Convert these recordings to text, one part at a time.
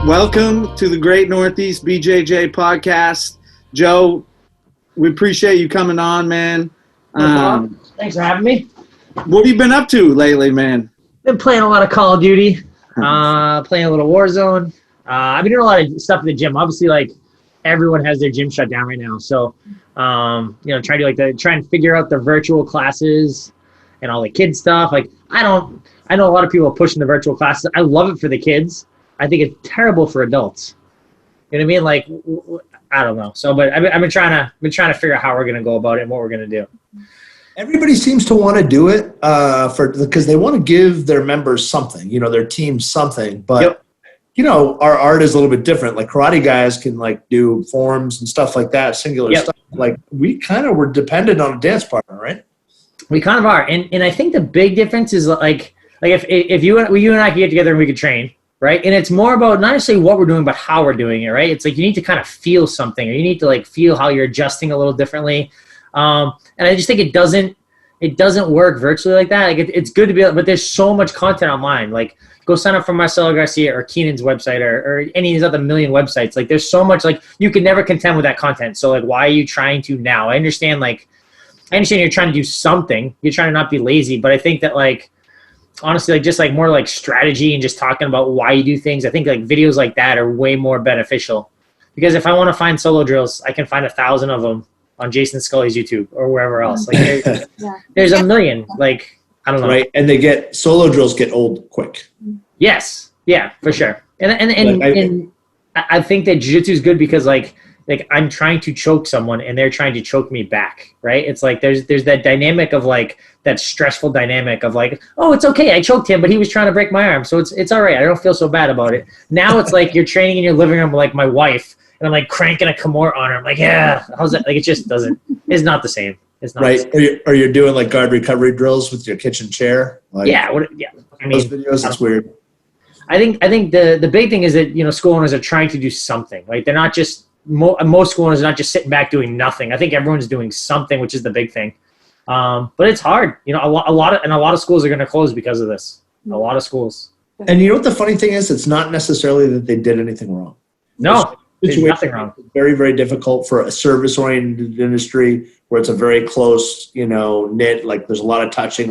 Welcome to the Great Northeast BJJ podcast. Joe, we appreciate you coming on, man. Thanks for having me. What have you been up to lately, man? Been playing a lot of Call of Duty, playing a little Warzone. I've been doing a lot of stuff in the gym. Obviously, like everyone has their gym shut down right now, so trying to figure out the virtual classes and all the kids stuff. Like I know a lot of people are pushing the virtual classes. I love it for the kids. I think it's terrible for adults. You know what I mean? Like I don't know. So, but I've been trying to figure out how we're gonna go about it and what we're gonna do. Everybody seems to want to do it because they want to give their members something, their team something. But, our art is a little bit different. Like karate guys can do forms and stuff like that, singular stuff. Like we kind of were dependent on a dance partner, right? We kind of are. And I think the big difference is like if you and I could get together and we could train, right? And it's more about not necessarily what we're doing, but how we're doing it, right? It's like you need to kind of feel something, or you need to feel how you're adjusting a little differently. And I just think it doesn't work virtually like that. Like it's good to be, but there's so much content online. Like go sign up for Marcelo Garcia or Keenan's website or any of these other million websites. Like there's so much, you can never contend with that content. So why are you trying to now? I understand you're trying to do something. You're trying to not be lazy, but I think that honestly, more strategy and just talking about why you do things. I think videos like that are way more beneficial, because if I want to find solo drills, I can find 1,000 of them on Jason Scully's YouTube or wherever else. There's a million. I don't know. Right, and solo drills get old quick. Yes, yeah, for sure. And I think that jiu-jitsu is good because I'm trying to choke someone and they're trying to choke me back, right? It's there's that dynamic of that stressful dynamic of oh, it's okay, I choked him, but he was trying to break my arm, so it's all right. I don't feel so bad about it. Now it's you're training in your living room like my wife, and I'm cranking a Kimura on her. I'm yeah, how's that? It just doesn't. It's not the same. It's not right. Or you're doing guard recovery drills with your kitchen chair. Yeah. I mean, those videos. It's weird. I think the big thing is that school owners are trying to do something. They're not just most school owners are not just sitting back doing nothing. I think everyone's doing something, which is the big thing. But it's hard. A lot of schools are going to close because of this. A lot of schools. And you know what the funny thing is? It's not necessarily that they did anything wrong. No. There's nothing wrong. It's very, very difficult for a service-oriented industry where it's a very close, knit. There's a lot of touching,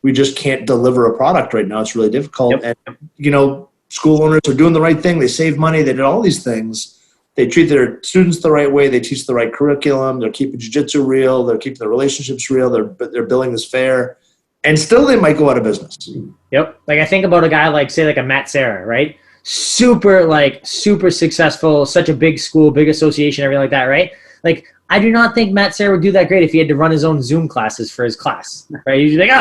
we just can't deliver a product right now. It's really difficult. Yep. And, school owners are doing the right thing. They save money. They did all these things. They treat their students the right way. They teach the right curriculum. They're keeping jiu-jitsu real. They're keeping their relationships real. They're billing this fair. And still they might go out of business. Yep. I think about a guy say a Matt Serra, right? Super successful, such a big school, big association, everything like that, right? I do not think Matt Serra would do that great if he had to run his own Zoom classes for his class, right? He'd be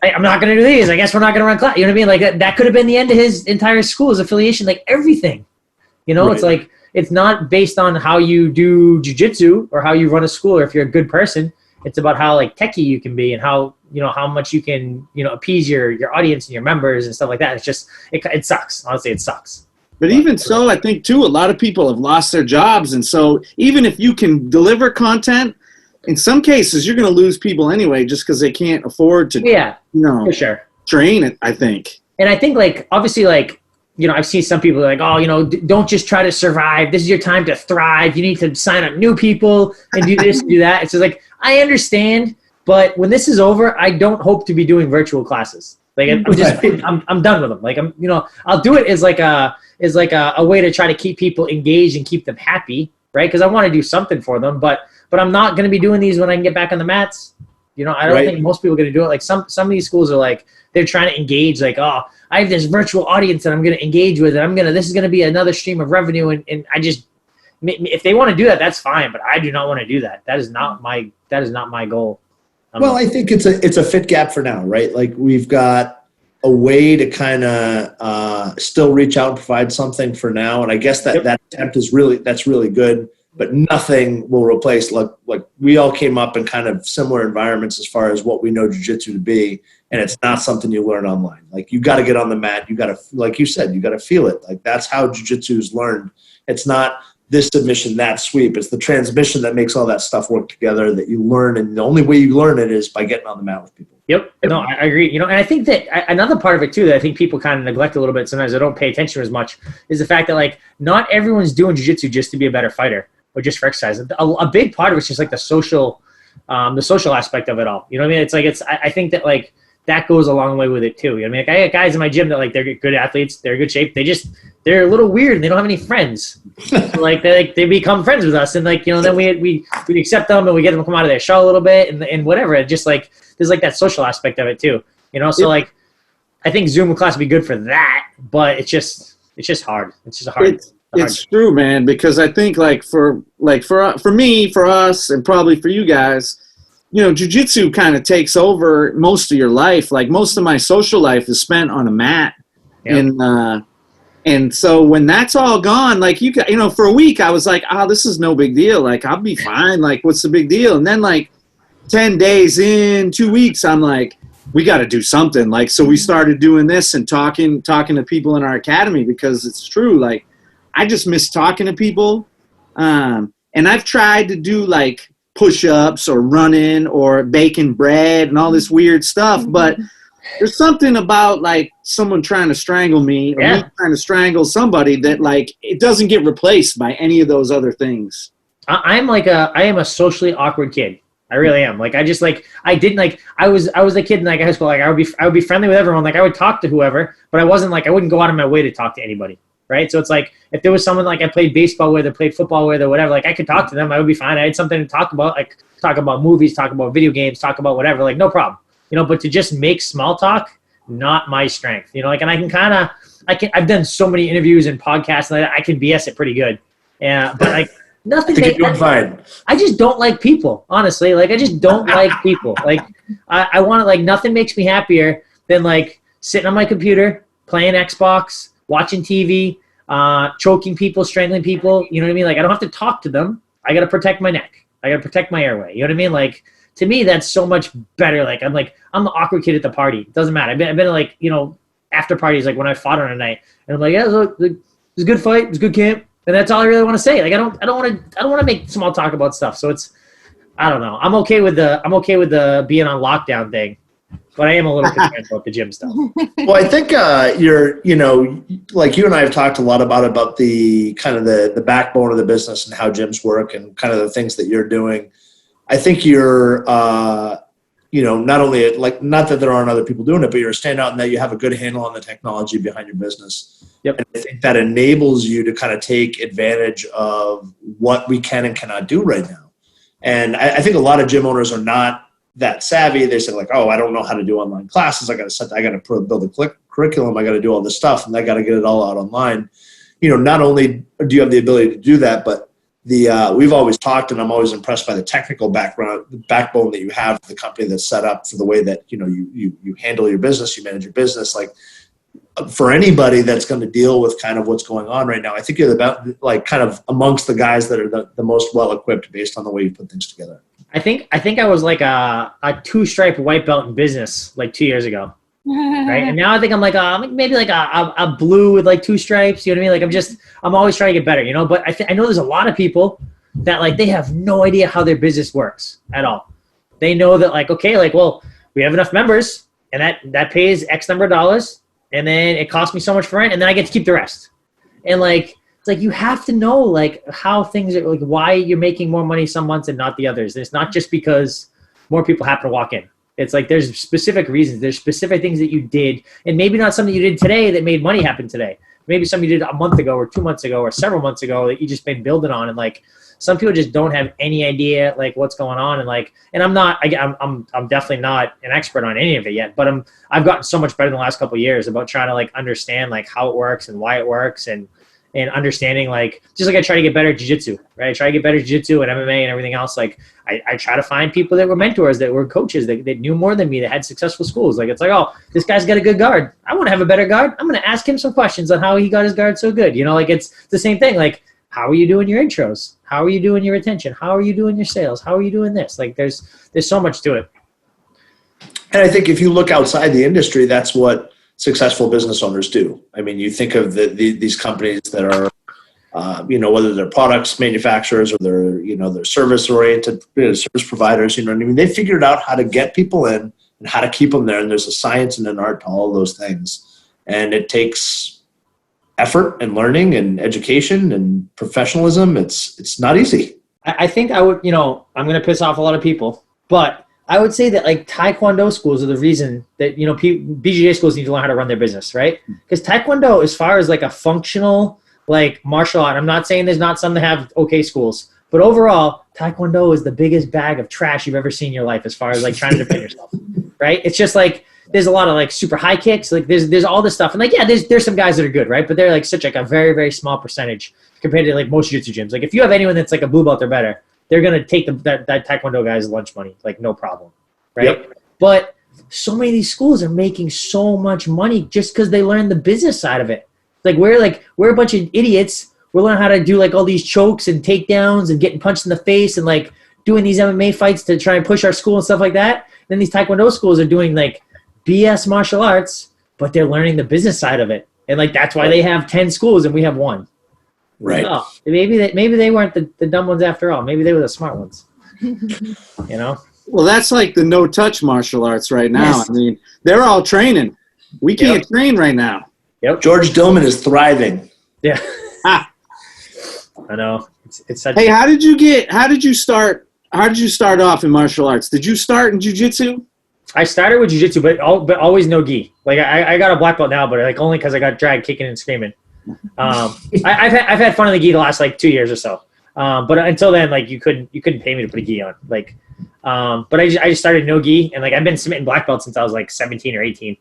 I'm not going to do these. I guess we're not going to run class. You know what I mean? That could have been the end of his entire school's affiliation, everything. Right. It's not based on how you do jiu-jitsu or how you run a school or if you're a good person. It's about how techie you can be and how much you can, appease your audience and your members and stuff like that. It's just, it sucks. Honestly, it sucks. But even so, I think too, a lot of people have lost their jobs. And so even if you can deliver content, in some cases, you're going to lose people anyway, just because they can't afford to, for sure, train it, I think. And I think obviously I've seen some people don't just try to survive. This is your time to thrive. You need to sign up new people and do this and do that. It's just I understand, but when this is over, I don't hope to be doing virtual classes. I'm done with them. I'll do it as a way to try to keep people engaged and keep them happy, right? Because I want to do something for them, but I'm not going to be doing these when I can get back on the mats. I don't think most people are going to do it. Some of these schools are they're trying to engage, I have this virtual audience that I'm going to engage with, and this is going to be another stream of revenue. And I just, if they want to do that, that's fine. But I do not want to do that. That is not my goal. Well, I think it's a fit gap for now, right? We've got a way to kind of still reach out and provide something for now. And I guess that attempt is that's really good. But nothing will replace we all came up in kind of similar environments as far as what we know jiu-jitsu to be, and it's not something you learn online. You got to get on the mat. You got to, like you said, you got to feel it. That's how jiu-jitsu is learned. It's not this submission, that sweep. It's the transmission that makes all that stuff work together that you learn, and the only way you learn it is by getting on the mat with people. Yep. No, I agree. And I think that another part of it too that I think people kind of neglect a little bit, sometimes they don't pay attention as much, is the fact that like not everyone's doing jiu-jitsu just to be a better fighter or just for exercise. A big part of it's just like the social aspect of it all. You know what I mean? I think that like that goes a long way with it too. You know what I mean? Like I got guys in my gym that like they're good athletes, they're in good shape. They're a little weird and they don't have any friends. So, like they become friends with us, and like then we accept them and we get them to come out of their shell a little bit and whatever. It just like there's like that social aspect of it too. So like I think Zoom class would be good for that, but it's just hard. It's just hard. It's true, man, because I think for me, for us, and probably for you guys, jiu-jitsu kind of takes over most of your life. Like most of my social life is spent on a mat. Yep. And so when that's all gone, like for a week I was like, this is no big deal. Like I'll be fine. Like what's the big deal? And then like 10 days in, 2 weeks, I'm like, we got to do something. Like, so we started doing this and talking to people in our academy, because it's true. Like I just miss talking to people. And I've tried to do like push-ups or running or baking bread and all this weird stuff, but there's something about like someone trying to strangle me or me trying to strangle somebody that like it doesn't get replaced by any of those other things. I am a socially awkward kid. I really am. Like I just like I didn't like I was a kid in like high school. Like I would be friendly with everyone. Like I would talk to whoever, but I wouldn't go out of my way to talk to anybody. Right. So it's like if there was someone like I played baseball with or played football with or whatever, like I could talk to them. I would be fine. I had something to talk about, like talk about movies, talk about video games, talk about whatever, like no problem. But to just make small talk, not my strength. Like, and I've done so many interviews and podcasts and I can BS it pretty good. Yeah. But like nothing. You're doing fine. I just don't like people, honestly. Like I just don't like people. Like I want to, like, nothing makes me happier than like sitting on my computer, playing Xbox, watching TV, choking people, strangling people. You know what I mean? Like I don't have to talk to them. I got to protect my neck. I got to protect my airway. You know what I mean? Like to me, that's so much better. Like I'm the awkward kid at the party. It doesn't matter. I've been to like, after parties, like when I fought on a night and I'm like, yeah, it was a good fight. It was a good camp. And that's all I really want to say. Like I don't want to make small talk about stuff. So I don't know. I'm okay with the being on lockdown thing. But I am a little concerned about the gym stuff. Well, I think like you and I have talked a lot about the kind of the backbone of the business and how gyms work and kind of the things that you're doing. I think you're, not only like, not that there aren't other people doing it, but you're a standout in that you have a good handle on the technology behind your business. Yep. And I think that enables you to kind of take advantage of what we can and cannot do right now. And I think a lot of gym owners are not that savvy. They said like, I don't know how to do online classes. I got to build a curriculum. I got to do all this stuff and I got to get it all out online. Not only do you have the ability to do that, but we've always talked, and I'm always impressed by the technical backbone that you have for the company that's set up for the way that, you handle your business, you manage your business. Like for anybody that's going to deal with kind of what's going on right now, I think you're kind of amongst the guys that are the most well-equipped based on the way you put things together. I think I was like a 2-stripe white belt in business like 2 years ago. Right. And now I think I'm like maybe like a blue with like 2 stripes. You know what I mean? Like I'm always trying to get better, but I know there's a lot of people that like, they have no idea how their business works at all. They know that like, okay, like, well, we have enough members and that pays X number of dollars. And then it costs me so much for rent. And then I get to keep the rest. And like, it's like, you have to know like how things are, like why you're making more money some months and not the others. And it's not just because more people happen to walk in. It's like there's specific reasons. There's specific things that you did, and maybe not something you did today that made money happen today. Maybe something you did a month ago or 2 months ago or several months ago that you just been building on. And like some people just don't have any idea like what's going on. And like, and I'm definitely not an expert on any of it yet, but I've gotten so much better in the last couple of years about trying to like understand like how it works and why it works and understanding, like, just like I try to get better at jiu-jitsu, right? I try to get better at jiu-jitsu and MMA and everything else. Like I try to find people that were mentors, that were coaches, that knew more than me, that had successful schools. Like, it's like, oh, this guy's got a good guard. I want to have a better guard. I'm going to ask him some questions on how he got his guard so good. Like it's the same thing. Like, how are you doing your intros? How are you doing your retention? How are you doing your sales? How are you doing this? Like there's so much to it. And I think if you look outside the industry, that's what successful business owners do. I mean, you think of these companies that are, whether they're products manufacturers or they're service oriented service providers, you know what I mean? They figured out how to get people in and how to keep them there. And there's a science and an art to all those things. And it takes effort and learning and education and professionalism. It's not easy. I think I would, I'm going to piss off a lot of people, but I would say that like Taekwondo schools are the reason that, BJJ schools need to learn how to run their business, right? Because Taekwondo, as far as like a functional, like martial art, I'm not saying there's not some that have okay schools, but overall, Taekwondo is the biggest bag of trash you've ever seen in your life as far as like trying to defend yourself, right? It's just like, there's a lot of like super high kicks, like there's all this stuff. And like, yeah, there's some guys that are good, right? But they're like such like a very, very small percentage compared to like most jiu-jitsu gyms. Like if you have anyone that's like a blue belt or better, they're going to take that Taekwondo guy's lunch money, like no problem, right? Yep. But so many of these schools are making so much money just because they learn the business side of it. We're a bunch of idiots. We're learning how to do like all these chokes and takedowns and getting punched in the face and like doing these MMA fights to try and push our school and stuff like that. And then these Taekwondo schools are doing like BS martial arts, but they're learning the business side of it. And like, that's why they have 10 schools and we have 1. Right. Oh, maybe they weren't the dumb ones after all. Maybe they were the smart ones. Well, that's like the no-touch martial arts right now. Yes. I mean, they're all training. We can't train right now. Yep. George Dillman is thriving. Yeah. I know. It's such. Hey, how did you start off in martial arts? Did you start in jiu-jitsu? I started with jiu-jitsu, but always no gi. Like I got a black belt now, but like only because I got dragged kicking and screaming. I've had fun in the gi the last like 2 years or so. But until then, like you couldn't pay me to put a gi on. Like, but I just started no gi, and like I've been submitting black belts since I was like 17 or 18.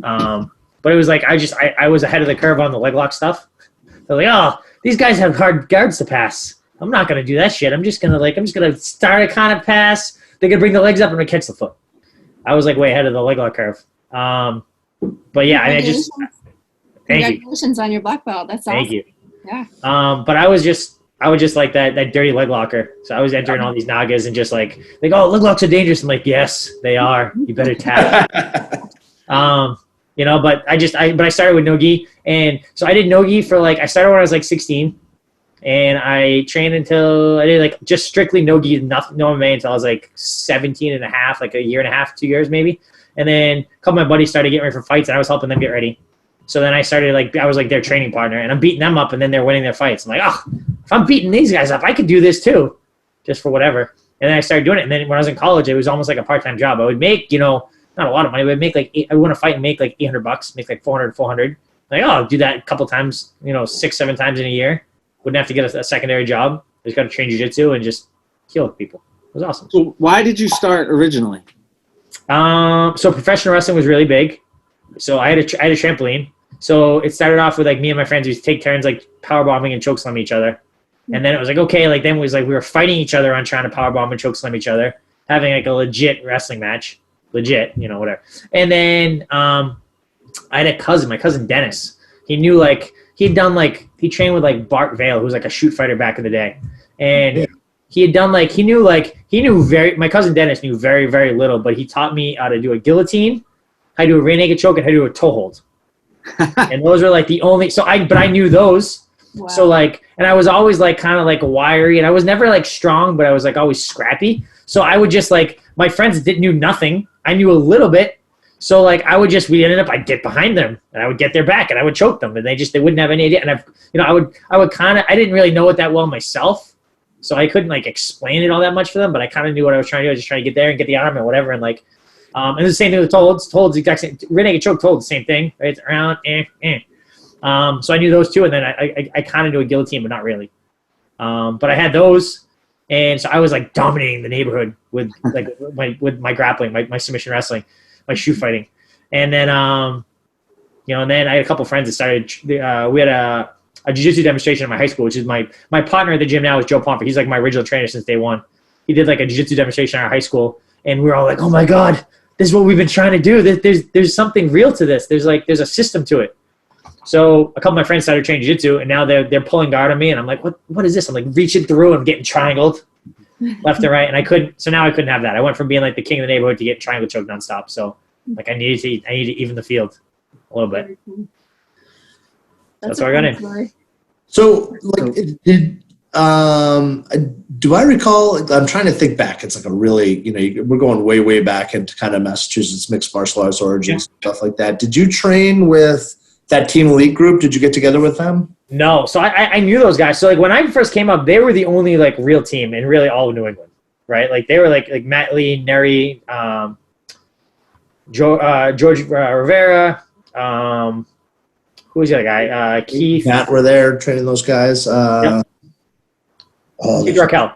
But it was like I was ahead of the curve on the leg lock stuff. They're like, oh, these guys have hard guards to pass. I'm not gonna do that shit. I'm just gonna start a kind of pass. They're gonna bring the legs up and I'm gonna catch the foot. I was like way ahead of the leg lock curve. But yeah, I just congratulations on your black belt. That's awesome. Thank you. Yeah. But I was just like that dirty leg locker. So I was entering all these nagas and just like, oh, leg locks are dangerous. I'm like, yes, they are. You better tap. But I started with no gi, and so I did no gi for like I started when I was like 16, and I trained until I did like just strictly no gi, no MMA until I was like 17 and a half, like a year and a half, 2 years maybe. And then a couple of my buddies started getting ready for fights, and I was helping them get ready. So then I started I was like their training partner, and I'm beating them up, and then they're winning their fights. I'm like, oh, if I'm beating these guys up, I could do this too, just for whatever. And then I started doing it, and then when I was in college, it was almost like a part-time job. I would make, not a lot of money, but I'd make I would want to fight and make like $800, make like 400. Like, oh, I'll do that a couple times, 6-7 times in a year. Wouldn't have to get a secondary job. Just got to train jiu-jitsu and just kill people. It was awesome. So why did you start originally? So professional wrestling was really big. So I had a trampoline. So it started off with like me and my friends used to take turns like power bombing and choke slam each other. And then it was like, okay, like then it was like we were fighting each other on trying to power bomb and choke slam each other, having like a legit wrestling match. Legit, whatever. And then I had a cousin, my cousin Dennis. He knew he trained with like Bart Vale, who was like a shoot fighter back in the day. And he had done my cousin Dennis knew very, very little, but he taught me how to do a guillotine, how to do a rear naked choke, and how to do a toe hold. And those were like the only, but I knew those. Wow. So like, and I was always like kind of like wiry, and I was never like strong, but I was like always scrappy. So I would just like, my friends knew nothing. I knew a little bit. So like I'd get behind them and I would get their back and I would choke them and they wouldn't have any idea. And I didn't really know it that well myself. So I couldn't like explain it all that much for them, but I kind of knew what I was trying to do. I was just trying to get there and get the arm and whatever. And like, and the same thing with toe holds, the exact same, rear naked choke, toe holds, the same thing, right? It's around, so I knew those two. And then I kind of knew a guillotine, but not really. But I had those. And so I was like dominating the neighborhood with my grappling, my submission wrestling, my shoe fighting. And then, and then I had a couple friends that started, we had a jiu-jitsu demonstration in my high school, which is my partner at the gym now is Joe Pomfrey. He's like my original trainer since day one. He did like a jiu-jitsu demonstration in our high school. And we were all like, oh my God, this is what we've been trying to do. There's something real to this. There's a system to it. So a couple of my friends started training jiu-jitsu, and now they're pulling guard on me, and I'm like, what is this? I'm like reaching through and getting triangled left and right, and now I couldn't have that. I went from being like the king of the neighborhood to get triangle choke nonstop. So like I needed to even the field a little bit. Cool. That's where I got in. So like Do I recall? I'm trying to think back. It's like a really, we're going way, way back into kind of Massachusetts mixed martial arts origins, stuff like that. Did you train with that Team Elite group? Did you get together with them? No. So I knew those guys. So like when I first came up, they were the only like real team in really all of New England, right? Like they were like Matt Lee, Neri, George Rivera. Who was the other guy? Keith. Matt were there training those guys. Yep. Keith Raquel.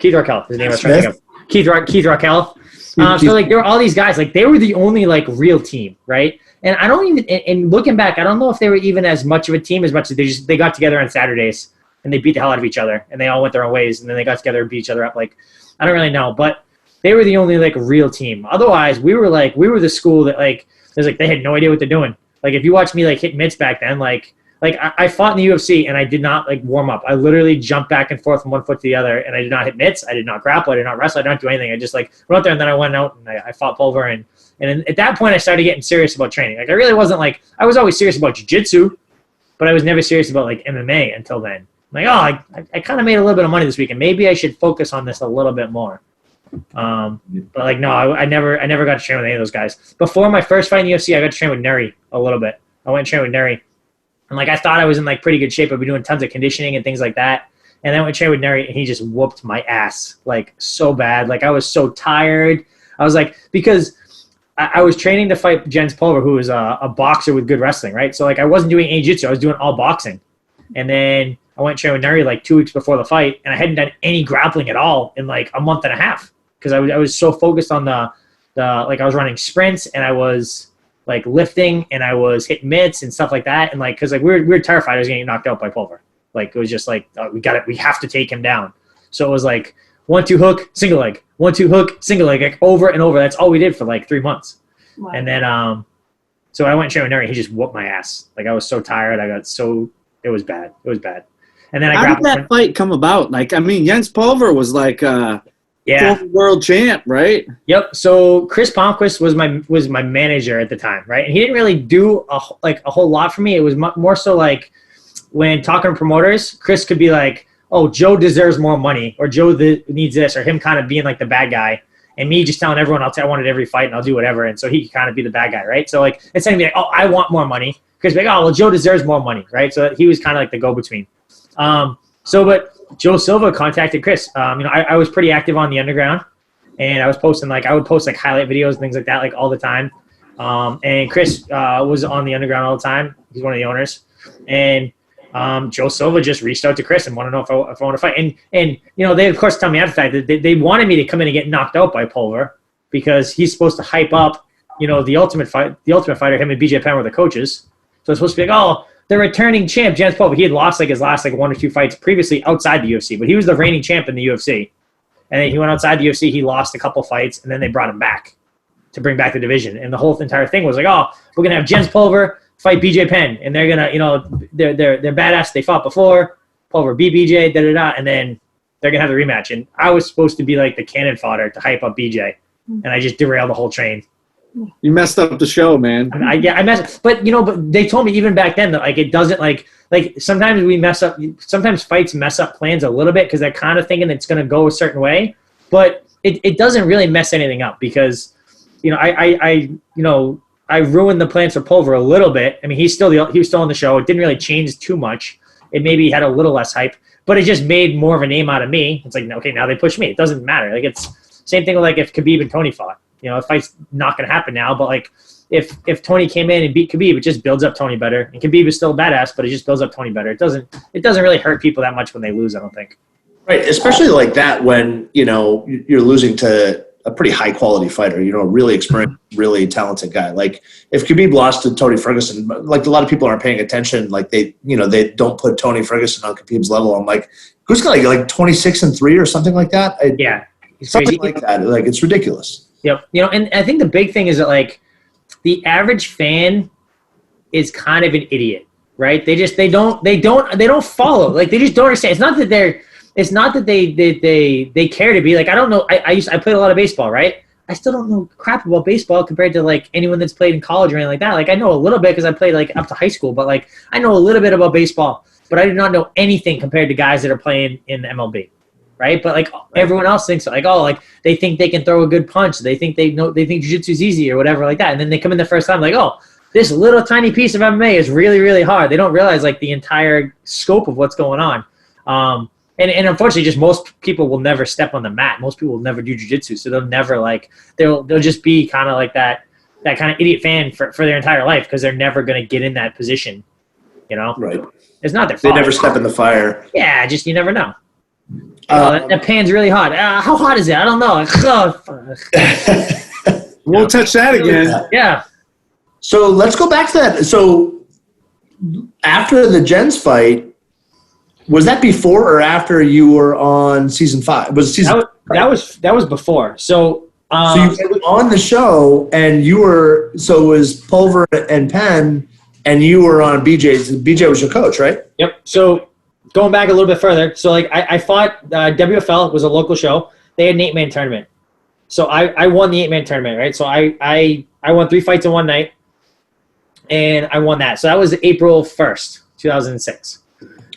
His name I was trying to think of. Keith Raquel. So like there were all these guys. Like they were the only like real team, right? And I don't even. And looking back, I don't know if they were even as much of a team as much as they got together on Saturdays and they beat the hell out of each other and they all went their own ways and then they got together and beat each other up. Like I don't really know, but they were the only like real team. Otherwise, we were the school that like there's like they had no idea what they're doing. Like if you watch me like hit mitts back then, like I fought in the UFC and I did not like warm up. I literally jumped back and forth from one foot to the other and I did not hit mitts. I did not grapple. I did not wrestle. I did not do anything. I just like went out there and then I went out and I fought Pulver and at that point I started getting serious about training. Like I really wasn't like I was always serious about jiu-jitsu, but I was never serious about like MMA until then. I'm like I kind of made a little bit of money this week and maybe I should focus on this a little bit more. But like no, I never got to train with any of those guys. Before my first fight in the UFC, I got to train with Neri a little bit. I went and trained with Neri. And like I thought I was in like pretty good shape. I'd be doing tons of conditioning and things like that. And then I went train with Neri and he just whooped my ass like so bad. Like I was so tired. I was like, because I was training to fight Jens Pulver, who is a boxer with good wrestling, right? So like I wasn't doing any jiu-jitsu. I was doing all boxing. And then I went and trained with Neri like 2 weeks before the fight. And I hadn't done any grappling at all in like a month and a half. Because I was so focused on the like I was running sprints and I was like lifting and I was hitting mitts and stuff like that. And like, cause like we were terrified I was getting knocked out by Pulver. Like it was just like, we have to take him down. So it was like 1-2 hook, single leg, 1-2 hook, single leg, like over and over. That's all we did for like 3 months. Wow. And then, so I went and trained with Neri. He just whooped my ass. Like I was so tired. It was bad. It was bad. And then how did that fight come about? Like, I mean, Jens Pulver was like, world champ, right? Yep. So Chris Palmquist was my manager at the time, right? And he didn't really do a whole lot for me. It was more so like when talking to promoters, Chris could be like, "Oh, Joe deserves more money," or "Joe needs this," or him kind of being like the bad guy, and me just telling everyone I wanted every fight and I'll do whatever, and so he could kind of be the bad guy, right? So like instead of being like, "Oh, I want more money," Chris would be like, "Oh, well, Joe deserves more money," right? So he was kind of like the go-between. But Joe Silva contacted Chris. I was pretty active on the underground, and I was posting I would post like highlight videos and things like that like all the time. And Chris was on the underground all the time. He's one of the owners, and Joe Silva just reached out to Chris and wanted to know if I want to fight. And they of course tell me after the fact that they wanted me to come in and get knocked out by Pulver because he's supposed to hype up the ultimate fighter. Him and BJ Penn were the coaches, so it's supposed to be like, oh, the returning champ, Jens Pulver. He had lost like his last like 1 or 2 fights previously outside the UFC, but he was the reigning champ in the UFC. And then he went outside the UFC. He lost a couple fights, and then they brought him back to bring back the division. And the whole entire thing was like, oh, we're gonna have Jens Pulver fight BJ Penn, and they're gonna, they're badass. They fought before. Pulver beat BJ, and then they're gonna have the rematch. And I was supposed to be like the cannon fodder to hype up BJ, and I just derailed the whole train. You messed up the show, man. I messed, but they told me even back then that like it doesn't like sometimes we mess up. Sometimes fights mess up plans a little bit because they're kind of thinking it's going to go a certain way, but it doesn't really mess anything up because I ruined the plans for Pulver a little bit. I mean, he was still on the show. It didn't really change too much. It maybe had a little less hype, but it just made more of a name out of me. It's like, okay, now they push me. It doesn't matter. Like it's same thing with like if Khabib and Tony fought. The fight's not going to happen now, but like if Tony came in and beat Khabib, it just builds up Tony better. And Khabib is still a badass, but it just builds up Tony better. It doesn't really hurt people that much when they lose, I don't think. Right, especially like that when, you're losing to a pretty high quality fighter, a really experienced, really talented guy. Like if Khabib lost to Tony Ferguson, like a lot of people aren't paying attention, like they don't put Tony Ferguson on Khabib's level. I'm like, who's got like 26-3 or something like that? Yeah. Something like that. Like it's ridiculous. Yep. And I think the big thing is that like the average fan is kind of an idiot, right? They don't follow. Like they just don't understand. It's not that they care to be like, I don't know. I played a lot of baseball, right? I still don't know crap about baseball compared to like anyone that's played in college or anything like that. Like I know a little bit because I played like up to high school, but like I know a little bit about baseball, but I do not know anything compared to guys that are playing in the MLB. right? But like everyone else thinks like, oh, like they think they can throw a good punch. They think jiu-jitsu is easy or whatever like that. And then they come in the first time like, oh, this little tiny piece of MMA is really, really hard. They don't realize like the entire scope of what's going on. And unfortunately, just most people will never step on the mat. Most people will never do jiu-jitsu. So they'll never like, they'll just be kind of like that kind of idiot fan for their entire life because they're never going to get in that position, you know? Right. It's not their fault. They never step in the fire. Yeah, just you never know. That pan's really hot. How hot is it? I don't know. We'll touch that again. Yeah. So let's go back to that. So after the Jens fight, was that before or after you were on season 5? That was before. So you were on the show and you were, so it was Pulver and Penn and you were on BJ's. BJ was your coach, right? Yep. So going back a little bit further, so like I fought WFL. It was a local show. They had an 8-man tournament. So I won the 8-man tournament, right? So I won 3 fights in one night, and I won that. So that was April 1st, 2006.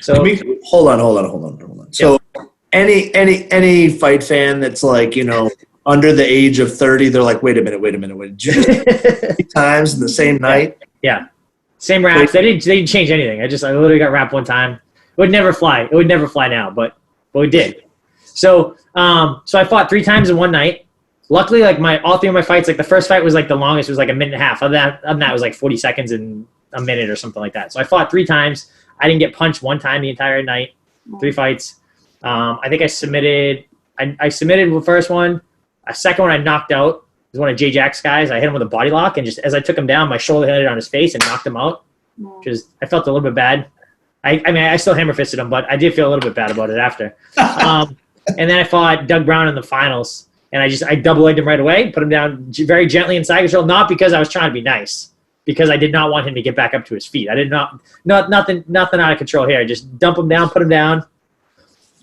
So hold on. So any fight fan that's like, you know, under the age of 30, they're like, wait a minute. Did you just 3 times in the same night? Yeah. Same wraps. They didn't change anything. I literally got wrapped one time. It would never fly. It would never fly now, but we did. So I fought 3 times in one night. Luckily, like all 3 of my fights, like the first fight was like the longest, it was like a minute and a half. Other than that, it was like 40 seconds and a minute or something like that. So I fought 3 times. I didn't get punched one time the entire night. 3 fights. I think I submitted the first one. A second one I knocked out. It was one of Jay Jack's guys. I hit him with a body lock, and just as I took him down, my shoulder hit it on his face and knocked him out. Because I felt a little bit bad. I mean, I still hammer fisted him, but I did feel a little bit bad about it after. And then I fought Doug Brown in the finals, and I double legged him right away, put him down very gently in side control, not because I was trying to be nice, because I did not want him to get back up to his feet. I did nothing out of control here. I just dump him down, put him down,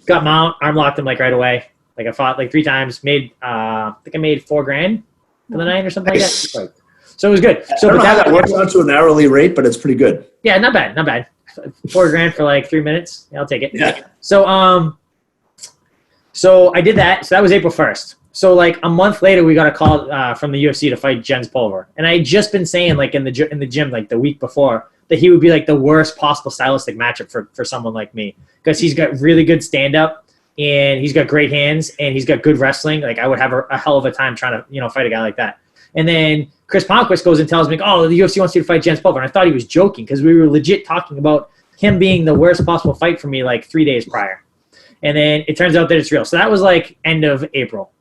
got him out, arm locked him like right away. Like I fought like 3 times, I think I made $4,000 for the night or something like that. So it was good. So I don't know how that works out to an hourly rate, but it's pretty good. Yeah, not bad. $4,000 for like 3 minutes. Yeah, I'll take it. Yeah. So I did that. So that was April 1st. So like a month later, we got a call from the UFC to fight Jens Pulver, and I had just been saying like in the gym like the week before that he would be like the worst possible stylistic matchup for someone like me, because he's got really good stand up and he's got great hands and he's got good wrestling. Like I would have a hell of a time trying to fight a guy like that. And then Chris Palmquist goes and tells me, oh, the UFC wants you to fight Jens Pulver. And I thought he was joking because we were legit talking about him being the worst possible fight for me like 3 days prior. And then it turns out that it's real. So that was like end of April.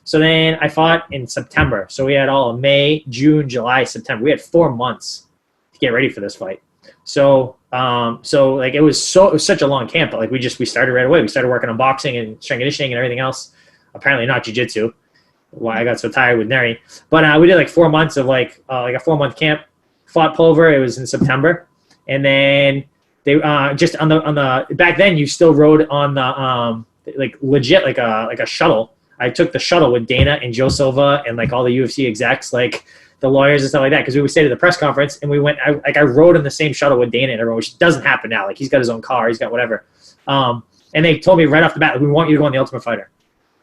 So then I fought in September. So we had all of May, June, July, September. We had 4 months to get ready for this fight. So like it was such a long camp, but like we started right away. We started working on boxing and strength conditioning and everything else. Apparently not jiu-jitsu. Why I got so tired with Neri. But we did like 4 months of like a 4-month camp. Fought Pulver. It was in September. And then they just on the back then you still rode on the like legit like a shuttle. I took the shuttle with Dana and Joe Silva and like all the UFC execs, like the lawyers and stuff like that, because we would stay to the press conference and we went. I rode in the same shuttle with Dana and everyone, which doesn't happen now. Like he's got his own car, he's got whatever. And they told me right off the bat, like, we want you to go on The Ultimate Fighter.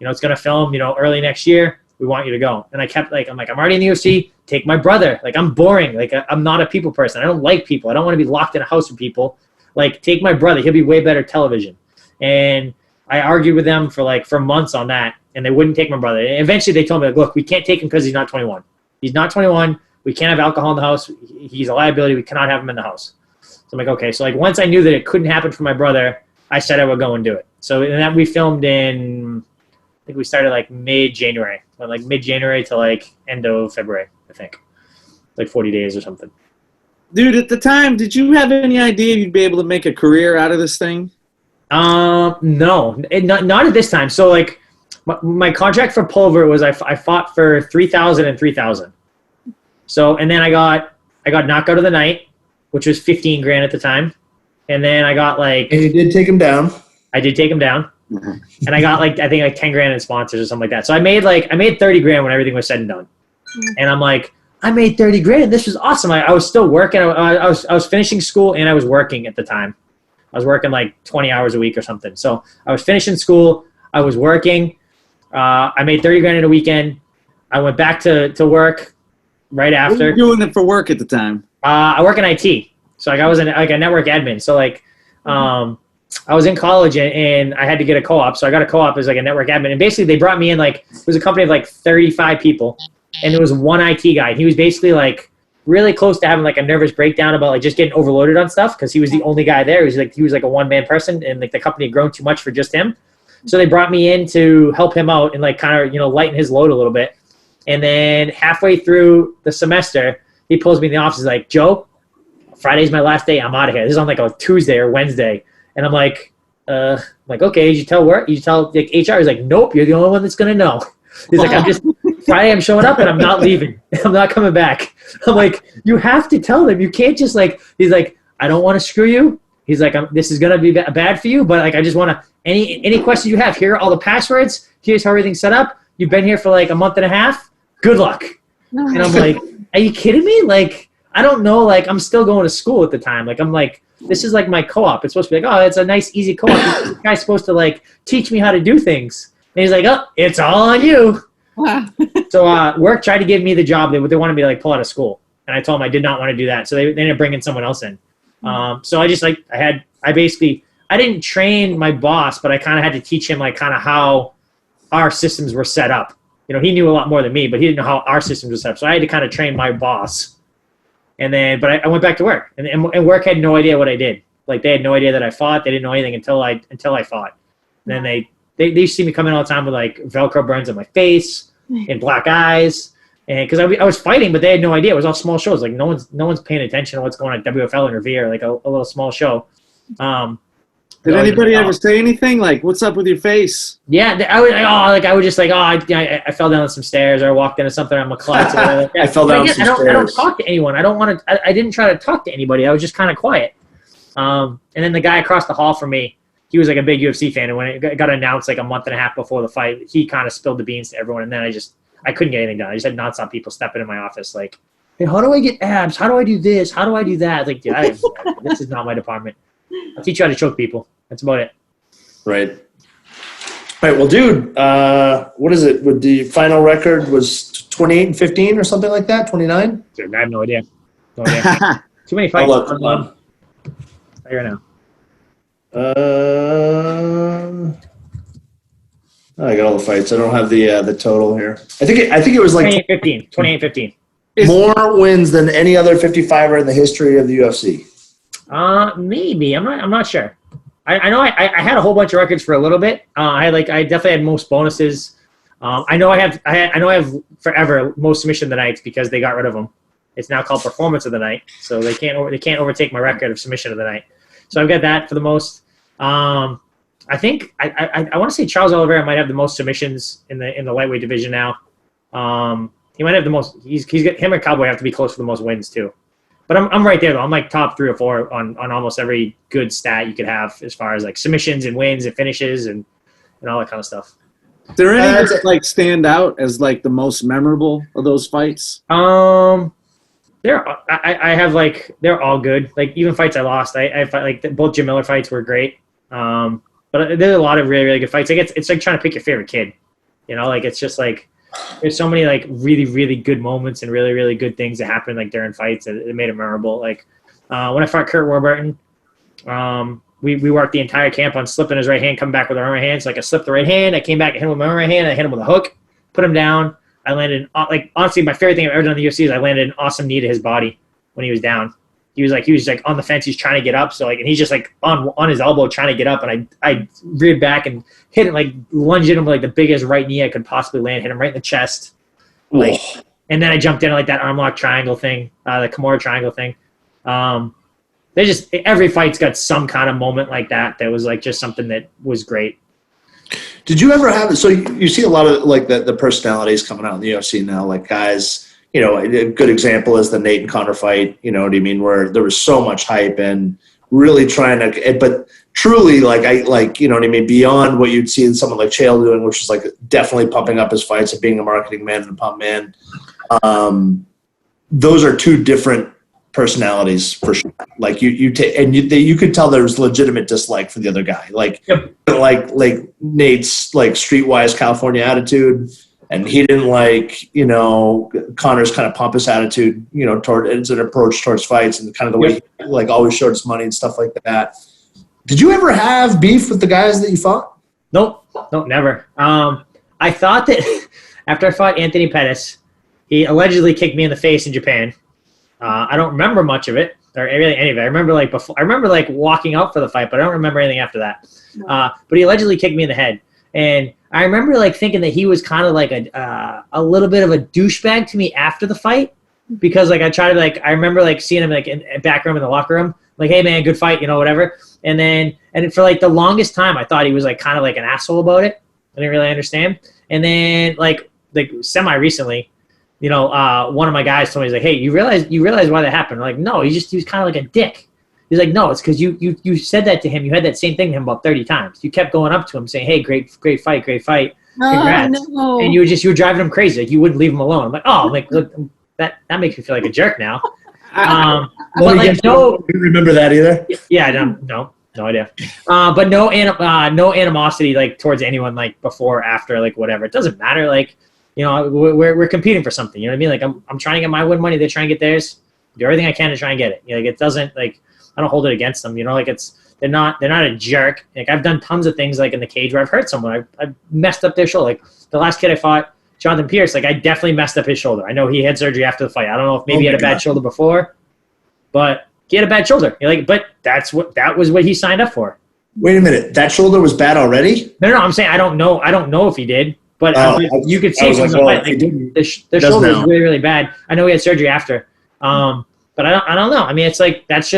It's going to film, early next year. We want you to go. And I kept I'm already in the UFC. Take my brother. Like I'm boring. Like I'm not a people person. I don't like people. I don't want to be locked in a house with people. Like take my brother. He'll be way better television. And I argued with them for months on that, and they wouldn't take my brother. And eventually they told me, like, look, we can't take him because he's not 21. He's not 21. We can't have alcohol in the house. He's a liability. We cannot have him in the house. So I'm like, okay. So like once I knew that it couldn't happen for my brother, I said I would go and do it. So and that we filmed in, I think we started like mid-January. Like mid-January to like end of February, I think. Like 40 days or something. Dude, at the time, did you have any idea you'd be able to make a career out of this thing? No, not at this time. So like my contract for Pulver was I fought for 3,000 and 3,000. So and then I got knocked out of the night, which was $15,000 at the time, and then I got like. And you did take him down. I did take him down, and I got I think like $10,000 in sponsors or something like that. So I made $30,000 when everything was said and done, and I'm like, I made $30,000. This was awesome. I was still working. I was finishing school and I was working at the time. I was working like 20 hours a week or something. So I was finishing school. I was working. I made 30 grand in a weekend. I went back to work right after. What were you doing it for work at the time? I work in IT. So like I was a network admin. So like I was in college and I had to get a co-op. So I got a co-op as like a network admin. And basically they brought me in like, it was a company of like 35 people. And there was one IT guy. He was basically like really close to having like a nervous breakdown about like just getting overloaded on stuff because he was the only guy there. He was like a one-man person and like the company had grown too much for just him. So they brought me in to help him out and like kind of, lighten his load a little bit. And then halfway through the semester, he pulls me in the office. He's like, Joe, Friday's my last day. I'm out of here. This is on like a Tuesday or Wednesday. And I'm like, okay, did you tell work? Did you tell like HR? He's like, nope, you're the only one that's going to know. He's like, Friday I'm showing up and I'm not leaving. I'm not coming back. I'm like, you have to tell them. You can't just like, he's like, I don't want to screw you. He's like, this is going to be bad for you, but like, I just want to, any questions you have, here are all the passwords. Here's how everything's set up. You've been here for like a month and a half. Good luck. And I'm like, are you kidding me? Like, I don't know. Like, I'm still going to school at the time. Like, I'm like, this is like my co-op. It's supposed to be like, oh, it's a nice, easy co-op. This guy's supposed to like teach me how to do things. And he's like, oh, it's all on you. Wow. So work tried to give me the job. They wanted me to like pull out of school. And I told them I did not want to do that. So they ended up bringing someone else in. So I just like, I didn't train my boss, but I kind of had to teach him like kind of how our systems were set up. He knew a lot more than me, but he didn't know how our systems were set up. So I had to kind of train my boss. And then, but I went back to work, and work had no idea what I did. Like they had no idea that I fought. They didn't know anything until I fought. And then they used to see me come in all the time with like Velcro burns on my face and black eyes. And because I was fighting, but they had no idea. It was all small shows. Like no one's paying attention to what's going on at WFL and Revere, like a little small show. Did anybody ever say anything like, "What's up with your face"? Yeah, I fell down some stairs, or I walked into something on my clutch. I fell down some stairs. I don't talk to anyone. I didn't try to talk to anybody. I was just kind of quiet. And then the guy across the hall from me, he was like a big UFC fan, and when it got announced like a month and a half before the fight, he kind of spilled the beans to everyone, and then I couldn't get anything done. I just had nonstop people stepping in my office like, "Hey, how do I get abs? How do I do this? How do I do that?" Like, dude, this is not my department. I'll teach you how to choke people. That's about it. Right. All right. Well, dude, what is it? With the final record was 28-15 or something like that? 29? Dude, I have no idea. Too many fights. Hold on. Right now. I got all the fights. I don't have the total here. I think it was like 28-15. More wins than any other 55er in the history of the UFC. Maybe. I'm not sure. I know I had a whole bunch of records for a little bit. I definitely had most bonuses. I know I have forever most submission of the nights because they got rid of them. It's now called performance of the night, so they can't overtake my record of submission of the night. So I've got that for the most. I think I want to say Charles Oliveira might have the most submissions in the lightweight division now. He might have the most. He's got him and Cowboy have to be close for the most wins too. But I'm right there though. I'm like top 3 or 4 on almost every good stat you could have as far as like submissions and wins and finishes and all that kind of stuff. Is there any that like stand out as like the most memorable of those fights? I have like they're all good. Like even fights I lost, I fight like both Jim Miller fights were great. But there's a lot of really really good fights. Like it's like trying to pick your favorite kid. Like it's just like. There's so many like really, really good moments and really, really good things that happen like during fights that it made it memorable. Like when I fought Kurt Warburton, we worked the entire camp on slipping his right hand, coming back with our right hand. So like I slipped the right hand, I came back and hit him with my right hand, I hit him with a hook, put him down. I landed like honestly my favorite thing I've ever done in the UFC is I landed an awesome knee to his body when he was down. He was like on the fence, he's trying to get up, so like and he's just like on his elbow trying to get up, and I reared back and hit him, like lunged at him with like the biggest right knee I could possibly land, hit him right in the chest. Like and then I jumped in like that arm lock triangle thing, the Kimura triangle thing. They just every fight's got some kind of moment like that was like just something that was great. Did you ever have so you see a lot of like the personalities coming out in the UFC now, like guys. A good example is the Nate and Conor fight, you know what I mean, where there was so much hype and really trying to, but truly, you know what I mean, beyond what you'd see in someone like Chael doing, which is like definitely pumping up his fights and being a marketing man and a pump man. Those are two different personalities for sure. Like you could tell there was legitimate dislike for the other guy. Like, like Nate's like streetwise California attitude, and he didn't like, Connor's kind of pompous attitude, toward it's an approach towards fights and kind of the way he like always showed his money and stuff like that. Did you ever have beef with the guys that you fought? Nope, never. I thought that after I fought Anthony Pettis, he allegedly kicked me in the face in Japan. I don't remember much of it, or really any of it. I remember like walking out for the fight, but I don't remember anything after that. But he allegedly kicked me in the head, and I remember like thinking that he was kind of like a little bit of a douchebag to me after the fight, because like I remember like seeing him like in back room in the locker room, like, hey man, good fight, whatever. And for like the longest time, I thought he was like kind of like an asshole about it. I didn't really understand. And then like semi recently, one of my guys told me, he's like, hey, you realize why that happened? I'm like, no, he was kind of like a dick. He's like, no, it's because you said that to him. You had that same thing to him about 30 times. You kept going up to him saying, hey, great fight, congrats. No. And you were driving him crazy. Like you wouldn't leave him alone. I'm like, oh, like look, that makes me feel like a jerk now. But like no, you remember that either? Yeah, no idea. But no animosity like towards anyone like before, after, like whatever. It doesn't matter. Like, we're competing for something. You know what I mean? Like I'm trying to get my win money. They're trying to get theirs. Do everything I can to try and get it. Like it doesn't like I don't hold it against them. Like they're not a jerk. Like I've done tons of things like in the cage where I've hurt someone. I've messed up their shoulder. Like the last kid I fought, Jonathan Pierce. Like I definitely messed up his shoulder. I know he had surgery after the fight. I don't know if maybe he had a bad shoulder before, but he had a bad shoulder. But that was what he signed up for. Wait a minute, that shoulder was bad already? No. I'm saying I don't know if he did, but you could see from the fight, the shoulder was really, really bad. I know he had surgery after, but I don't know. I mean, it's like that's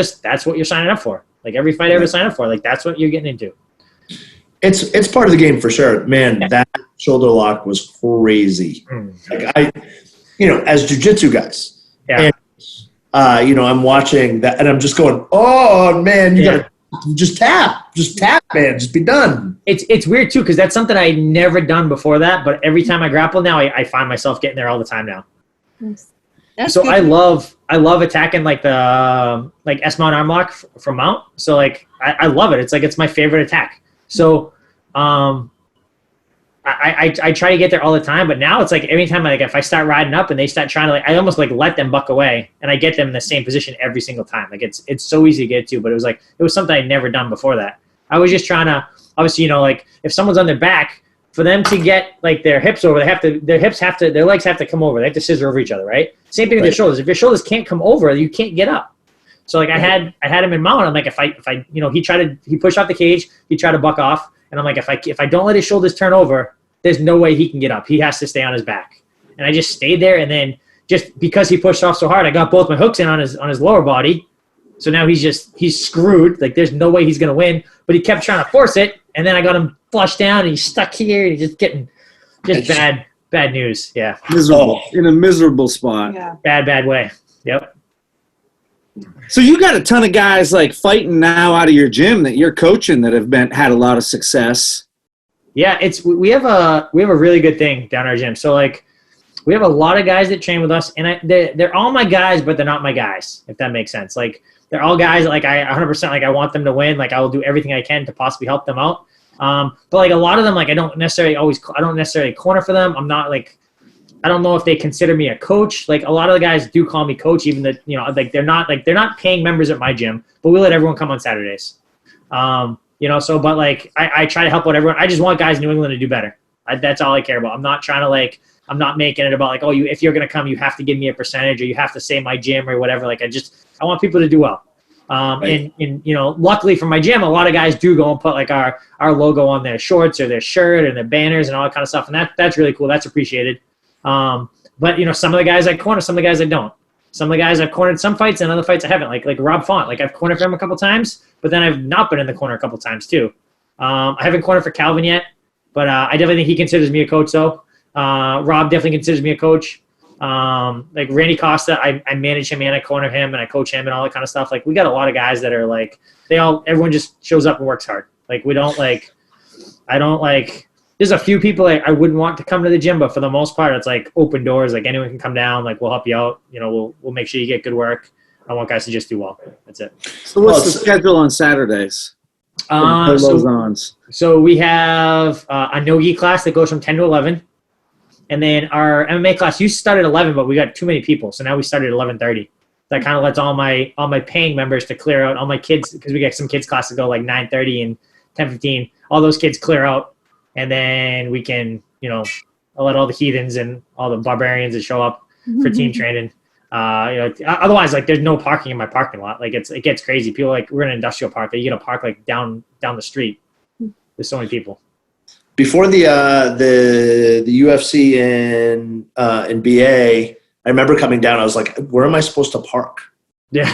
what you're signing up for. Like every fight I ever signed up for, like that's what you're getting into. It's part of the game for sure, man. Yeah. That shoulder lock was crazy. Like as jiu-jitsu guys, and I'm watching that, and I'm just going, oh man, you gotta just tap, man, just be done. It's weird too, because that's something I never done before that, but every time I grapple now, I find myself getting there all the time now. That's so good. I love attacking like the S mount arm lock from mount. So like I love it. It's like it's my favorite attack. So I try to get there all the time, but now it's like every time if I start riding up and they start trying to I almost let them buck away, and I get them in the same position every single time. Like it's so easy to get to, but it was something I'd never done before that. I was just trying to obviously if someone's on their back, for them to get like their hips over, their legs have to come over. They have to scissor over each other, right? Same thing with your shoulders. If your shoulders can't come over, you can't get up. So like I had him in mount. I'm like if I he pushed off the cage, he tried to buck off, and I'm like if I don't let his shoulders turn over, there's no way he can get up. He has to stay on his back. And I just stayed there, and then just because he pushed off so hard, I got both my hooks in on his lower body. So now he's screwed. Like there's no way he's gonna win. But he kept trying to force it, and then I got him flushed down, and he's stuck here, and he's just getting bad news. Yeah, miserable in a miserable spot. Yeah. Bad way. Yep. So you got a ton of guys like fighting now out of your gym that you're coaching that have had a lot of success. Yeah, we have a really good thing down our gym. So like we have a lot of guys that train with us, and they're all my guys, but they're not my guys, if that makes sense. Like they're all guys that, like I 100% like I want them to win. Like I will do everything I can to possibly help them out. But like a lot of them, like I don't necessarily corner for them. I'm not like, I don't know if they consider me a coach. Like a lot of the guys do call me coach, even that, like they're not paying members at my gym, but we let everyone come on Saturdays. So, but like I try to help out everyone. I just want guys in New England to do better. That's all I care about. I'm not trying to I'm not making it about if you're going to come, you have to give me a percentage, or you have to say my gym or whatever. Like I want people to do well. Right. And luckily for my gym, a lot of guys do go and put like our logo on their shorts or their shirt and their banners and all that kind of stuff. And that's really cool. That's appreciated. But some of the guys I corner, some of the guys I don't. Some of the guys I've cornered some fights, and other fights I haven't. Like Rob Font, like I've cornered for him a couple times, but then I've not been in the corner a couple times too. I haven't cornered for Calvin yet, but I definitely think he considers me a coach though. Rob definitely considers me a coach. Like Randy Costa, I manage him and I corner him and I coach him and all that kind of stuff. Like we got a lot of guys that are like, everyone just shows up and works hard. Like we don't there's a few people I wouldn't want to come to the gym, but for the most part, it's like open doors. Like anyone can come down. Like we'll help you out. We'll make sure you get good work. I want guys to just do well. That's it. So what's the schedule on Saturdays? So we have a no-gi class that goes from 10 to 11. And then our MMA class used to start at 11, but we got too many people. So now we started at 11:30. That kind of lets all my paying members to clear out, all my kids, because we get some kids classes go like 9:30 and 10:15. All those kids clear out. And then we can, I'll let all the heathens and all the barbarians that show up for team training. Otherwise, like, there's no parking in my parking lot. Like, it gets crazy. People, like, we're in an industrial park that you got to park like down the street. There's so many people. Before the UFC in BA, I remember coming down. I was like, where am I supposed to park? Yeah.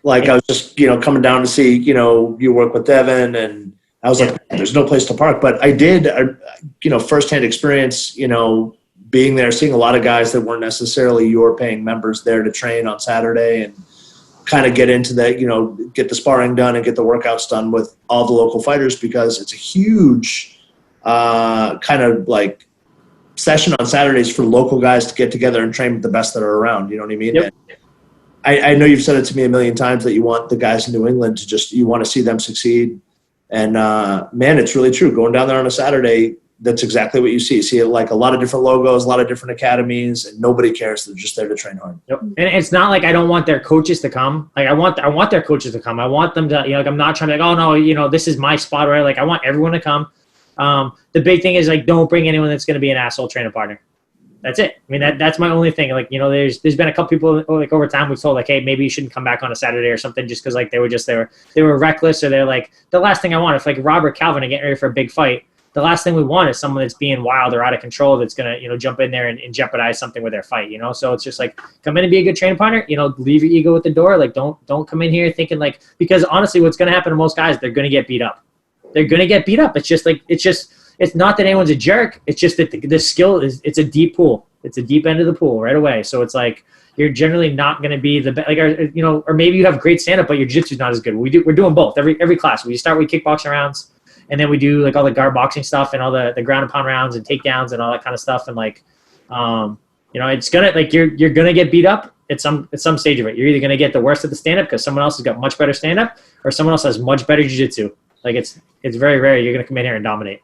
Like, I was just coming down to see you work with Devin, and I was like, there's no place to park. But I did firsthand experience being there, seeing a lot of guys that weren't necessarily your paying members there to train on Saturday, and kind of get into that, get the sparring done and get the workouts done with all the local fighters, because it's a huge kind of like session on Saturdays for local guys to get together and train with the best that are around. You know what I mean? Yep. I know you've said it to me a million times that you want the guys in New England to you want to see them succeed. And man, it's really true. Going down there on a Saturday, that's exactly what you see. You see like a lot of different logos, a lot of different academies, and nobody cares. They're just there to train hard. Yep. And it's not like I don't want their coaches to come. Like I want their coaches to come. I want them to, like, I'm not trying to like, oh no, this is my spot, right? Like I want everyone to come. The big thing is like, don't bring anyone that's going to be an asshole training partner. That's it. I mean, that's my only thing. Like, there's been a couple people like over time we've told like, hey, maybe you shouldn't come back on a Saturday or something, just because like they were reckless, or they're like, the last thing I want, if like Rob or Calvin are getting ready for a big fight, the last thing we want is someone that's being wild or out of control that's going to, jump in there and jeopardize something with their fight, So it's just like, come in and be a good training partner, leave your ego at the door. Like, don't come in here thinking like, because honestly, what's going to happen to most guys, they're going to get beat up. They're going to get beat up. It's just like, it's not that anyone's a jerk. It's just that the skill it's a deep pool. It's a deep end of the pool right away. So it's like, you're generally not going to be the best, like, or maybe you have great stand-up, but your jiu-jitsu is not as good. We're doing both. Every class, we start with kickboxing rounds, and then we do like all the guard boxing stuff and all the ground and pound rounds and takedowns and all that kind of stuff. And like, it's gonna, like, you're gonna get beat up at some stage of it. You're either gonna get the worst of the stand-up because someone else has got much better stand-up, or someone else has much better jiu-jitsu. Like it's very rare you're gonna come in here and dominate.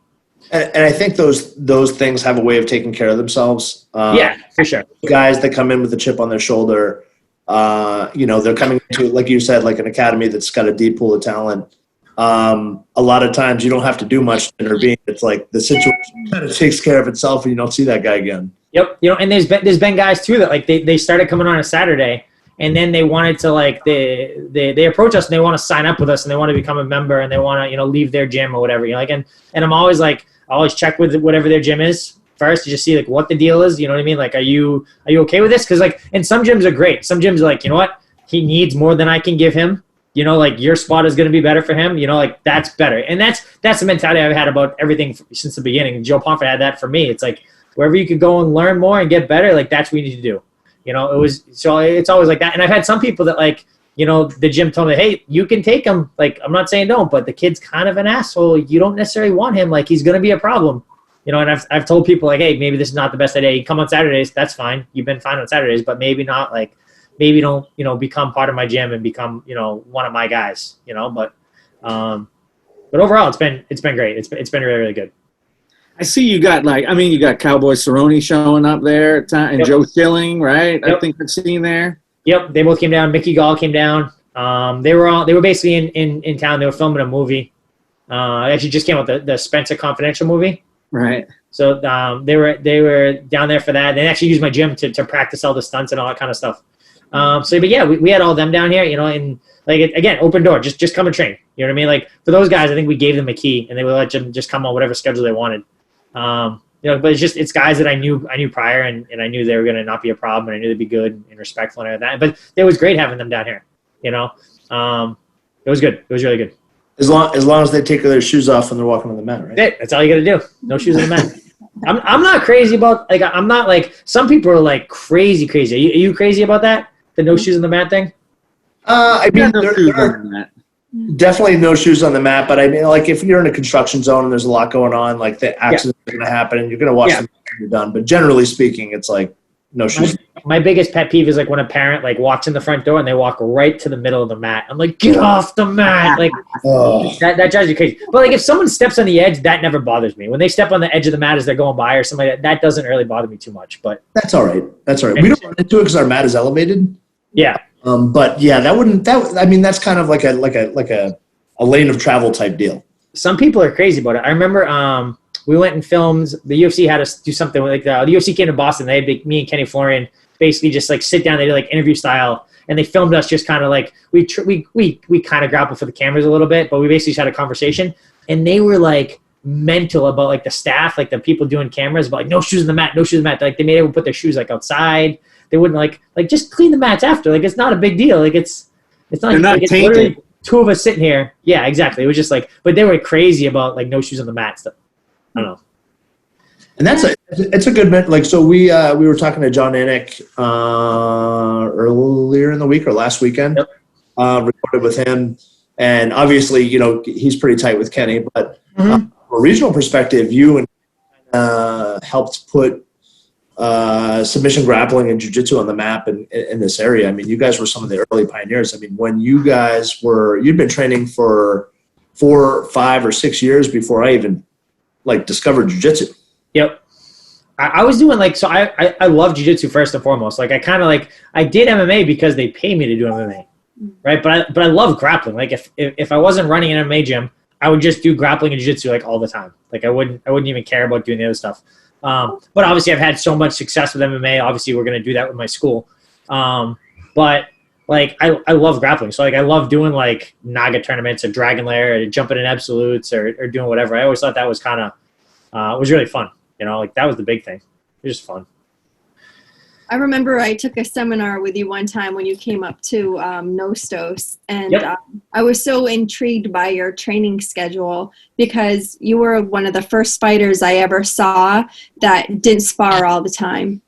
And I think those things have a way of taking care of themselves. Yeah, for sure. Guys that come in with a chip on their shoulder, they're coming to, like you said, like an academy that's got a deep pool of talent. A lot of times you don't have to do much to intervene. It's like the situation kind of takes care of itself, and you don't see that guy again. Yep. And there's been guys too that like they started coming on a Saturday, and then they wanted to like they approach us and they want to sign up with us and they want to become a member and they want to leave their gym or whatever. And I'm always like, I always check with whatever their gym is first to just see like what the deal is. You know what I mean? Like, are you okay with this? Because like, and some gyms are great. Some gyms are like, you know what, he needs more than I can give him. Like your spot is going to be better for him. Like that's better. And that's the mentality I've had about everything since the beginning. Joe Pomfret had that for me. It's like wherever you could go and learn more and get better, like that's what you need to do. It was, so it's always like that. And I've had some people that like, the gym told me, hey, you can take him. Like, I'm not saying don't, but the kid's kind of an asshole. You don't necessarily want him. Like, he's going to be a problem. And I've told people like, hey, maybe this is not the best idea. You come on Saturdays. That's fine. You've been fine on Saturdays, but maybe not like, maybe don't, become part of my gym and become, one of my guys, but overall it's been great. It's been really, really good. I see you got you got Cowboy Cerrone showing up there and yep. Joe Schilling, right? Yep. I think I've seen there. Yep. They both came down. Mickey Gall came down. They were basically in town. They were filming a movie. Actually just came out, the Spencer Confidential movie. Right. So they were down there for that. They actually used my gym to practice all the stunts and all that kind of stuff. But yeah, we had all them down here, and like, again, open door, just come and train. You know what I mean? Like for those guys, I think we gave them a key and they would let them just come on whatever schedule they wanted. But it's guys that I knew prior and I knew they were going to not be a problem and I knew they'd be good and respectful and everything. But it was great having them down here, It was good. It was really good. As long as they take their shoes off when they're walking on the mat, right? That's all you got to do. No shoes on the mat. I'm not crazy about, like, I'm not like, some people are like crazy. Are you crazy about that? The no shoes on the mat thing? I mean, there are definitely no shoes on the mat, but I mean, like, if you're in a construction zone and there's a lot going on, like the accidents are going to happen and you're going to watch them when you're done. But generally speaking, it's like, no shoes. My biggest pet peeve is like when a parent like walks in the front door and they walk right to the middle of the mat. I'm like, get off the mat. Like that drives you crazy. But like if someone steps on the edge, that never bothers me. When they step on the edge of the mat as they're going by or something like that doesn't really bother me too much. But that's all right. That's all right. We don't run into it because our mat is elevated. Yeah. But yeah, that's kind of like a lane of travel type deal. Some people are crazy about it. I remember we went and filmed. The UFC had us do something like the UFC came to Boston. They had me and Kenny Florian basically just like sit down. They did like interview style, and they filmed us just kind of like we kind of grappled for the cameras a little bit, but we basically just had a conversation. And they were like mental about like the staff, like the people doing cameras, about like no shoes in the mat, no shoes in the mat. Like they made everyone put their shoes like outside. They wouldn't like just clean the mats after. Like it's not a big deal. Like it's not. They're not like, tainted. Two of us sitting here. Yeah, exactly. It was just like, but they were crazy about like no shoes on the mat stuff. I don't know. And it's a good, like, so we were talking to John Anik earlier in the week or last weekend. Yep. Recorded with him, and obviously, he's pretty tight with Kenny, but from a regional perspective, you and helped put submission grappling and jiu-jitsu on the map in this area. I mean, you guys were some of the early pioneers. I mean, when you guys you'd been training for 4, 5, or 6 years before I even like discovered jiu-jitsu. Yep. I was doing like, so I love jiu-jitsu first and foremost. Like I kind of like, I did MMA because they pay me to do MMA. Right. But I love grappling. Like if I wasn't running an MMA gym, I would just do grappling and jiu-jitsu like all the time. Like I wouldn't even care about doing the other stuff. But obviously I've had so much success with MMA. Obviously we're going to do that with my school. But like, I love grappling. So like, I love doing like Naga tournaments or Dragon Lair or jumping in absolutes or doing whatever. I always thought that was kind of, was really fun. Like that was the big thing. It was just fun. I remember I took a seminar with you one time when you came up to Nostos, and Yep. I was so intrigued by your training schedule because you were one of the first fighters I ever saw that didn't spar all the time.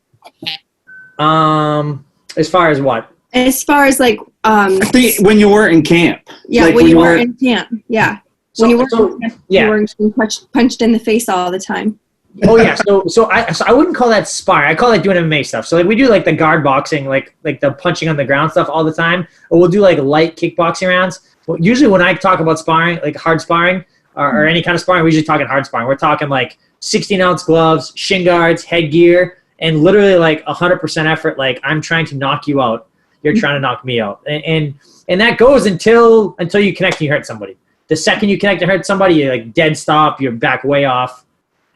As far as what? As far as like, I think when you were in camp. yeah, like when you were in camp, yeah. When you were in camp, yeah. you were getting punched in the face all the time. Oh yeah, so I wouldn't call that sparring. I call that doing MMA stuff. So like we do like the guard boxing, like the punching on the ground stuff all the time. Or we'll do like light kickboxing rounds. Well, usually when I talk about sparring, like hard sparring or any kind of sparring, we're usually talking hard sparring. We're talking like 16-ounce gloves, shin guards, headgear, and literally like 100% effort. Like I'm trying to knock you out, you're trying to knock me out, and that goes until you connect and you hurt somebody. The second you connect and hurt somebody, you're like dead stop. You're back way off.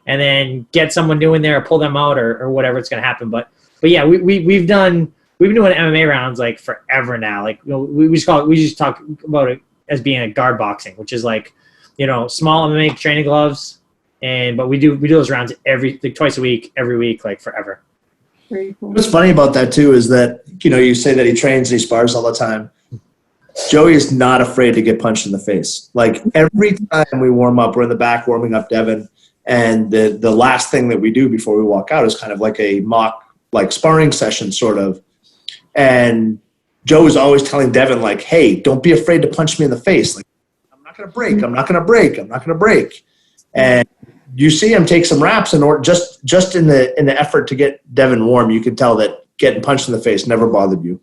And then get someone new in there or pull them out or whatever it's going to happen. But yeah, we've been doing MMA rounds like forever now. Like we just talk about it as being a guard boxing, which is like, small MMA training gloves. But we do those rounds twice a week, every week, like forever. Very cool. What's funny about that too is that, you say that he trains and he spars all the time. Joey is not afraid to get punched in the face. Like every time we warm up, we're in the back warming up Devin. And the last thing that we do before we walk out is kind of like a mock, like sparring session sort of. And Joe is always telling Devin like, hey, don't be afraid to punch me in the face. Like, I'm not going to break. I'm not going to break. I'm not going to break. And you see him take some reps and just in the effort to get Devin warm, you can tell that getting punched in the face never bothered you.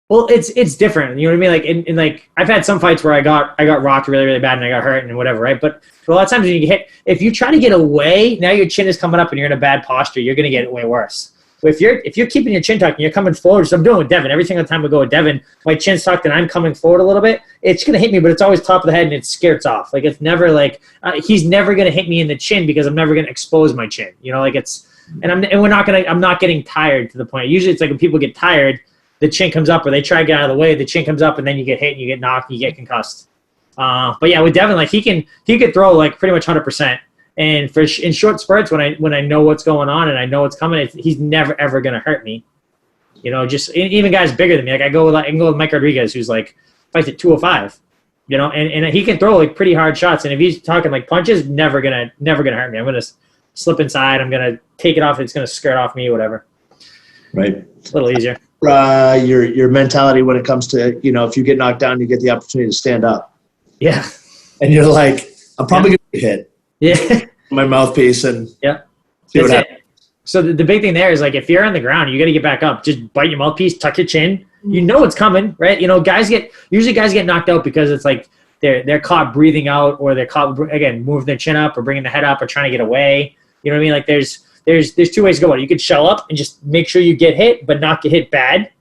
Well, it's different. You know what I mean? Like, in like I've had some fights where I got rocked really, really bad and I got hurt and whatever, right? But a lot of times when you get hit, if you try to get away, now your chin is coming up and you're in a bad posture, you're going to get it way worse. So if you're keeping your chin tucked and you're coming forward, so I'm doing with Devin. Every single time I go with Devin, my chin's tucked and I'm coming forward a little bit, it's going to hit me, but it's always top of the head and it skirts off. Like it's never like he's never going to hit me in the chin because I'm never going to expose my chin. Like it's I'm not getting tired to the point. Usually it's like when people get tired, the chin comes up or they try to get out of the way, the chin comes up and then you get hit and you get knocked and you get concussed. But yeah, with Devin, like he could throw like pretty much 100%. And in short spurts, when I know what's going on and I know what's coming, he's never ever gonna hurt me. Just even guys bigger than me. Like I can go with Mike Rodriguez, who's like fights at 205. And he can throw like pretty hard shots. And if he's talking like punches, never gonna hurt me. I'm gonna slip inside. I'm gonna take it off. It's gonna skirt off me, whatever. Right. It's a little easier. Your mentality when it comes to if you get knocked down, you get the opportunity to stand up. Yeah. And you're like, I'm probably gonna get hit. Yeah. My mouthpiece and yeah. see what happens. So the big thing there is like, if you're on the ground, you got to get back up. Just bite your mouthpiece, tuck your chin. You know it's coming, right? You know, usually guys get knocked out because it's like they're caught breathing out, or they're caught, again, moving their chin up or bringing the head up or trying to get away. You know what I mean? Like there's 2 ways to go about it. You could shell up and just make sure you get hit, but not get hit bad.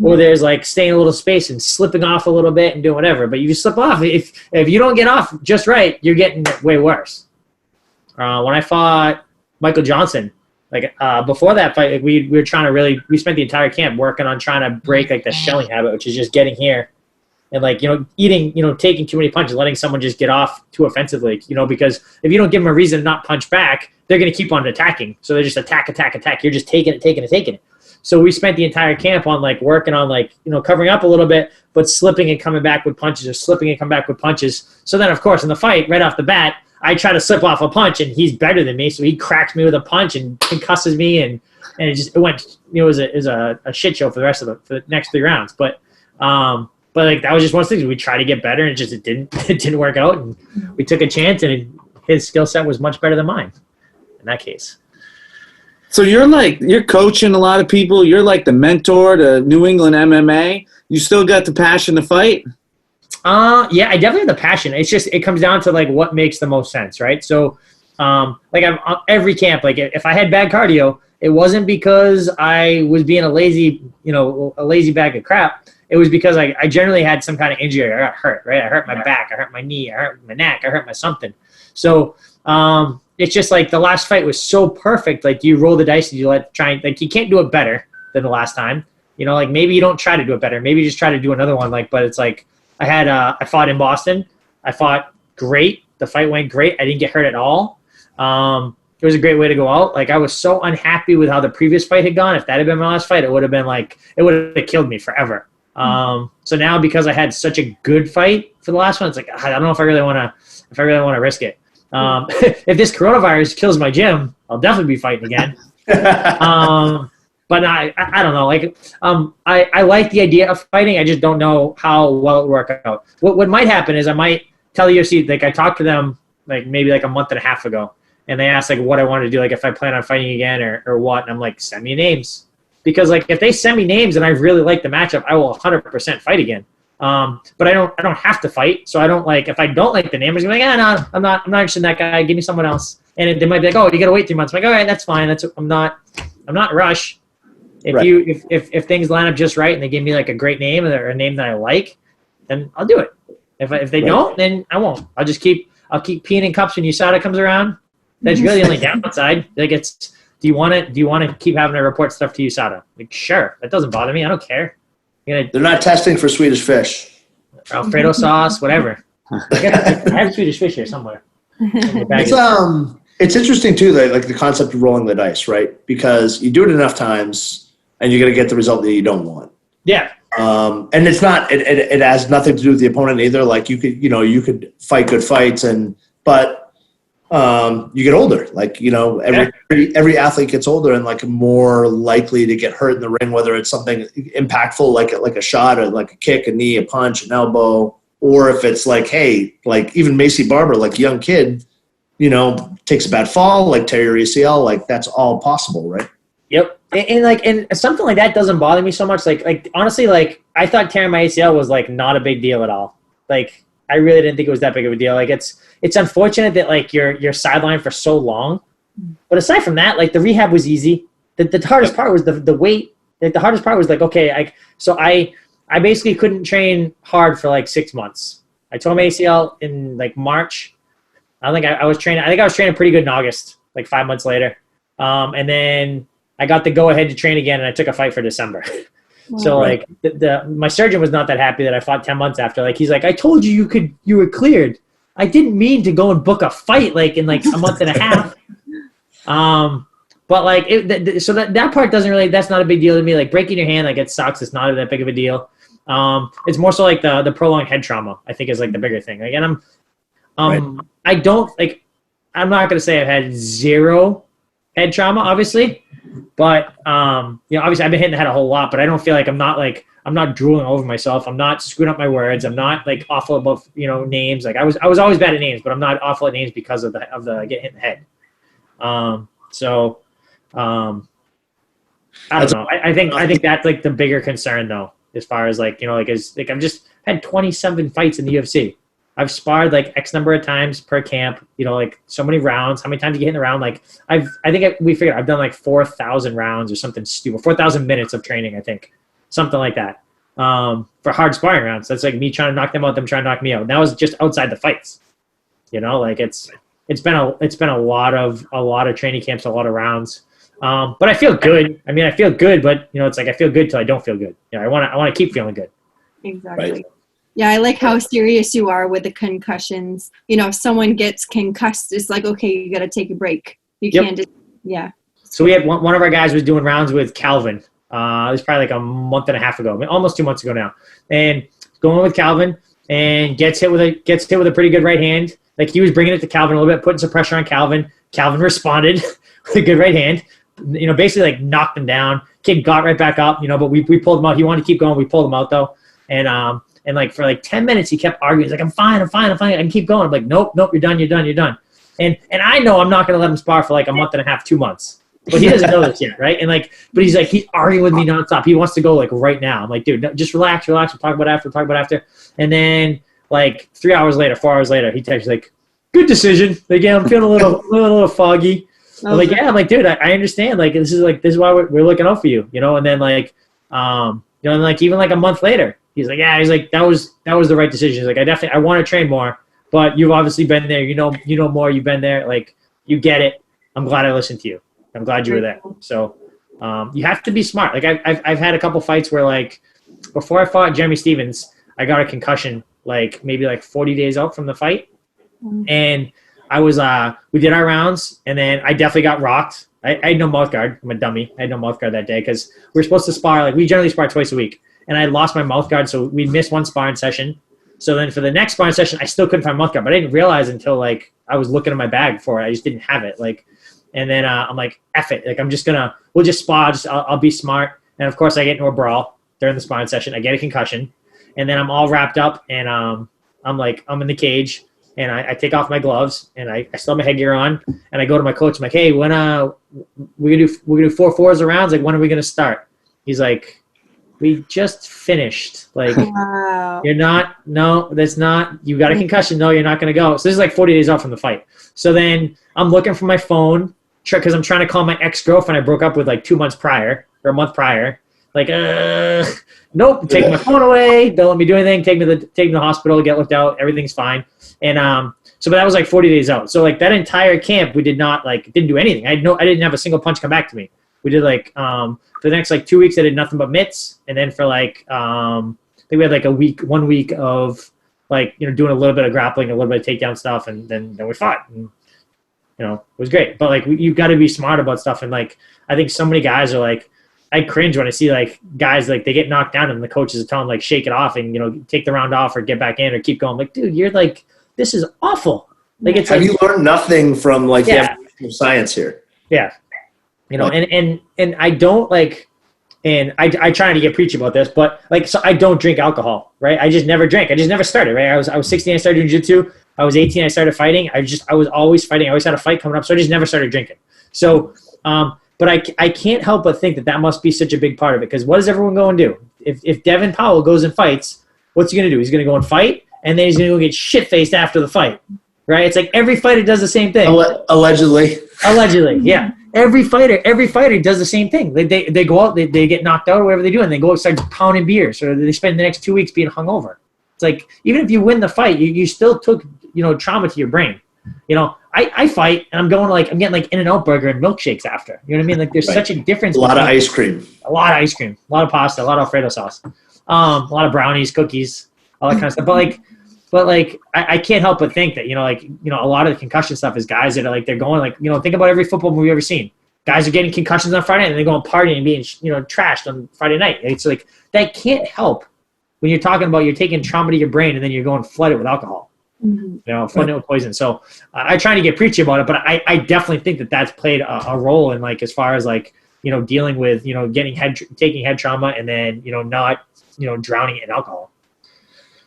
Or there's like staying a little space and slipping off a little bit and doing whatever. But you slip off. If you don't get off just right, you're getting way worse. When I fought Michael Johnson, like before that fight, like we were trying to we spent the entire camp working on trying to break like the shelling habit, which is just getting here and like, you know, eating, you know, taking too many punches, letting someone just get off too offensively, you know, because if you don't give them a reason to not punch back, they're going to keep on attacking. So they just attack. You're just taking it. So we spent the entire camp on like working on like, you know, covering up a little bit, but slipping and coming back with punches, or slipping and come back with punches. So then, of course, in the fight, right off the bat, I try to slip off a punch, and he's better than me, so he cracks me with a punch and concusses me, and it went. You know, it was a shit show for the rest of the next 3 rounds. But like that was just one of those things. We tried to get better, and it didn't work out, and we took a chance, and his skill set was much better than mine in that case. So you're coaching a lot of people. You're like the mentor to New England MMA. You still got the passion to fight? Yeah, I definitely have the passion. It's just, it comes down to like what makes the most sense, right? So, like I'm every camp, like if I had bad cardio, it wasn't because I was being a lazy bag of crap. It was because I generally had some kind of injury. I got hurt, right? I hurt my back, I hurt my knee, I hurt my neck, I hurt my something. So, it's just like the last fight was so perfect. Like you roll the dice and you can't do it better than the last time. You know, like maybe you don't try to do it better. Maybe you just try to do another one. Like, but it's like I fought in Boston. I fought great. The fight went great. I didn't get hurt at all. It was a great way to go out. Like I was so unhappy with how the previous fight had gone. If that had been my last fight, it would have been like, it would have killed me forever. So now because I had such a good fight for the last one, it's like, I don't know if I really want to risk it. If this coronavirus kills my gym, I'll definitely be fighting again. But I don't know. Like, I like the idea of fighting. I just don't know how well it would work out. What might happen is I might tell the UFC, like I talked to them like maybe like a month and a half ago, and they asked like what I wanted to do, like if I plan on fighting again or what. And I'm like, send me names, because like if they send me names and I really like the matchup, I will 100% fight again. But I don't have to fight. So I don't like, if I don't like the name, I'm like, no, I'm not interested in that guy. Give me someone else. And they might be like, oh, you got to wait 3 months. I'm like, all right, that's fine. I'm not in a rush. If things line up just right and they give me like a great name or a name that I like, then I'll do it. If they don't, then I won't. I'll keep peeing in cups when USADA comes around. That's really the only downside. Like do you want to keep having to report stuff to USADA? Like, sure, that doesn't bother me. I don't care. They're not testing for Swedish fish. Alfredo sauce, whatever. I have Swedish fish here somewhere. It's interesting too, like the concept of rolling the dice, right? Because you do it enough times, and you're going to get the result that you don't want. Yeah. And it's not. It has nothing to do with the opponent either. Like you could fight good fights, but you get older. Like every athlete gets older and like more likely to get hurt in the ring, whether it's something impactful like a shot or like a kick, a knee, a punch, an elbow, or if it's like, hey, like even Macy Barber, like a young kid, takes a bad fall, like tear your ACL, like that's all possible, right? Yep. And something like that doesn't bother me so much. Like honestly, like I thought tearing my ACL was like not a big deal at all. Like I really didn't think it was that big of a deal. Like it's unfortunate that like you're sidelined for so long, but aside from that, like the rehab was easy. The hardest part was the weight. Like the hardest part was like, okay, I basically couldn't train hard for like 6 months. I tore my ACL in like March. I think I was training pretty good in August, like 5 months later. And then I got the go ahead to train again, and I took a fight for December. Wow. So like my surgeon was not that happy that I fought 10 months after. Like he's like, I told you you were cleared. I didn't mean to go and book a fight like in like a month and a half. But like so that part that's not a big deal to me. Like breaking your hand, like it sucks. It's not that big of a deal. It's more so like the prolonged head trauma, I think, is like the bigger thing. Like, and I don't like. I'm not gonna say I've had zero head trauma, obviously, but obviously I've been hitting the head a whole lot. But I don't feel like I'm not drooling over myself. I'm not screwing up my words. I'm not like awful about names. Like I was always bad at names, but I'm not awful at names because of the getting hit in the head. So I don't know. I think that's like the bigger concern though, as far as like, I've just had 27 fights in the UFC. I've sparred like X number of times per camp, like so many rounds. How many times you get in the round? Like we figured I've done like 4,000 rounds or something stupid, 4,000 minutes of training, I think, something like that. For hard sparring rounds, that's like me trying to knock them out, them trying to knock me out. And that was just outside the fights, like it's been a lot of training camps, a lot of rounds. But I feel good. I mean, I feel good, but it's like I feel good till I don't feel good. I want to keep feeling good. Exactly. Right. Yeah, I like how serious you are with the concussions. If someone gets concussed, it's like, okay, you got to take a break. You can't just, yeah. So we had one of our guys was doing rounds with Calvin. It was probably like a month and a half ago, almost 2 months ago now. And going with Calvin and gets hit with a pretty good right hand. Like he was bringing it to Calvin a little bit, putting some pressure on Calvin. Calvin responded with a good right hand. Basically like knocked him down. Kid got right back up, but we pulled him out. He wanted to keep going. We pulled him out though. And like for like 10 minutes, he kept arguing. He's like, I'm fine. I can keep going. I'm like, nope, you're done. And I know I'm not going to let him spar for like a month and a half, 2 months. But he doesn't know this yet, right? And like, but he's arguing with me nonstop. He wants to go like right now. I'm like, dude, no, just relax. We'll talk about after. And then like 4 hours later, he texts like, good decision. Like, yeah, I'm feeling a little foggy. I'm like, yeah. I'm like, dude, I understand. Like, this is why we're looking out for you, And then like, and like even like a month later, he's like, yeah. He's like, that was the right decision. He's like, I want to train more, but you've obviously been there. You know more. You've been there. Like, you get it. I'm glad I listened to you. I'm glad you were there. So, you have to be smart. Like I've had a couple fights where like before I fought Jeremy Stevens, I got a concussion like maybe like 40 days out from the fight, and I was we did our rounds, and then I definitely got rocked. I had no mouth guard. I'm a dummy. I had no mouth guard that day because we were supposed to spar. Like we generally spar twice a week, and I lost my mouth guard, so we missed one sparring session. So then for the next sparring session, I still couldn't find mouth guard, but I didn't realize until like I was looking in my bag before. I just didn't have it. Like, and then I'm like, F it. Like we'll just spar. I'll be smart. And of course, I get into a brawl during the sparring session. I get a concussion, and then I'm all wrapped up, and I'm in the cage. And I take off my gloves and I still have my headgear on, and I go to my coach. I'm like, hey, when we're gonna do 4 4s rounds. Like, when are we gonna start? He's like, we just finished. Like, wow. That's not. You got a concussion. No, you're not gonna go. So this is like 40 days out from the fight. So then I'm looking for my phone because I'm trying to call my ex-girlfriend I broke up with like 2 months prior or a month prior. Like, nope, take my phone away. Don't let me do anything. Take me to the hospital to get looked out. Everything's fine. And but that was like 40 days out. So like that entire camp, we didn't do anything. I didn't have a single punch come back to me. We did like for the next like 2 weeks, I did nothing but mitts. And then for like I think we had like 1 week of like doing a little bit of grappling, a little bit of takedown stuff, and then we fought. And, it was great. But like you've got to be smart about stuff. And like I think so many guys are like, I cringe when I see like guys like they get knocked down and the coaches are telling them like shake it off and take the round off or get back in or keep going. I'm like, dude, you're like, this is awful. Like, it's have you learned nothing from like the science here? Yeah, and I don't like, and I try to get preachy about this, but like, so I don't drink alcohol, right? I just never drank. I just never started, right? I was 16, I started doing jiu-jitsu. I was 18, I started fighting. I was always fighting. I always had a fight coming up, so I just never started drinking. So, but I can't help but think that must be such a big part of it, because what does everyone go and do? If Devin Powell goes and fights, what's he going to do? He's going to go and fight, and then he's going to go get shit-faced after the fight, right? It's like every fighter does the same thing. Allegedly, yeah. Every fighter does the same thing. They go out, they get knocked out or whatever they do, and they go start pounding beers, or they spend the next 2 weeks being hungover. It's like, even if you win the fight, you still took trauma to your brain. I fight and I'm getting like In-N-Out burger and milkshakes after. You know what I mean? Like, there's such a difference. A lot of ice cream, a lot of pasta, a lot of Alfredo sauce, a lot of brownies, cookies, all that kind of stuff. But I can't help but think that a lot of the concussion stuff is guys that are like, they're going like, think about every football movie you've ever seen. Guys are getting concussions on Friday night and they're going partying and being trashed on Friday night. It's like, that can't help when you're talking about you're taking trauma to your brain and then you're going flood it with alcohol. Mm-hmm. Flood it with poison. So I try to get preachy about it, but I definitely think that that's played a role in, like, as far as like dealing with taking head trauma and then not drowning in alcohol.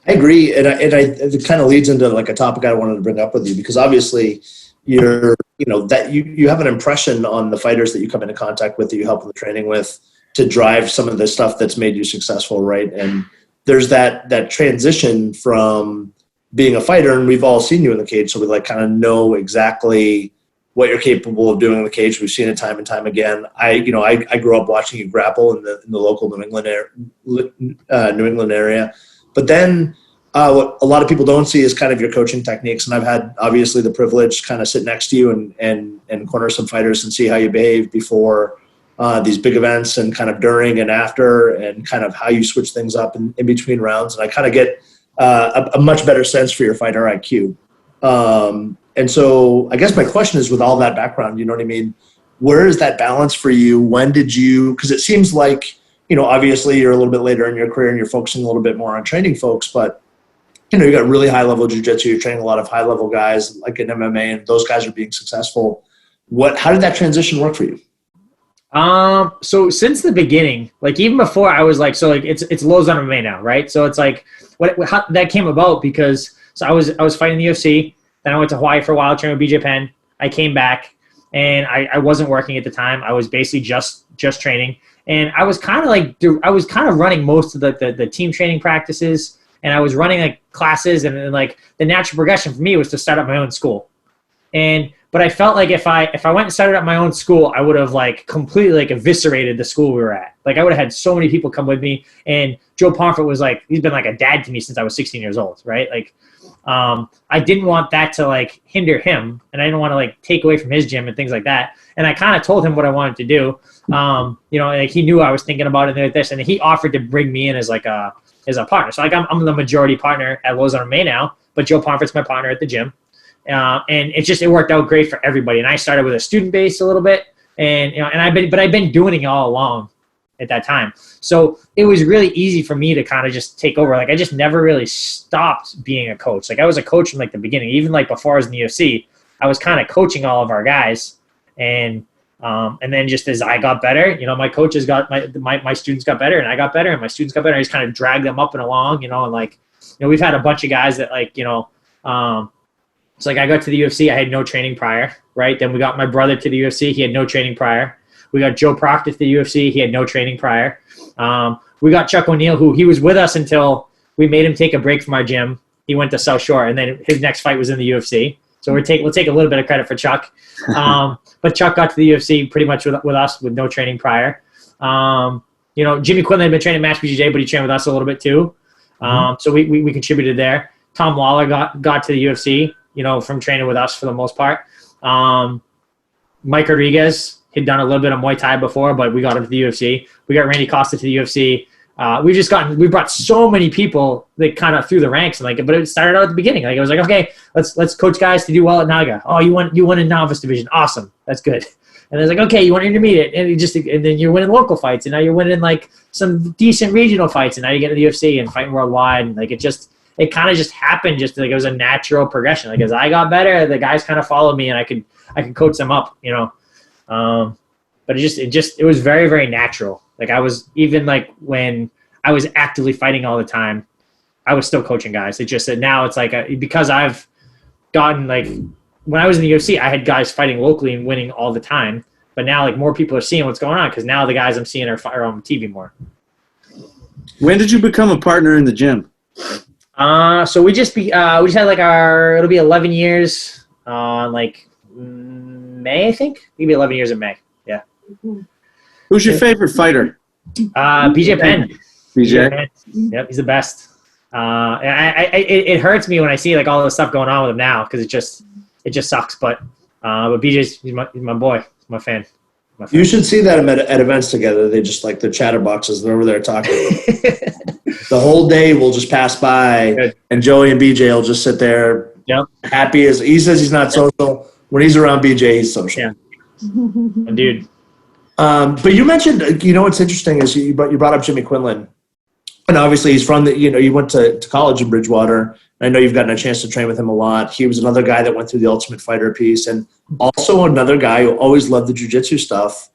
I agree, and it kind of leads into like a topic I wanted to bring up with you, because obviously you're you know, that you have an impression on the fighters that you come into contact with, that you help in the training with, to drive some of the stuff that's made you successful, right? And there's that transition from being a fighter, and we've all seen you in the cage, so we like kind of know exactly what you're capable of doing in the cage. We've seen it time and time again. I grew up watching you grapple in the local New England area, but then what a lot of people don't see is kind of your coaching techniques. And I've had obviously the privilege to kind of sit next to you and corner some fighters and see how you behave before these big events, and kind of during and after, and kind of how you switch things up in between rounds. And I kind of get a much better sense for your fighter IQ. And so I guess my question is, with all that background, you know what I mean? Where is that balance for you? When did you, because it seems like, you know, obviously you're a little bit later in your career and you're focusing a little bit more on training folks, but you know, you got really high level jiu-jitsu, you're training a lot of high level guys like in MMA, and those guys are being successful. How did that transition work for you? So since the beginning, like even before I was like, so like it's Lauzon MMA now, right? So it's like how that came about because I was fighting the UFC. Then I went to Hawaii for a while, trained with BJ Penn. I came back, and I wasn't working at the time. I was basically just training, and I was kind of running most of the team training practices, and I was running like classes, and like the natural progression for me was to start up my own school. But I felt like if I went and started up my own school, I would have like completely like eviscerated the school we were at. Like I would have had so many people come with me, and Joe Pomfret was like, he's been like a dad to me since I was 16 years old, right? Like I didn't want that to like hinder him, and I didn't want to like take away from his gym and things like that. And I kind of told him what I wanted to do. You know, like he knew I was thinking about it and this, and he offered to bring me in as like a partner. So like I'm the majority partner at Lauzon MMA now, but Joe Pomfret's my partner at the gym. And it worked out great for everybody. And I started with a student base a little bit, and you know, and I've been doing it all along at that time. So it was really easy for me to kind of just take over. Like I just never really stopped being a coach. Like I was a coach from like the beginning, even like before I was in the UFC, I was kind of coaching all of our guys. And then just as I got better, you know, my coaches got my students got better, and I got better, and my students got better. I just kind of dragged them up and along, you know, and like, you know, we've had a bunch of guys that like, you know, it's like I got to the UFC, I had no training prior, right? Then we got my brother to the UFC, he had no training prior. We got Joe Proctor to the UFC, he had no training prior. We got Chuck O'Neal, who he was with us until we made him take a break from our gym. He went to South Shore, and then his next fight was in the UFC. So we'll take a little bit of credit for Chuck. But Chuck got to the UFC pretty much with us with no training prior. You know, Jimmy Quinlan had been training Match BJJ, but he trained with us a little bit too. So we contributed there. Tom Waller got to the UFC, you know, from training with us for the most part. Mike Rodriguez had done a little bit of Muay Thai before, but we got him to the UFC. We got Randy Costa to the UFC. We brought so many people that kind of through the ranks, and like, but it started out at the beginning. Like it was like, okay, let's coach guys to do well at Naga. Oh, you won in novice division, awesome, that's good. And it's like, okay, you won intermediate, and then you're winning local fights, and now you're winning like some decent regional fights, and now you get to the UFC and fighting worldwide, and like it kind of just happened, just like it was a natural progression. Like as I got better, the guys kind of followed me, and I could coach them up, you know. But it was very, very natural. Like I was, even like when I was actively fighting all the time, I was still coaching guys. It's just that now it's like because I've gotten like, when I was in the UFC, I had guys fighting locally and winning all the time. But now like more people are seeing what's going on, because now the guys I'm seeing are on TV more. When did you become a partner in the gym? So we just had like it'll be 11 years like May, I think. Maybe 11 years in May. Yeah. Who's your favorite fighter? BJ Penn. BJ? Penn. Yep, he's the best. It hurts me when I see like all this stuff going on with him now, because it just sucks. But BJ's he's my boy. He's my fan. You should see them at events together. They just like the chatterboxes. They're over there talking. The whole day will just pass by. Good. And Joey and BJ will just sit there. Yep. Happy as he says he's not social. When he's around BJ, he's social. Yeah. Dude. But you mentioned, you know, what's interesting is you brought up Jimmy Quinlan. And obviously he's from you went to college in Bridgewater. I know you've gotten a chance to train with him a lot. He was another guy that went through the Ultimate Fighter piece, and also another guy who always loved the jiu-jitsu stuff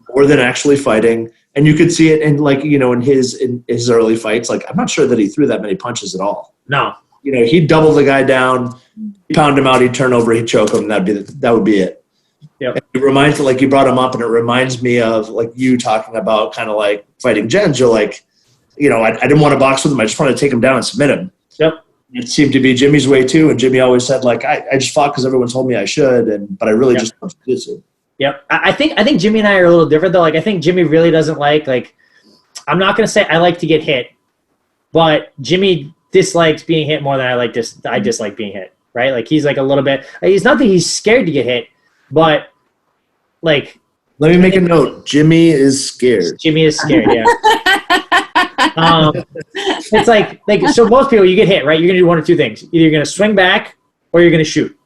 more than actually fighting. And you could see it in like, you know, in his early fights. Like, I'm not sure that he threw that many punches at all. No. You know, he'd double the guy down, pound him out, he'd turn over, he'd choke him, and that would be it. Yep. It reminds me, like you brought him up, and it reminds me of like you talking about kind of like fighting Jens. You're like, I didn't want to box with him. I just wanted to take him down and submit him. Yep. It seemed to be Jimmy's way too, and Jimmy always said like, I just fought because everyone told me I should, but I really just love jiu-jitsu. Yep. I think Jimmy and I are a little different though. Like I think Jimmy really doesn't like I'm not gonna say I like to get hit, but Jimmy dislikes being hit more than I dislike being hit. Right? Like he's like a little bit. It's not that he's scared to get hit, but like. Let me make a note. Jimmy is scared. Jimmy is scared. Yeah. It's like so most people, you get hit, right? You're gonna do one of two things: either you're gonna swing back or you're gonna shoot,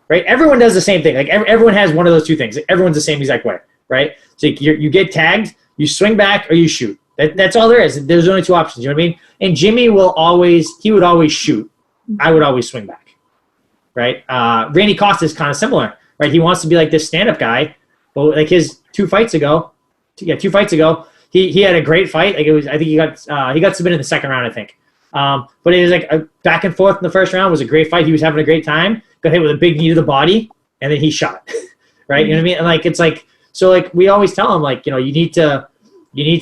right? Everyone does the same thing. Like everyone has one of those two things. Everyone's the same exact way, right? So you get tagged, you swing back or you shoot. That's all there is. There's only two options. You know what I mean? And Jimmy would always shoot. I would always swing back. Right, Randy Costa is kind of similar, right? He wants to be like this stand-up guy, but like his 2 fights ago, he had a great fight. Like I think he got submitted in the second round, I think. But it was like a back and forth in the first round. It was a great fight. He was having a great time. Got hit with a big knee to the body, and then he shot. Right, you know what I mean? And like it's like so like we always tell him like you need to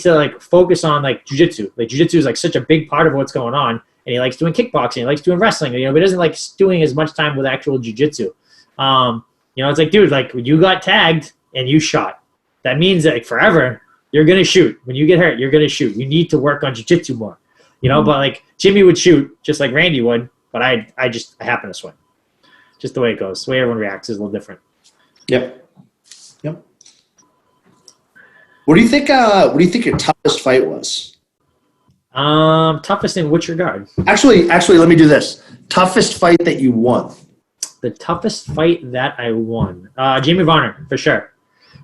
like focus on like jiu-jitsu. Like jiu-jitsu is like such a big part of what's going on. And he likes doing kickboxing. He likes doing wrestling. But he doesn't like doing as much time with actual jiu-jitsu. It's like, dude, like when you got tagged and you shot, that means that like forever you're gonna shoot. When you get hurt, you're gonna shoot. You need to work on jiu-jitsu more. But like Jimmy would shoot just like Randy would, but I happen to swing. Just the way it goes. The way everyone reacts is a little different. Yep. What do you think your toughest fight was? Toughest in which regard? Actually, let me do this. Toughest fight that you won. The toughest fight that I won. Jamie Varner, for sure.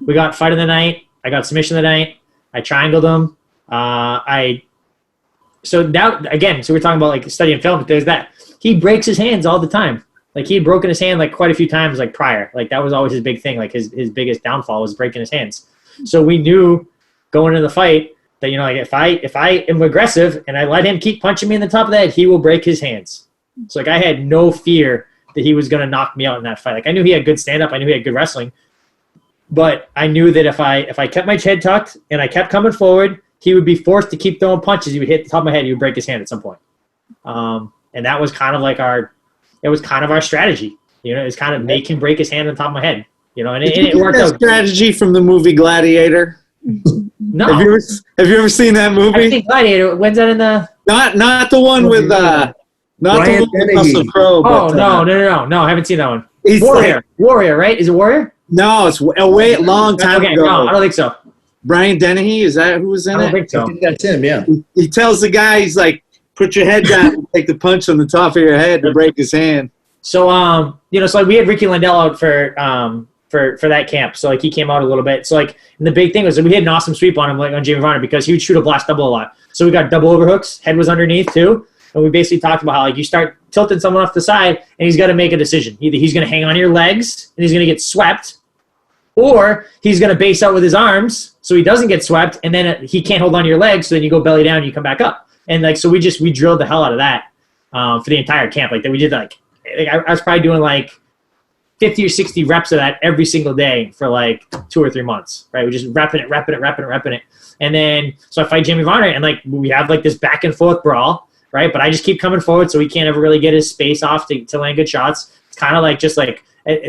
We got fight of the night. I got submission of the night. I triangled him. So now, again, so we're talking about like studying film, but there's that. He breaks his hands all the time. Like he had broken his hand like quite a few times like prior. Like that was always his big thing. Like his biggest downfall was breaking his hands. So we knew going into the fight that, like if I am aggressive and I let him keep punching me in the top of the head, he will break his hands. So like I had no fear that he was going to knock me out in that fight. Like I knew he had good stand-up. I knew he had good wrestling. But I knew that if I kept my head tucked and I kept coming forward, he would be forced to keep throwing punches. He would hit the top of my head. He would break his hand at some point. And that was kind of like our strategy. It was kind of make him break his hand on top of my head. And it worked out. Strategy from the movie Gladiator. No. Have you ever seen that movie? I've seen Gladiator. When's that in the? Not the one with not Brian the one with Russell Crowe. Oh no! I haven't seen that one. Warrior, right? Is it Warrior? No, it's a long time ago. No, I don't think so. Brian Dennehy, is that who was in it? I don't think so. I think that's him. Yeah. He tells the guy, he's like, put your head down and take the punch on the top of your head to break his hand. So so like we had Ricky Lindell out for that camp. So like he came out a little bit. So like and the big thing was that we had an awesome sweep on him, like on Jamie Varner, because he would shoot a blast double a lot. So we got double overhooks, head was underneath too. And we basically talked about how like you start tilting someone off the side and he's got to make a decision. Either he's going to hang on your legs and he's going to get swept, or he's going to base out with his arms so he doesn't get swept, and then he can't hold on to your legs, so then you go belly down and you come back up. And like so we drilled the hell out of that for the entire camp. Like that we did like I was probably doing like 50 or 60 reps of that every single day for like 2 or 3 months, right? We just repping it. And then, so I fight Jamie Varner and like, we have like this back and forth brawl, right? But I just keep coming forward so he can't ever really get his space off to land good shots. It's kind of like, just like,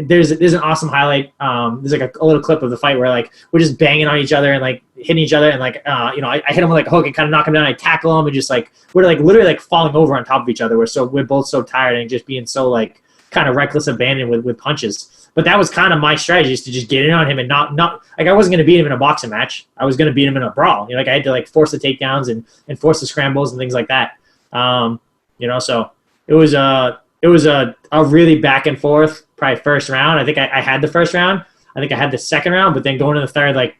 there's an awesome highlight. There's like a little clip of the fight where like, we're just banging on each other and like hitting each other. And like, I hit him with like a hook and kind of knock him down. I tackle him and just like, we're like literally like falling over on top of each other. We're both so tired and just being so like, kind of reckless abandon with punches. But that was kind of my strategy, is to just get in on him and not like I wasn't going to beat him in a boxing match. I was going to beat him in a brawl. Like I had to like force the takedowns and force the scrambles and things like that. So it was a really back and forth, probably first round. I think I had the first round. I think I had the second round, but then going to the third, like,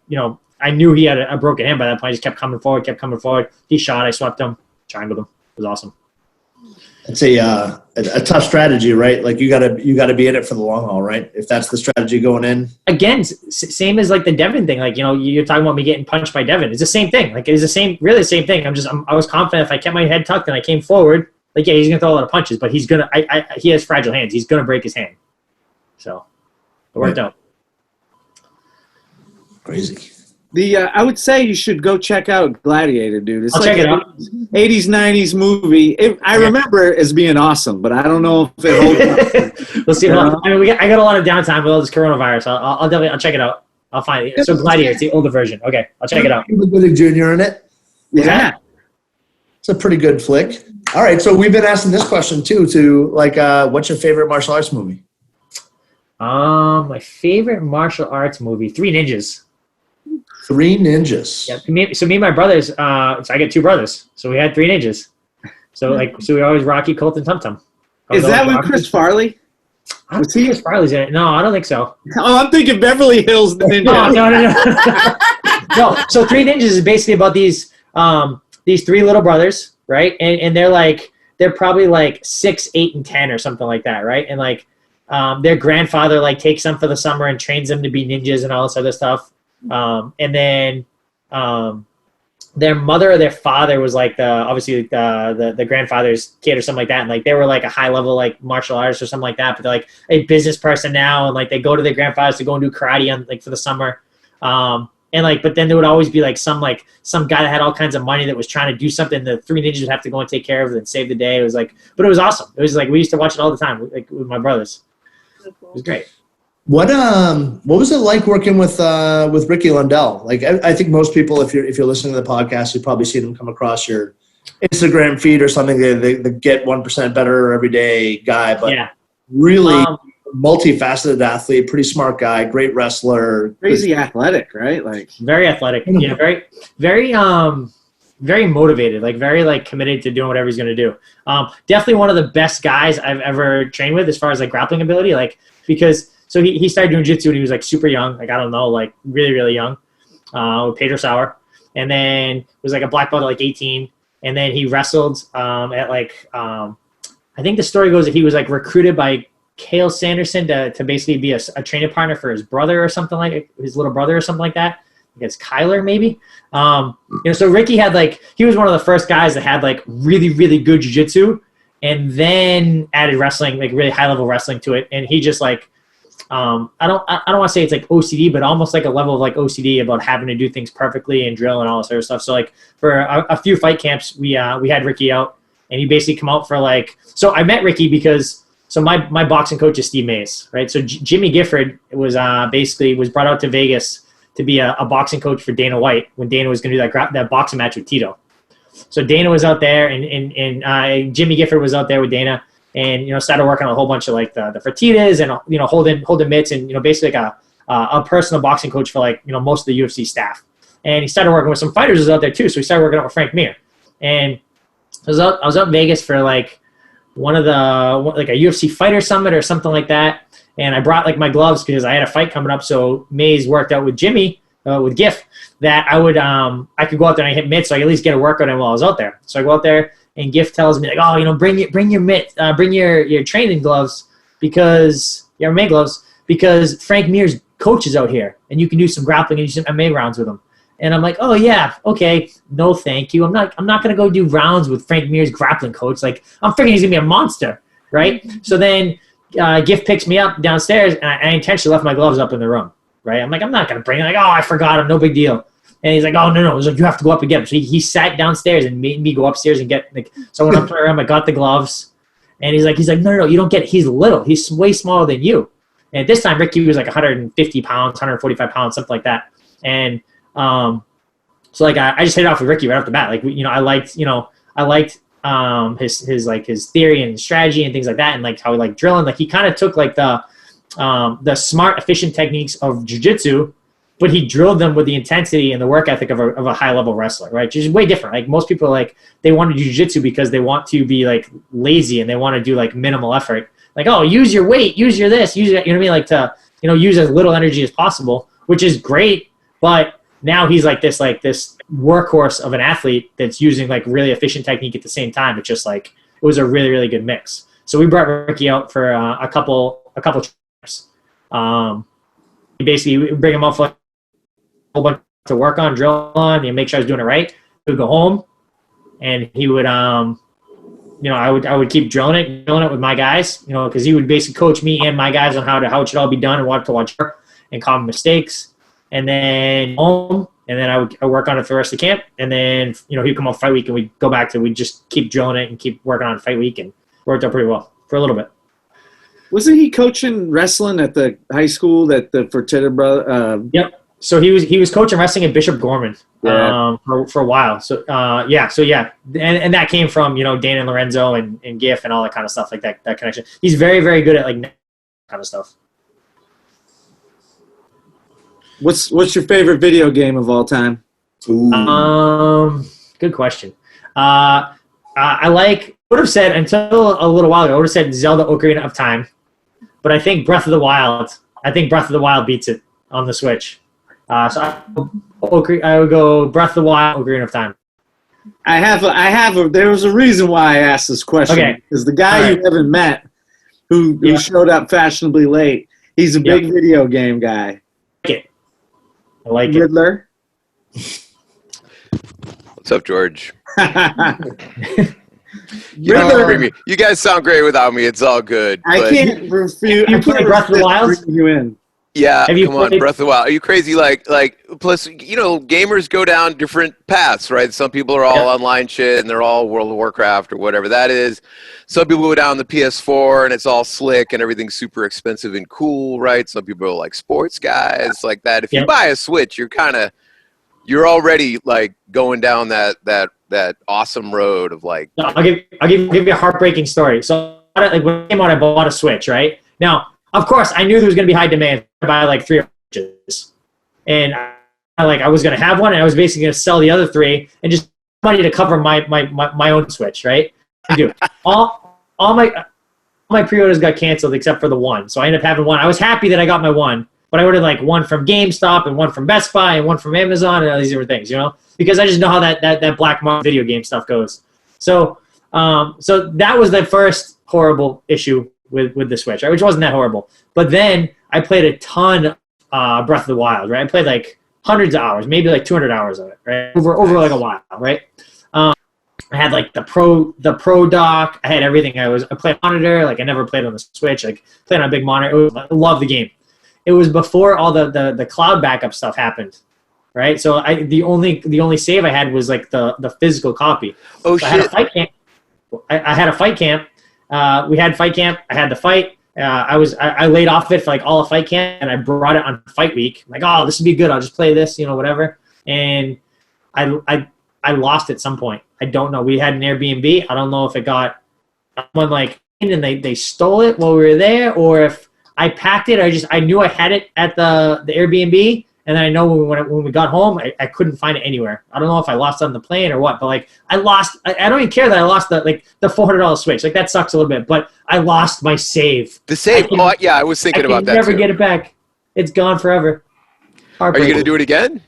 I knew he had a broken hand by that point. I just kept coming forward. He shot, I swept him, triangled him. It was awesome. It's a tough strategy, right? Like you gotta be in it for the long haul, right? If that's the strategy going in. Again, same as like the Devin thing. Like, you're talking about me getting punched by Devin. It's the same thing. Like it's really the same thing. I was confident if I kept my head tucked and I came forward, like, yeah, he's gonna throw a lot of punches, but he has fragile hands. He's gonna break his hand. So it worked out. Crazy. I would say you should go check out Gladiator, dude. It's I'll like check it out. 80s, 90s movie. I remember it as being awesome, but I don't know if it holds up. We'll see. I mean, I got a lot of downtime with all this coronavirus. I'll definitely check it out. I'll find it. So Gladiator, it's the older version. Okay, I'll check it out. Cuba Gooding Jr. in it. Yeah. It's a pretty good flick. All right, so we've been asking this question too. To like, what's your favorite martial arts movie? My favorite martial arts movie, Three Ninjas. Three Ninjas. Yeah. Me and my brothers. So I get two brothers. So we had Three Ninjas. So we always Rocky, Colt, and Tum Tum. Is that with Chris Farley? I don't think Chris Farley's in it. No, I don't think so. Oh, I'm thinking Beverly Hills Ninja. No. No. So Three Ninjas is basically about these three little brothers, right? And they're probably like 6, 8, and 10 or something like that, right? And like their grandfather like takes them for the summer and trains them to be ninjas and all this other stuff. And then their mother or their father was like the grandfather's kid or something like that, and like they were like a high level like martial artist or something like that, but they're like a business person now, and like they go to their grandfathers to go and do karate on like for the summer. And like, but then there would always be like some guy that had all kinds of money that was trying to do something. The Three Ninjas would have to go and take care of it and save the day. It was like, but it was awesome. It was like we used to watch it all the time, like with my brothers. It was great. What was it like working with Ricky Lundell? Like I think most people, if you're listening to the podcast, you've probably seen him come across your Instagram feed or something. They get 1% better every day guy, but yeah. Really multifaceted athlete, pretty smart guy, great wrestler, crazy athletic, right? Like very athletic, yeah, very motivated, like very like committed to doing whatever he's gonna do. Definitely one of the best guys I've ever trained with as far as like grappling ability, like because. So he started doing jiu-jitsu when he was like super young, like I don't know, like really, really young, with Pedro Sauer. And then was like a black belt at like 18. And then he wrestled at like, I think the story goes that he was like recruited by Cale Sanderson to basically be a training partner for his brother or something like his little brother or something like that. I guess Kyler maybe. So Ricky had like, he was one of the first guys that had like really, really good jiu-jitsu and then added wrestling, like really high level wrestling to it. And he just like, I don't want to say it's like OCD, but almost like a level of like OCD about having to do things perfectly and drill and all this other stuff. So like for a few fight camps, we had Ricky out, and he basically come out for like. So I met Ricky because my boxing coach is Steve Mays, right? So Jimmy Gifford was brought out to Vegas to be a boxing coach for Dana White when Dana was going to do that boxing match with Tito. So Dana was out there, and Jimmy Gifford was out there with Dana. And, started working on a whole bunch of like the Fertitas and, holding mitts and, basically like a personal boxing coach for like, most of the UFC staff. And he started working with some fighters out there too. So he started working out with Frank Mir. And I was out in Vegas for like a UFC fighter summit or something like that. And I brought like my gloves because I had a fight coming up. So Mays worked out with Jimmy, with Giff, that I could go out there and hit mitts. So I could at least get a workout in while I was out there. So I go out there. And Gift tells me like, bring your mitt, bring your training gloves because your MMA gloves because Frank Mir's coach is out here and you can do some grappling and do some MMA rounds with him. And I'm like, oh yeah, okay, no thank you. I'm not gonna go do rounds with Frank Mir's grappling coach. Like I'm figuring he's gonna be a monster, right? So then Gift picks me up downstairs and I intentionally left my gloves up in the room, right? I'm like, I'm not gonna bring it. Like, oh, I forgot them, no big deal. And he's like, oh, no. He's like, you have to go up and get him. So he sat downstairs and made me go upstairs and get, like, so I went up to him, I got the gloves. And he's like, no, you don't get it. He's little. He's way smaller than you. And at this time, Ricky was like 150 pounds, 145 pounds, something like that. And so, like, I just hit it off with Ricky right off the bat. Like, I liked his theory and strategy and things like that and, like, how he liked drilling. Like, he kind of took, like, the smart, efficient techniques of jiu-jitsu, but he drilled them with the intensity and the work ethic of a high-level wrestler, right? Which is way different. Like, most people, like, they want to do jiu-jitsu because they want to be, like, lazy and they want to do, like, minimal effort. Like, oh, use your weight, use your this, use your, you know what I mean? Like, to, use as little energy as possible, which is great, but now he's, like this workhorse of an athlete that's using, like, really efficient technique at the same time. It's just, like, it was a really, really good mix. So we brought Ricky out for a couple trips. Basically, we bring him out for whole bunch to work on, drill on, and make sure I was doing it right. He would go home, and he would, I would keep drilling it with my guys, because he would basically coach me and my guys on how it should all be done and what to watch for and common mistakes. and then home, and then I would work on it for the rest of the camp, and then he'd come on fight week, and we'd go back to we'd just keep drilling it and keep working on fight week, and worked out pretty well for a little bit. Wasn't he coaching wrestling at the high school for Titter brother? Yep. So he was coaching wrestling at Bishop Gorman for a while. So and that came from Dan and Lorenzo and GIF and all that kind of stuff, like that connection. He's very, very good at like kind of stuff. What's your favorite video game of all time? Ooh. Good question. I would have said until a little while ago, I would have said Zelda Ocarina of Time, but I think Breath of the Wild beats it on the Switch. So I would go Breath of the Wild, Ocarina of Time. There was a reason why I asked this question. Okay. Because the guy you haven't met, who showed up fashionably late, he's a big video game guy. I like it. Riddler. What's up, George? You guys sound great without me. It's all good. I can't refuse. You played Breath of the Wild? You in. Yeah, come on, Breath of the Wild. Are you crazy? Like, plus, gamers go down different paths, right? Some people are all online shit, and they're all World of Warcraft or whatever that is. Some people go down the PS4, and it's all slick, and everything's super expensive and cool, right? Some people are like sports guys, like that. If you buy a Switch, you're already like going down that awesome road of like. I'll give you a heartbreaking story. So when it came out, I bought a Switch, right? Now, of course, I knew there was going to be high demand to buy like 3 Switches, and I was going to have one, and I was basically going to sell the other 3 and just money to cover my own Switch, right? I do. All my pre-orders got canceled except for the one, so I ended up having one. I was happy that I got my one, but I ordered like one from GameStop and one from Best Buy and one from Amazon and all these different things, because I just know how that black market video game stuff goes. So that was the first horrible issue with the Switch, right? Which wasn't that horrible. But then I played a ton of Breath of the Wild, right? I played like hundreds of hours, maybe like 200 hours of it, right? Over like a while, right? I had like the Pro dock. I had everything. I played on monitor. Like I never played on the Switch. Like played on a big monitor. I love the game. It was before all the cloud backup stuff happened, right? So the only save I had was like the physical copy. Oh, so shit! I had a fight camp. I had a fight camp. We had fight camp. I had the fight. I laid off it for like all of fight camp, and I brought it on fight week. I'm like, oh, this would be good. I'll just play this, whatever. And I lost at some point. I don't know. We had an Airbnb. I don't know if it got someone like in and they stole it while we were there, or if I packed it. I knew I had it at the Airbnb, and then I know when we got home, I couldn't find it anywhere. I don't know if I lost it on the plane or what, but like I lost. I don't even care that I lost the $400 Switch. Like that sucks a little bit, but I lost my save. The save? I was thinking about that too. Never get it back. It's gone forever. Are you going to do it again?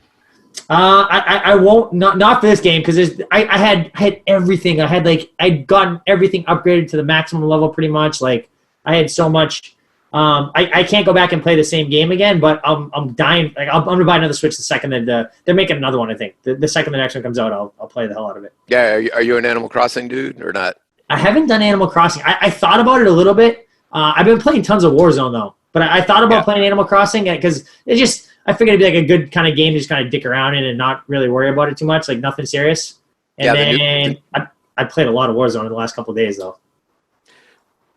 I won't, not for this game, because I had everything. I'd gotten everything upgraded to the maximum level pretty much. Like I had so much. I can't go back and play the same game again, but I'm dying. Like I'm gonna buy another Switch the second that they're making another one. I think the second the next one comes out, I'll play the hell out of it. Yeah, are you an Animal Crossing dude or not? I haven't done Animal Crossing. I thought about it a little bit. I've been playing tons of Warzone though, but I thought about playing Animal Crossing because I figured it'd be like a good kind of game to just kind of dick around in and not really worry about it too much, like nothing serious. And I played a lot of Warzone in the last couple of days though.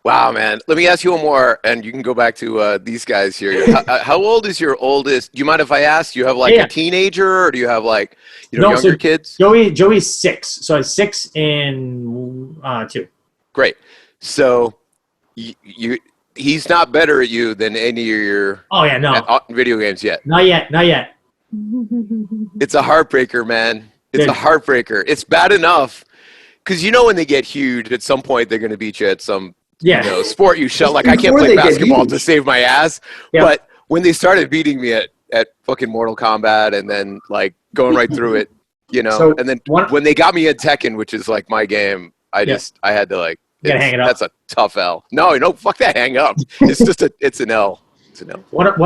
Wow, man. Let me ask you one more, and you can go back to these guys here. How old is your oldest? Do you mind if I ask? Do you have like a teenager, or do you have like younger kids? Joey's 6. So I'm 6 and 2. Great. So he's not better at you than any of your video games yet. Not yet. It's a heartbreaker, man. It's a heartbreaker. It's bad enough because when they get huge, at some point they're going to beat you at some sport you shall. Like I can't play basketball to save my ass. Yeah. But when they started beating me at fucking Mortal Kombat and then like going right through it, so and then when they got me in Tekken, which is like my game, I had to like. Hang it up. That's a tough L. No, fuck that. Hang up. It's just it's an L. It's an L. One of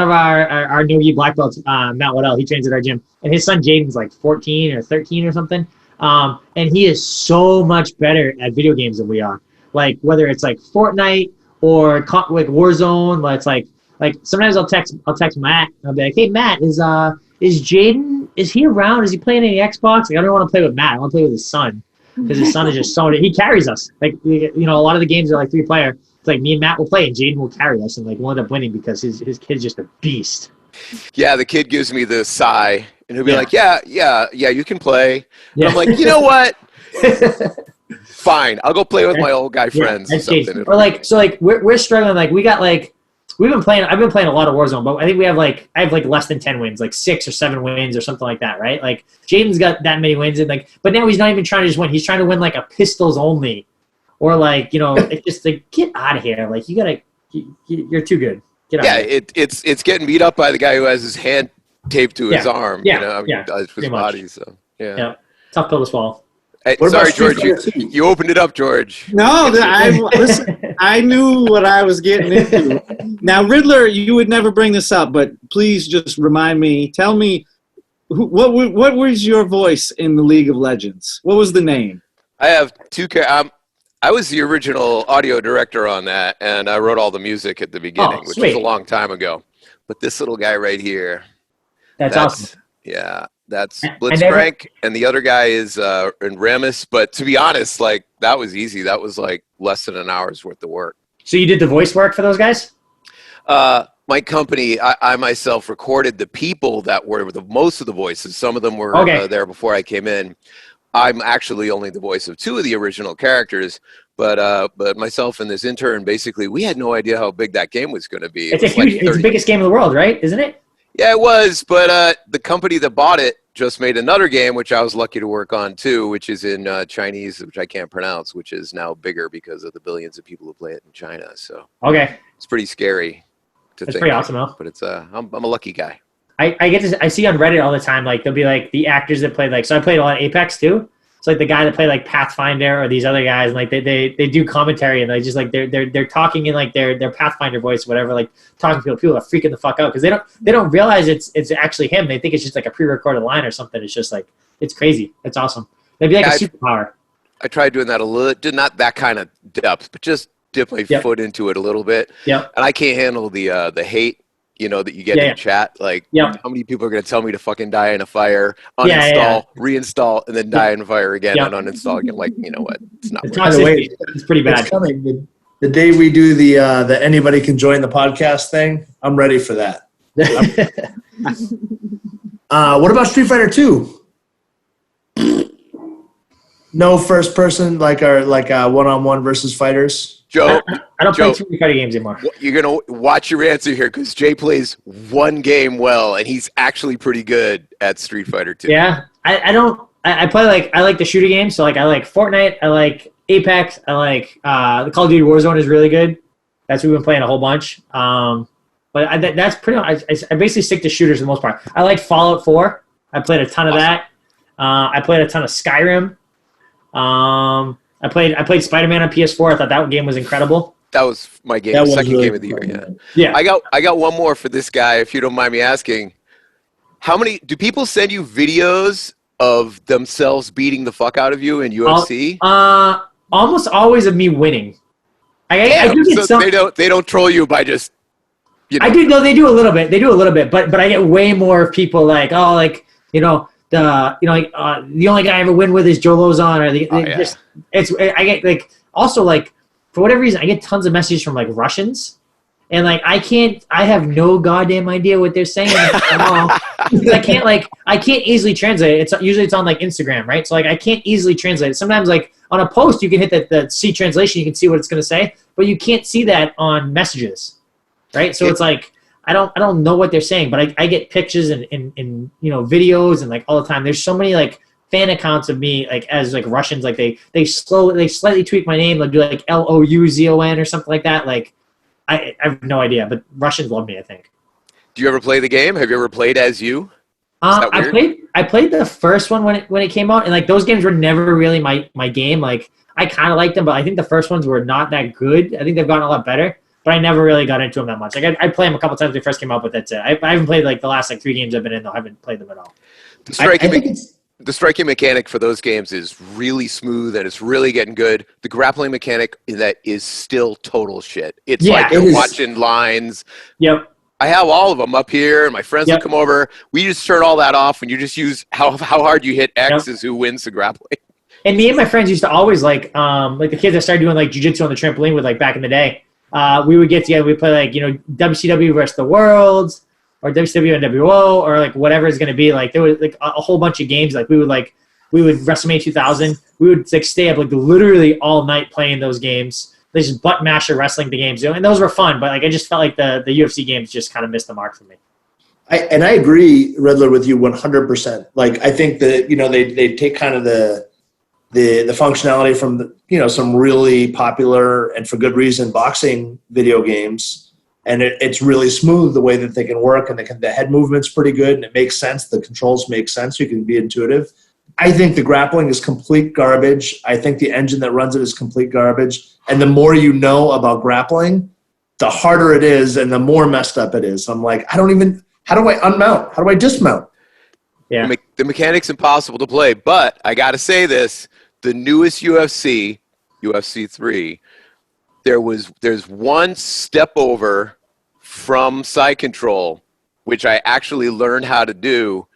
our Nogi black belts, Matt Waddell, he trains at our gym, and his son Jaden's like 14 or 13 or something, and he is so much better at video games than we are. Like whether it's like Fortnite or like Warzone, it's like like sometimes I'll text Matt. And I'll be like, hey Matt, is Jaden, is he around? Is he playing any Xbox? Like I don't want to play with Matt. I want to play with his son because his son is just so he carries us. Like you know, a lot of the games are like 3-player. It's like me and Matt will play and Jaden will carry us and like we'll end up winning because his kid's just a beast. Yeah, the kid gives me the sigh and he'll be like, yeah, you can play. And I'm like, you know what? Fine, I'll go play with my old guy friends. Or something. Or like, so like we're struggling. Like we got like I've been playing a lot of Warzone, but I think I have like less than 10 wins, like 6 or 7 wins or something like that, right? Like Jaden's got that many wins and like, but now he's not even trying to just win. He's trying to win like a pistols only, or like it's just like get out of here. Like you're too good. Get out. Yeah, it's getting beat up by the guy who has his hand taped to his arm. Yeah, you know, his body. So yeah, tough pill to swallow. Hey, sorry, George. You opened it up, George. No, listen. I knew what I was getting into. Now, Riddler, you would never bring this up, but please just remind me. Tell me, what was your voice in the League of Legends? What was the name? I have 2. I was the original audio director on that, and I wrote all the music at the beginning, which was a long time ago. But this little guy right here. That's awesome. Yeah. That's Blitzcrank, and the other guy is in Ramus. But to be honest, like that was easy. That was like less than an hour's worth of work. So you did the voice work for those guys? My company, I myself recorded the people that were most of the voices. Some of them were there before I came in. I'm actually only the voice of 2 of the original characters. But myself and this intern, basically, we had no idea how big that game was going to be. It's the biggest game in the world, right? Isn't it? Yeah, it was, but the company that bought it just made another game, which I was lucky to work on too, which is in Chinese, which I can't pronounce, which is now bigger because of the billions of people who play it in China. So it's pretty scary to think. It's pretty awesome, though. But it's I'm a lucky guy. I see on Reddit all the time, like they'll be like the actors that played so I played a lot of Apex too. It's like the guy that played like Pathfinder or these other guys, and like they do commentary and they just like they're talking in like their Pathfinder voice, whatever, like talking to people. People are freaking the fuck out because they don't realize it's actually him. They think it's just like a pre-recorded line or something. It's just like it's crazy. It's awesome. It'd be like a superpower. I tried doing that a little, not that kind of depth, but just dip my foot into it a little bit. Yeah. And I can't handle the hate. You know, that you get in chat, like how many people are going to tell me to fucking die in a fire, uninstall, reinstall, and then die in a fire again and uninstall again. Like, you know what? It's not worth it. It's pretty bad. It's coming. The day we do the anybody can join the podcast thing, I'm ready for that. What about Street Fighter 2? No first person like one-on-one versus fighters. Joe, I don't play too many fighting games anymore. You're gonna watch your answer here because Jay plays one game well, and he's actually pretty good at Street Fighter 2. Yeah, I don't. I play I like the shooter games. So like I like Fortnite. I like Apex. I like the Call of Duty Warzone is really good. That's what we've been playing a whole bunch. But that's pretty much. I basically stick to shooters for the most part. I like Fallout 4. I played a ton of that. I played a ton of Skyrim. I played Spider-Man on PS4. I thought that game was incredible. That was my game, second really game of the year. Yeah. I got one more for this guy, if you don't mind me asking. How many do people send you videos of themselves beating the fuck out of you in UFC? Almost always of me winning. They don't troll you by just. You know. I do. No, they do a little bit. But I get way more of people like the only guy I ever win with is Joe Lauzon, or I get like also like for whatever reason I get tons of messages from like Russians, and like I have no goddamn idea what they're saying at all. I can't easily translate it. It's on like Instagram, right? So like I can't easily translate it. Sometimes like on a post you can hit the see translation, you can see what it's gonna say, but you can't see that on messages, right? So it's like. I don't know what they're saying, but I get pictures and videos and like all the time. There's so many like fan accounts of me like as like Russians, like they slightly tweak my name, like do like Louzon or something like that. Like I have no idea, but Russians love me, I think. Do you ever play the game? Have you ever played as you? I played the first one when it came out, and like those games were never really my game. Like I kind of liked them, but I think the first ones were not that good. I think they've gotten a lot better. But I never really got into them that much. Like I play them a couple times when they first came out, but that's it. I haven't played like the last like 3 games I've been in though. I haven't played them at all. the striking mechanic for those games is really smooth and it's really getting good. The grappling mechanic in that is still total shit. It's like you're watching lines. Yep. I have all of them up here, and my friends will come over. We just turn all that off, and you just use how hard you hit X is who wins the grappling. And me and my friends used to always like the kids that started doing like jujitsu on the trampoline with like back in the day. We would get together, we'd play like, WCW versus the World, or WCW and WO, or like whatever it's going to be. Like there was like a whole bunch of games. Like we would WrestleMania 2000. We would like stay up like literally all night playing those games. They just butt masher wrestling the games, and those were fun. But like I just felt like the UFC games just kind of missed the mark for me. I agree, Riddler, with you 100%. Like I think that they take kind of the functionality from some really popular and for good reason boxing video games. And it's really smooth the way that they can work, and the head movement's pretty good, and it makes sense. The controls make sense. You can be intuitive. I think the grappling is complete garbage. I think the engine that runs it is complete garbage. And the more you know about grappling, the harder it is and the more messed up it is. I'm like, how do I unmount? How do I dismount? Yeah. The mechanic's impossible to play, but I got to say this, the newest UFC 3, there's one step over from side control, which I actually learned how to do.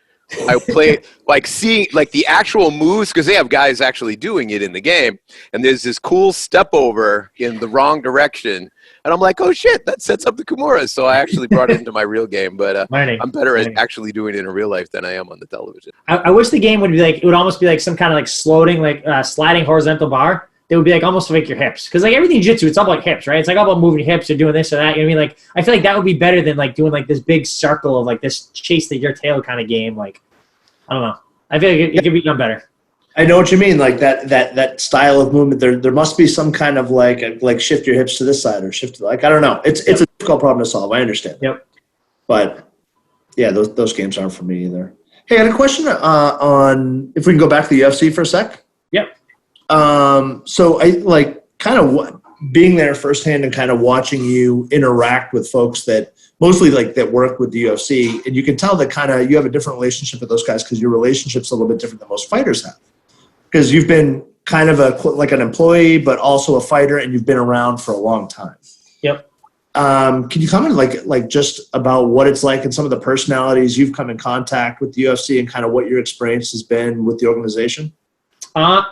I play like seeing like the actual moves, because they have guys actually doing it in the game, and there's this cool step over in the wrong direction, and I'm like, oh shit, that sets up the Kimura. So I actually brought it into my real game, but I'm better at actually doing it in real life than I am on the television. I wish the game would be like, it would almost be like some kind of like sliding horizontal bar. It would be like almost like your hips, because like everything jiu-jitsu, it's all about hips, right? It's like all about moving hips or doing this or that. You know what I mean? Like I feel like that would be better than like doing like this big circle of like this chase your tail kind of game. Like I don't know. I feel like it could be done better. I know what you mean. Like that style of movement. There must be some kind of like shift your hips to this side or shift. I don't know. It's a difficult problem to solve. I understand. Yep. But yeah, those games aren't for me either. Hey, I had a question on if we can go back to the UFC for a sec. Yep. So I like kind of being there firsthand and kind of watching you interact with folks that mostly like that work with the UFC, and you can tell that kind of you have a different relationship with those guys because your relationship's a little bit different than most fighters have. Because you've been kind of like an employee, but also a fighter, and you've been around for a long time. Yep. Can you comment like just about what it's like and some of the personalities you've come in contact with the UFC and kind of what your experience has been with the organization?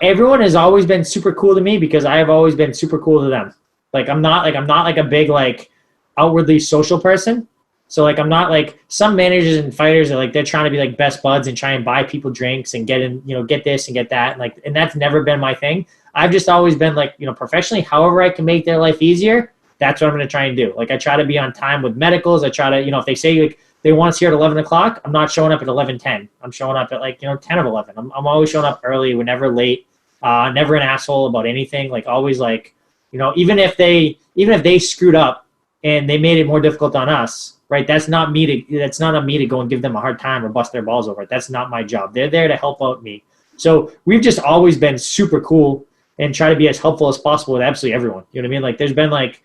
Everyone has always been super cool to me because I have always been super cool to them. Like I'm not like a big like outwardly social person. So like I'm not like some managers and fighters are like they're trying to be like best buds and try and buy people drinks and get this and get that, and that's never been my thing. I've just always been like, professionally, however I can make their life easier, that's what I'm going to try and do. Like I try to be on time with medicals. I try to, if they say like they want us here at 11 o'clock, I'm not showing up at 11:10. I'm showing up at like 10 of 11. I'm always showing up early. We're never late. Never an asshole about anything. Like always like, even if they screwed up and they made it more difficult on us, right? That's not on me to go and give them a hard time or bust their balls over it. That's not my job. They're there to help out me. So we've just always been super cool and try to be as helpful as possible with absolutely everyone. You know what I mean? Like there's been like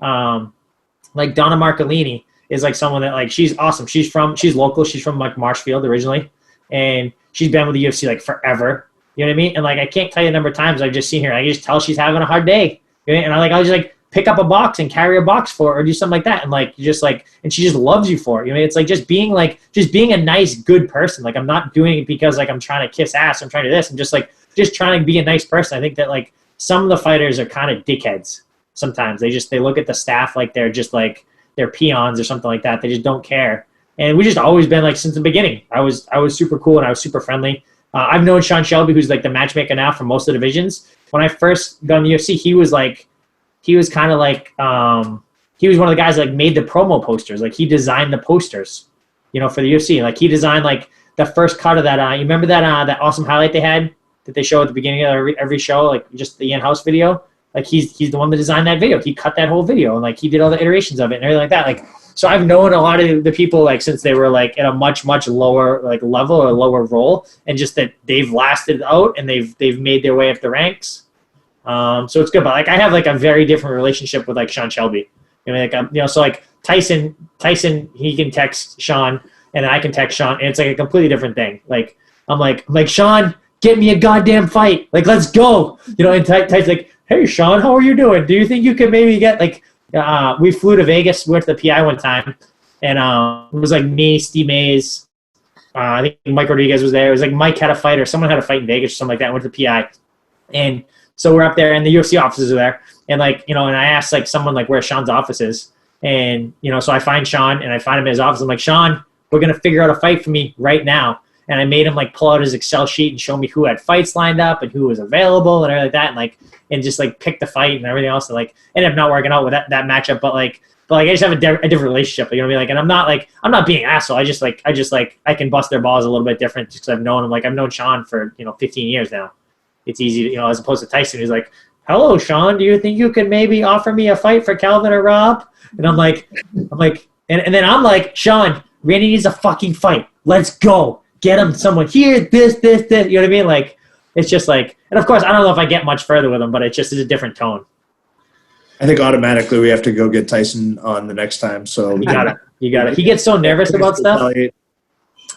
Donna Marcolini is like someone that like, she's awesome. She's local. She's from like Marshfield originally. And she's been with the UFC like forever. You know what I mean? And like, I can't tell you the number of times I've just seen her. I just tell she's having a hard day. You know? And I'll just like pick up a box and carry a box for her or do something like that. And like, and she just loves you for it. You know, it's like just being a nice, good person. Like I'm not doing it because like I'm trying to kiss ass. I'm trying to do this. I'm just trying to be a nice person. I think that like some of the fighters are kind of dickheads. Sometimes they look at the staff like they're just like they're peons or something like that. They just don't care. And we just always been like since the beginning. I was super cool and I was super friendly. I've known Sean Shelby, who's like the matchmaker now for most of the divisions. When I first got in the UFC, he was one of the guys that like made the promo posters. Like he designed the posters, for the UFC. Like he designed like the first cut of that. You remember that awesome highlight they had that they show at the beginning of every show, like just the in-house video. Like he's the one that designed that video. He cut that whole video and like he did all the iterations of it and everything like that. Like so, I've known a lot of the people like since they were like at a much lower like level or lower role, and just that they've lasted out and they've made their way up the ranks. So it's good, but like I have like a very different relationship with like Sean Shelby. So like Tyson, he can text Sean and I can text Sean, and it's like a completely different thing. Like I'm like, Sean, get me a goddamn fight. Like, let's go. And Ty's like, hey, Sean, how are you doing? Do you think you could maybe get, like, we flew to Vegas with the PI one time, and it was like me, Steve Mays, I think Mike Rodriguez was there. It was like Mike had a fight or someone had a fight in Vegas or something like that. I went to the PI. And so we're up there and the UFC offices are there. And like, and I asked like someone like where Sean's office is. And, so I find Sean and I find him in his office. I'm like, Sean, we're going to figure out a fight for me right now. And I made him like pull out his Excel sheet and show me who had fights lined up and who was available and everything like that. And just like pick the fight and everything else. And like ended up not working out with that matchup. But I just have a different relationship. You know what I mean? Like, and I'm not being an asshole. I can bust their balls a little bit different just because I've known him. Like, I've known Sean for 15 years now. It's easy, as opposed to Tyson, who's like, hello, Sean. Do you think you could maybe offer me a fight for Calvin or Rob? And I'm like, and then I'm like, Sean, Randy needs a fucking fight. Let's go. Get him someone here. This. You know what I mean? Like, it's just like, and of course, I don't know if I get much further with him, but it just is a different tone. I think automatically we have to go get Tyson on the next time. So you got it. He gets so nervous about stuff.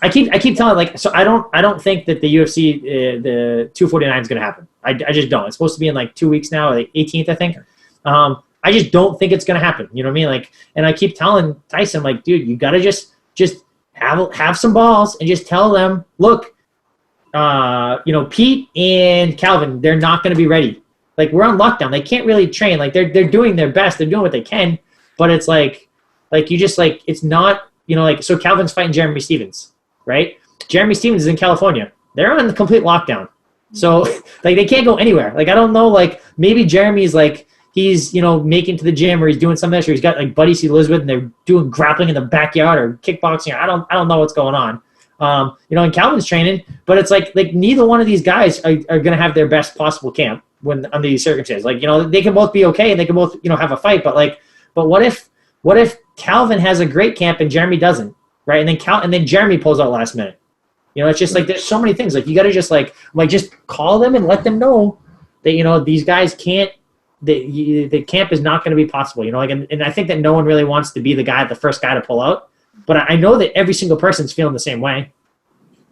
I keep telling, like, so I don't think that the UFC the 249 is going to happen. I just don't. It's supposed to be in like 2 weeks now, like 18th, I think. I just don't think it's going to happen. You know what I mean? Like, and I keep telling Tyson, like, dude, you got to just have some balls and just tell them, look, Pete and Calvin, they're not going to be ready. Like, we're on lockdown. They can't really train. Like, they're doing their best. They're doing what they can. But it's like you just, like, it's not, so Calvin's fighting Jeremy Stevens, right? Jeremy Stevens is in California. They're on the complete lockdown. So, like, they can't go anywhere. Like, I don't know, like, maybe Jeremy's, like, he's, making to the gym or he's doing something else or he's got, like, buddies he lives with and they're doing grappling in the backyard or kickboxing. I don't know what's going on. And Calvin's training, but it's like neither one of these guys are going to have their best possible camp when under these circumstances. Like, they can both be okay and they can both, have a fight, but what if Calvin has a great camp and Jeremy doesn't, right? And then Jeremy pulls out last minute. It's just like there's so many things. Like, you got to just just call them and let them know that these guys can't. The camp is not going to be possible. And I think that no one really wants to be the first guy to pull out. But I know that every single person's feeling the same way.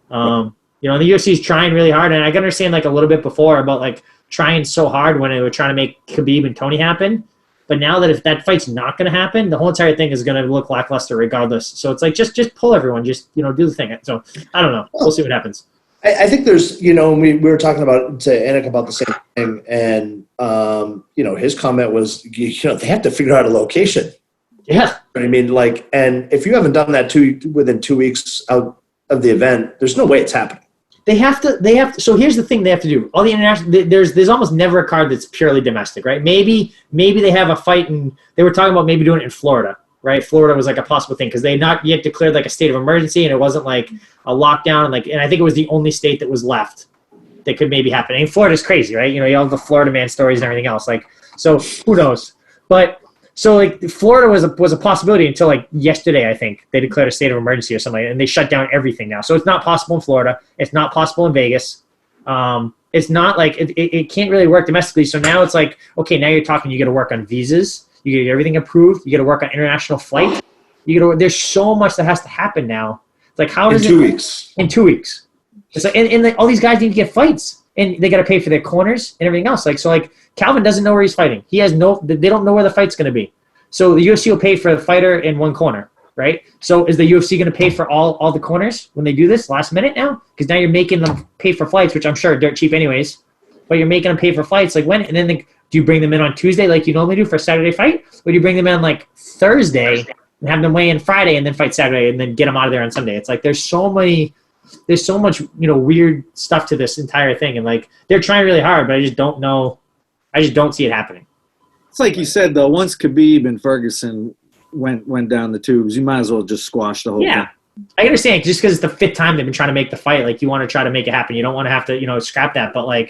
And the UFC is trying really hard, and I can understand like a little bit before about like trying so hard when they were trying to make Khabib and Tony happen. But now that if that fight's not going to happen, the whole entire thing is going to look lackluster regardless. So it's like just pull everyone, just do the thing. So I don't know. We'll see what happens. I think there's we were talking to Anik about the same thing, and his comment was they have to figure out a location. Yeah. I mean, like, and if you haven't done that within 2 weeks out of the event, there's no way it's happening. They have to. So here's the thing they have to do. All the international, there's almost never a card that's purely domestic, right? Maybe they have a fight and they were talking about maybe doing it in Florida, right? Florida was like a possible thing because they had not yet declared like a state of emergency and it wasn't like a lockdown. And I think it was the only state that was left that could maybe happen. And Florida's crazy, right? You all the Florida man stories and everything else. Like, so who knows? But so like Florida was a possibility until like yesterday, I think they declared a state of emergency or something, and they shut down everything now. So it's not possible in Florida. It's not possible in Vegas. It's not like it can't really work domestically. So now it's like, okay, now you're talking. You got to work on visas. You get everything approved. You got to work on international flights. There's so much that has to happen now. It's like how does in 2 weeks? In 2 weeks. It's like and all these guys need to get fights, and they got to pay for their corners and everything else. Like so, like Calvin doesn't know where he's fighting. They don't know where the fight's going to be. So the UFC will pay for the fighter in one corner, right? So is the UFC going to pay for all the corners when they do this last minute now? Because now you're making them pay for flights, which I'm sure are dirt cheap anyways. But you're making them pay for flights like when? And then do you bring them in on Tuesday like you normally do for a Saturday fight? Or do you bring them in like Thursday and have them weigh in Friday and then fight Saturday and then get them out of there on Sunday? It's like there's so much weird stuff to this entire thing, and like they're trying really hard, but I just don't know. I just don't see it happening. It's like you said though. Once Khabib and Ferguson went down the tubes, you might as well just squash the whole thing. Yeah, I understand just because it's the fifth time they've been trying to make the fight. Like you want to try to make it happen. You don't want to have to scrap that. But like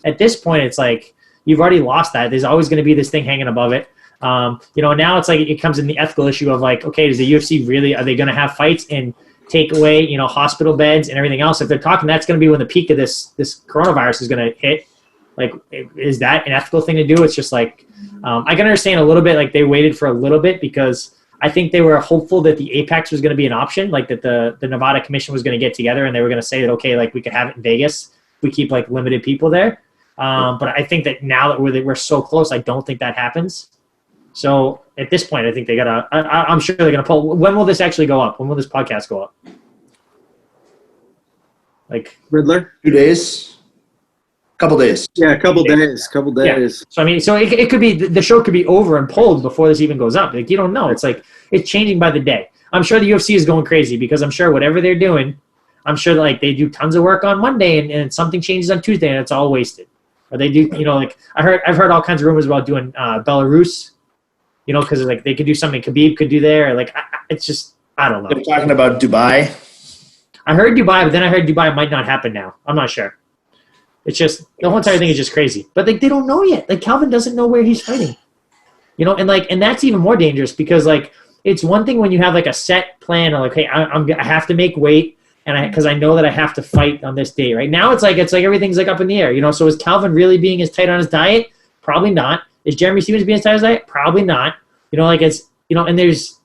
at this point, it's like you've already lost that. There's always going to be this thing hanging above it. Now it's like it comes in the ethical issue of like, okay, does the UFC really, are they going to have fights and take away, hospital beds and everything else? If they're talking, that's going to be when the peak of this coronavirus is going to hit. Like, is that an ethical thing to do? It's just like, I can understand a little bit, like they waited for a little bit because I think they were hopeful that the Apex was going to be an option, like that the Nevada Commission was going to get together and they were going to say that, okay, like we could have it in Vegas. We keep like limited people there. But I think that now that we're so close, I don't think that happens. So at this point, I think they got to, I'm sure they're going to pull. When will this actually go up? When will this podcast go up? Like Riddler? 2 days. Couple days. Yeah, a couple days. Yeah. So I mean, so it could be the show could be over and pulled before this even goes up. Like you don't know. It's like it's changing by the day. I'm sure the UFC is going crazy because I'm sure whatever they're doing, I'm sure that, like they do tons of work on Monday and something changes on Tuesday and it's all wasted. Or they do, like I've heard all kinds of rumors about doing Belarus, because like they could do something Khabib could do there. Like it's just I don't know. They're talking about Dubai. I heard Dubai, but then I heard Dubai might not happen now. I'm not sure. It's just the whole entire thing is just crazy. But like they don't know yet. Like Calvin doesn't know where he's fighting. And that's even more dangerous because like it's one thing when you have like a set plan or like, hey, I have to make weight and because I know that I have to fight on this day. Right now it's like everything's like up in the air. So is Calvin really being as tight on his diet? Probably not. Is Jeremy Stevens being as tight on his diet? Probably not. Like it's and there's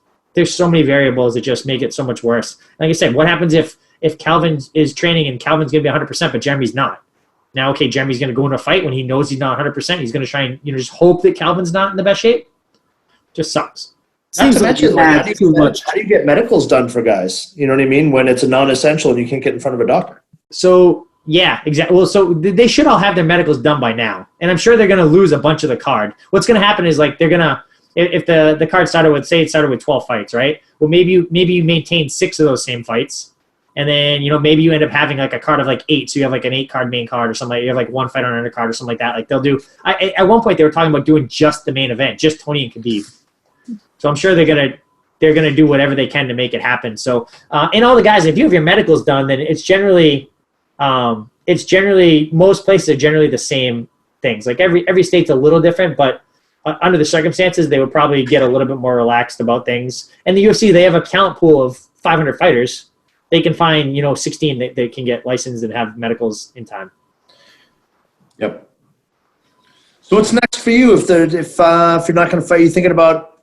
so many variables that just make it so much worse. Like I said, what happens if Calvin is training and Calvin's gonna be 100%, but Jeremy's not? Now, okay, Jeremy's going to go into a fight when he knows he's not 100%. He's going to try and just hope that Calvin's not in the best shape. Just sucks. Seems like how do you get medicals done for guys? You know what I mean? When it's a non-essential and you can't get in front of a doctor. So, yeah, exactly. Well, so they should all have their medicals done by now. And I'm sure they're going to lose a bunch of the card. What's going to happen is like they're going to, if the card started with, say it started with 12 fights, right? Well, maybe you maintain 6 of those same fights. And then, maybe you end up having like a card of like 8. So you have like an 8-card main card or something. You have like 1 fight on an undercard or something like that. Like they'll do, at one point they were talking about doing just the main event, just Tony and Khabib. So I'm sure they're going to do whatever they can to make it happen. So, and all the guys, if you have your medicals done, then it's generally, most places are generally the same things. Like every state's a little different, but under the circumstances, they would probably get a little bit more relaxed about things. And the UFC, they have a count pool of 500 fighters. They can find, 16 that can get licensed and have medicals in time. Yep. So what's next for you? If you're not going to fight, you thinking about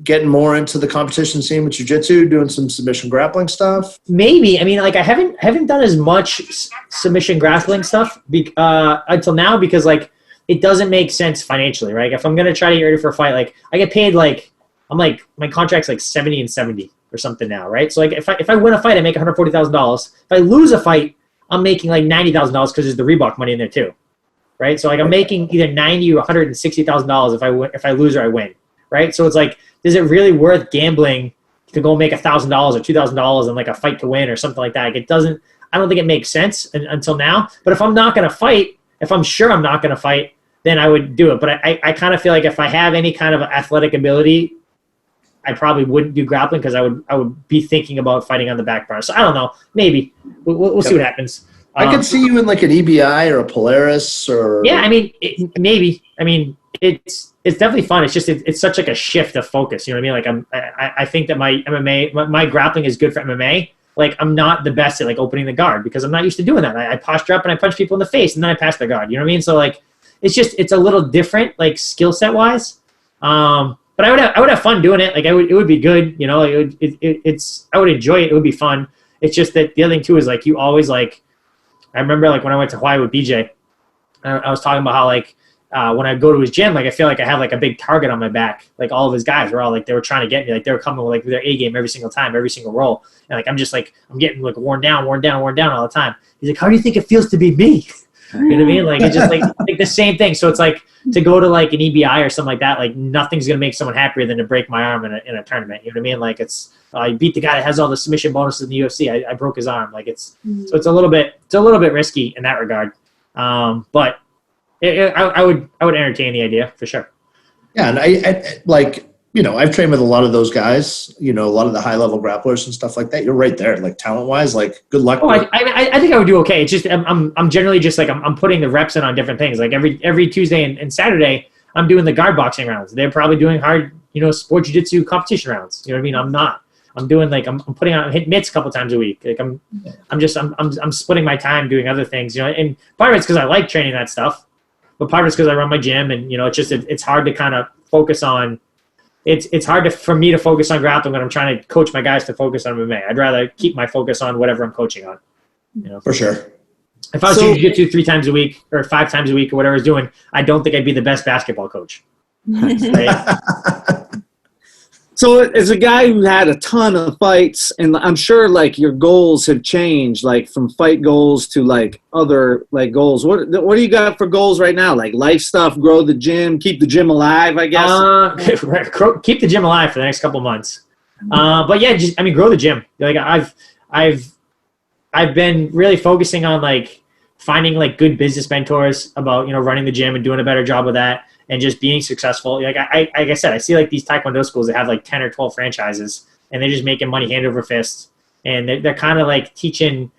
getting more into the competition scene with jiu-jitsu, doing some submission grappling stuff? Maybe. I mean, like I haven't done as much submission grappling stuff until now because like it doesn't make sense financially, right? If I'm going to try to get ready for a fight, like I get paid my contract's like 70 and 70. Or something now, right? So like if I win a fight, I make $140,000. If I lose a fight, I'm making like $90,000 because there's the Reebok money in there too, right? So like I'm making either $90,000 or $160,000 if I lose or I win, right? So it's like, is it really worth gambling to go make $1,000 or $2,000 in like a fight to win or something like that? Like it doesn't. I don't think it makes sense until now. But if I'm not going to fight, if I'm sure I'm not going to fight, then I would do it. But I kind of feel like if I have any kind of athletic ability, I probably wouldn't do grappling because I would be thinking about fighting on the back bar. So I don't know. Maybe we'll see what happens. I could see you in like an EBI or a Polaris or. Yeah, I mean maybe. I mean it's definitely fun. It's just it's such like a shift of focus. You know what I mean? Like I think that my MMA my grappling is good for MMA. Like I'm not the best at like opening the guard because I'm not used to doing that. I posture up and I punch people in the face and then I pass the guard. You know what I mean? So like it's a little different like skill set wise. But I would have fun doing it. Like it would be good, I would enjoy it. It would be fun. It's just that the other thing too is like you always like. I remember like when I went to Hawaii with BJ, I was talking about how like when I go to his gym, like I feel like I have like a big target on my back. Like all of his guys were all like they were trying to get me. Like they were coming with like their A game every single time, every single roll. And like I'm just like I'm getting like worn down all the time. He's like, how do you think it feels to be me? You know what I mean? Like it's just like the same thing. So it's like to go to like an EBI or something like that. Like nothing's gonna make someone happier than to break my arm in a tournament. You know what I mean? Like it's I beat the guy that has all the submission bonuses in the UFC. I broke his arm. Like so it's a little bit risky in that regard. But I would entertain the idea for sure. Yeah, and I like. I've trained with a lot of those guys, a lot of the high-level grapplers and stuff like that. You're right there, like talent-wise, like good luck. Oh, I think I would do okay. It's just I'm generally just like I'm putting the reps in on different things. Like every Tuesday and Saturday, I'm doing the guard boxing rounds. They're probably doing hard, sport jiu-jitsu competition rounds. You know what I mean? I'm not. I'm doing like I'm putting on hit mitts a couple times a week. Like I'm splitting my time doing other things. And part of it's because I like training that stuff, but part of it's because I run my gym and it's hard to kind of focus on. it's hard for me to focus on grappling when I'm trying to coach my guys to focus on MMA. I'd rather keep my focus on whatever I'm coaching on. You know? For sure. If I was doing jiu-jitsu 3 times a week or 5 times a week or whatever I was doing, I don't think I'd be the best basketball coach. Right? So as a guy who had a ton of fights, and I'm sure like your goals have changed, like from fight goals to like other like goals. What do you got for goals right now? Like life stuff, grow the gym, keep the gym alive, I guess. Keep the gym alive for the next couple months. But yeah, grow the gym. Like I've been really focusing on like finding like good business mentors about, you know, running the gym and doing a better job of that. And just being successful. Like I said, I see like these Taekwondo schools that have like 10 or 12 franchises, and they're just making money hand over fist. And they're kind of like teaching.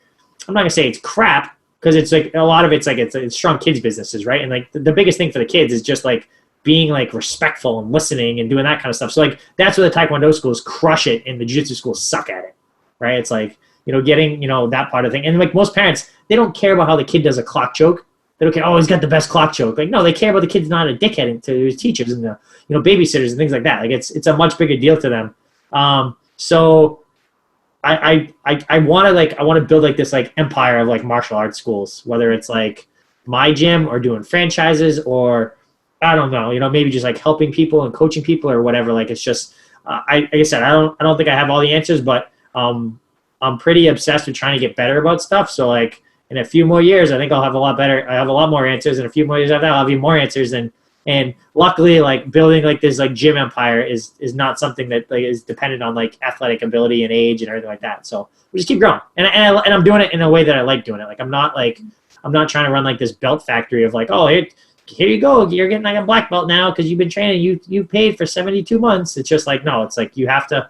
I'm not gonna say it's crap, because it's like a lot of it's like it's strong kids businesses, right? And like the biggest thing for the kids is just like being like respectful and listening and doing that kind of stuff. So like that's where the Taekwondo schools crush it, and the Jiu-Jitsu schools suck at it, right? It's like, you know, getting, you know, that part of the thing. And like most parents, they don't care about how the kid does a clock choke. They don't care, oh, he's got the best clock choke. Like, no, they care about the kid's not a dickhead to his teachers and the, you know, babysitters and things like that. Like it's a much bigger deal to them. So I want to build like this like empire of like martial arts schools, whether it's like my gym or doing franchises or I don't know, you know, maybe just like helping people and coaching people or whatever. Like it's just like I said, I don't think I have all the answers, but I'm pretty obsessed with trying to get better about stuff. So like, in a few more years, I think I'll have a lot better. I have a lot more answers. In a few more years after that, I'll have even more answers. And luckily, like building like this like gym empire is not something that like is dependent on like athletic ability and age and everything like that. So we just keep growing. And I'm doing it in a way that I like doing it. Like I'm not trying to run like this belt factory of like, oh, here you go, you're getting like a black belt now because you've been training. You paid for 72 months. It's just like, no, it's like you have to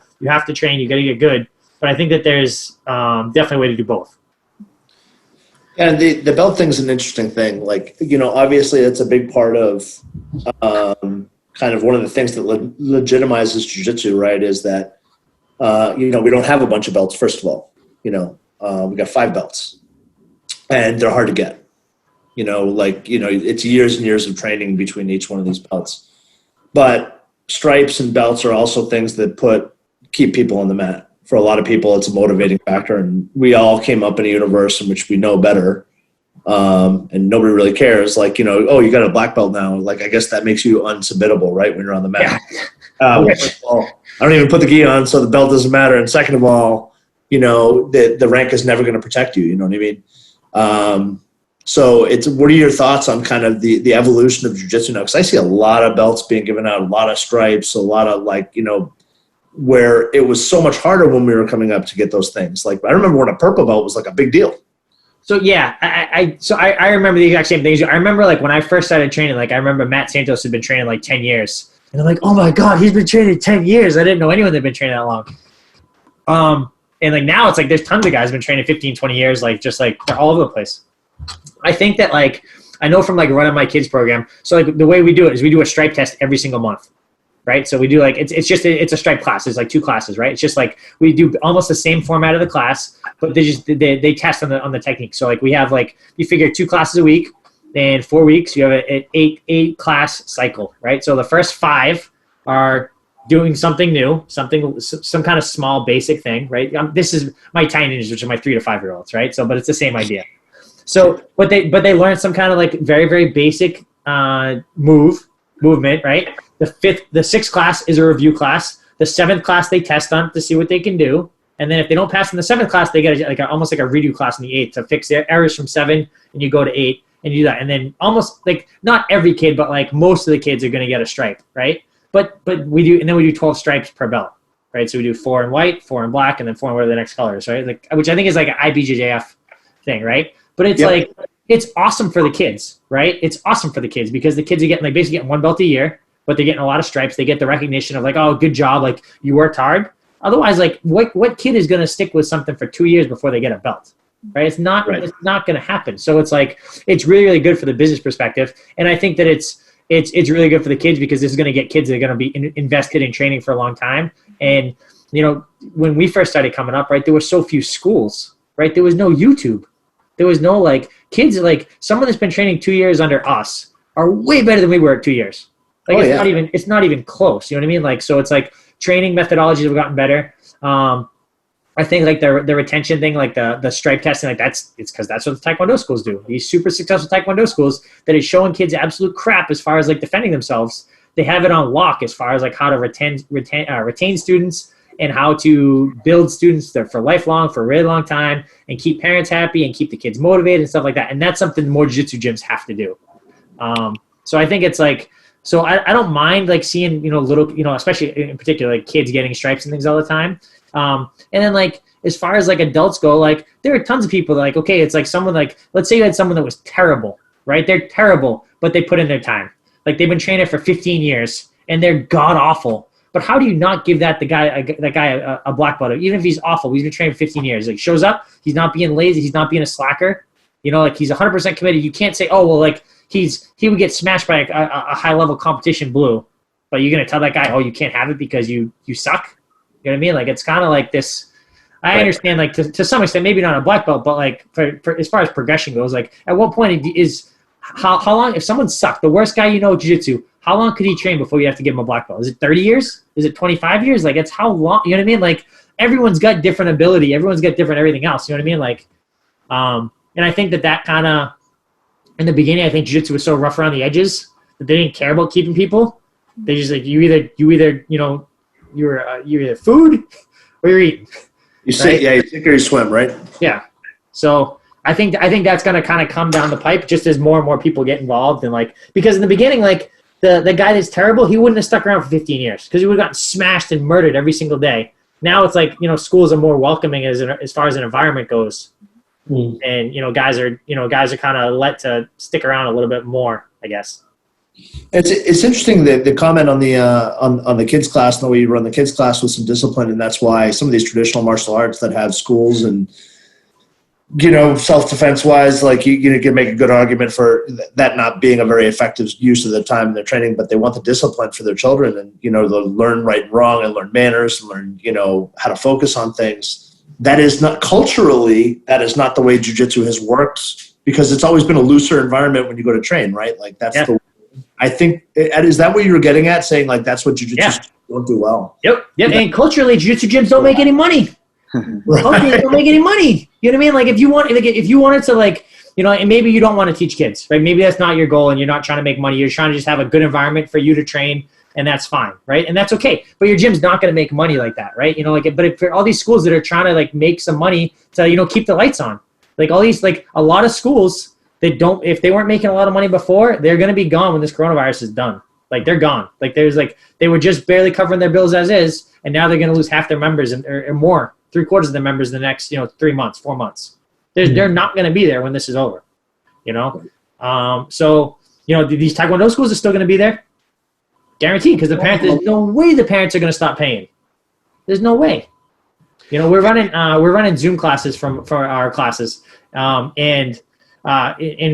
train. You got to get good. But I think that there's definitely a way to do both. And the belt thing's an interesting thing. Like, you know, obviously it's a big part of kind of one of the things that legitimizes jiu-jitsu, right, is that, you know, we don't have a bunch of belts, first of all. You know, we got 5 belts, and they're hard to get. You know, like, you know, it's years and years of training between each one of these belts. But stripes and belts are also things that keep people on the mat. For a lot of people, it's a motivating factor, and we all came up in a universe in which we know better, and nobody really cares. Like, you know, oh, you got a black belt now. Like, I guess that makes you unsubmittable, right, when you're on the mat. Yeah. First of all, I don't even put the gi on, so the belt doesn't matter. And second of all, you know, the rank is never going to protect you. You know what I mean? So what are your thoughts on kind of the evolution of jiu-jitsu now? Because I see a lot of belts being given out, a lot of stripes, a lot of like, you know, where it was so much harder when we were coming up to get those things. Like, I remember when a purple belt was like a big deal. So yeah, I remember the exact same things. I remember like when I first started training, like I remember Matt Santos had been training like 10 years. And I'm like, oh my God, he's been training 10 years. I didn't know anyone that had been training that long. And like now it's like there's tons of guys who've been training 15, 20 years, like just like they're all over the place. I think that like, I know from like running my kids program, so like the way we do it is we do a stripe test every single month. Right, so we do like it's a stripe class. It's like 2 classes, right? It's just like we do almost the same format of the class, but they test on the technique. So like we have like you figure 2 classes a week, and 4 weeks you have an 8 class cycle, right? So the first 5 are doing something new, some kind of small basic thing, right? This is my tiny ninjas, which are my 3 to 5 year olds, right? So, but it's the same idea. So, but they learn some kind of like very very basic movement, right? The 6th class is a review class. The 7th class they test on to see what they can do, and then if they don't pass in the 7th class, they get almost like a redo class in the 8th to fix their errors from 7, and you go to 8 and you do that, and then almost like not every kid, but like most of the kids are going to get a stripe, right? But we do 12 stripes per belt, right? So we do 4 in white, 4 in black, and then 4 in whatever the next color is, right? Like, which I think is like an IBJJF thing, right? But it's like it's awesome for the kids, right? It's awesome for the kids because the kids are getting like basically getting 1 belt a year. But they're getting a lot of stripes. They get the recognition of like, oh, good job, like you worked hard. Otherwise, like what kid is going to stick with something for 2 years before they get a belt, right? It's not going to happen. So it's like it's really really good for the business perspective, and I think that it's really good for the kids because this is going to get kids that are going to be invested in training for a long time. And you know, when we first started coming up, right, there were so few schools, right? There was no YouTube, there was no like kids like someone that's been training 2 years under us are way better than we were at 2 years. Like it's not even close. You know what I mean? Like, so it's like training methodologies have gotten better. I think like the retention thing, like the stripe testing, like it's because that's what the Taekwondo schools do. These super successful Taekwondo schools that is showing kids absolute crap as far as like defending themselves. They have it on lock as far as like how to retain students and how to build students for lifelong, for a really long time, and keep parents happy and keep the kids motivated and stuff like that. And that's something more jiu-jitsu gyms have to do. So I think it's like, so I don't mind like seeing, little, especially in particular, like kids getting stripes and things all the time. And then like, as far as like adults go, like there are tons of people that, like, okay, it's like someone like, let's say you had someone that was terrible, right? They're terrible, but they put in their time. Like they've been training for 15 years and they're god awful. But how do you not give that guy a black belt? Even if he's awful, he's been training for 15 years. Like shows up, he's not being lazy, he's not being a slacker. Like he's 100% committed. You can't say, oh well, like he would get smashed by a high level competition blue, but you're gonna tell that guy, oh, you can't have it because you suck. You know what I mean? Like it's kind of like this. I understand, like to some extent, maybe not a black belt, but like for as far as progression goes, like at what point is how long, if someone sucked, the worst guy jiu-jitsu, how long could he train before you have to give him a black belt? Is it 30 years? Is it 25 years? Like it's how long, you know what I mean? Like everyone's got different ability. Everyone's got different everything else. You know what I mean? Like, and I think that kind of, in the beginning, I think jiu-jitsu was so rough around the edges that they didn't care about keeping people. They just like, you either you're either food or you're eating. You sink, right? You sink or you swim, right? Yeah. So I think that's going to kind of come down the pipe just as more and more people get involved. And like, because in the beginning, like the guy that's terrible, he wouldn't have stuck around for 15 years because he would have gotten smashed and murdered every single day. Now it's like, schools are more welcoming as far as an environment goes. And, guys are kind of let to stick around a little bit more, I guess. It's interesting that the comment on the on the kids class and the way you run the kids class with some discipline, and that's why some of these traditional martial arts that have schools and self-defense wise, like you can make a good argument for that not being a very effective use of the time in their training, but they want the discipline for their children and to learn right and wrong and learn manners and learn how to focus on things. That is not culturally, that is not the way jiu-jitsu has worked, because it's always been a looser environment when you go to train, right? Like that's the. I think, is that what you were getting at, saying like that's what jiu-jitsu don't do well? Yep. And culturally, jiu-jitsu gyms don't make any money. Culturally, they don't make any money. You know what I mean? Like if you wanted to, like, and maybe you don't want to teach kids, right? Maybe that's not your goal, and you're not trying to make money. You're trying to just have a good environment for you to train, and that's fine, right? And that's okay. But your gym's not going to make money like that, right? But if for all these schools that are trying to like make some money to keep the lights on, like all these, like a lot of schools. If they weren't making a lot of money before, they're going to be gone when this coronavirus is done. Like they're gone. Like they were just barely covering their bills as is, and now they're going to lose half their members or more, 3/4 of their members in the next 3 months, 4 months. They're not going to be there when this is over. So these Taekwondo schools are still going to be there, guaranteed, because there's no way the parents are going to stop paying. There's no way. We're running Zoom classes for our classes, and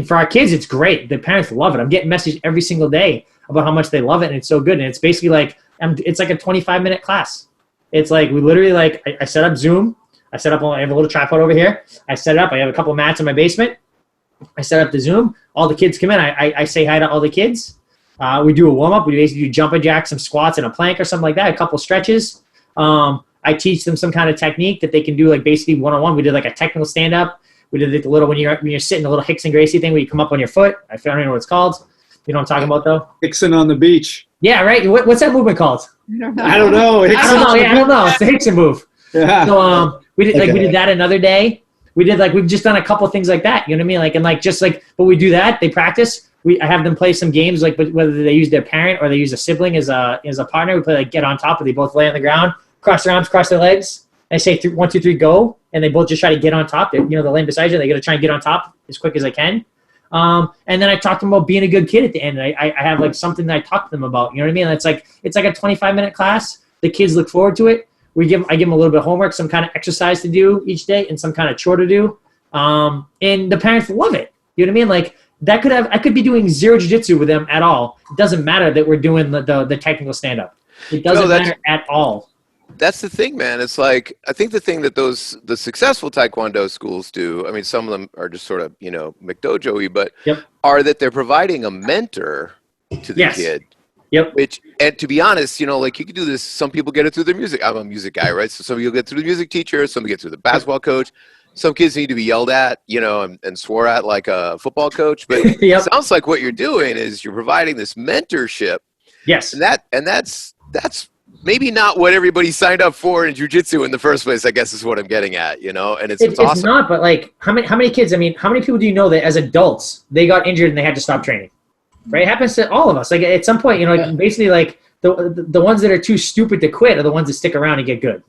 for our kids, it's great. The parents love it. I'm getting messages every single day about how much they love it, and it's so good. And it's basically like it's like a 25-minute class. It's like we literally I set up Zoom. I have a little tripod over here. I set it up. I have a couple of mats in my basement. I set up the Zoom. All the kids come in. I say hi to all the kids. We do a warm-up. We basically do jumping jacks, some squats, and a plank or something like that, a couple stretches. I teach them some kind of technique that they can do, like basically one-on-one. We did like a technical stand-up. We did the little when you're sitting, the little Hickson Gracie thing where you come up on your foot. I don't even know what it's called. You know what I'm talking about though? Hickson on the beach. Yeah, right. What's that movement called? I don't know. I don't know. It's the Hickson move. Yeah. So we did that another day. We've just done a couple things like that. You know what I mean? Like, and like just like, but we do that. They practice. I have them play some games, like, but whether they use their parent or they use a sibling as a partner. We play like get on top, where they both lay on the ground, cross their arms, cross their legs. I say 1, 2, 3, go, and they both just try to get on top. They're laying beside you. They got to try and get on top as quick as I can. And then I talk to them about being a good kid at the end. I have like something that I talk to them about. You know what I mean? It's like a 25-minute class. The kids look forward to it. I give them a little bit of homework, some kind of exercise to do each day, and some kind of chore to do. And the parents love it. You know what I mean? Like I could be doing zero jiu-jitsu with them at all. It doesn't matter that we're doing the technical stand-up. It doesn't matter at all. That's the thing, man. It's like, I think the thing that the successful Taekwondo schools do, I mean, some of them are just sort of, McDojo-y, but are that they're providing a mentor to the kid. Yep. And to be honest, you know, like you could do this. Some people get it through their music. I'm a music guy, right? So some people get through the music teacher. Some get through the basketball coach. Some kids need to be yelled at, you know, and swore at like a football coach. But it sounds like what you're doing is you're providing this mentorship. Yes. And that's maybe not what everybody signed up for in jiu-jitsu in the first place, I guess is what I'm getting at, you know, and it's awesome. It's not, but like how many kids, I mean, how many people do you know that as adults, they got injured and they had to stop training, right? It happens to all of us. Like at some point, you know, like basically like the ones that are too stupid to quit are the ones that stick around and get good,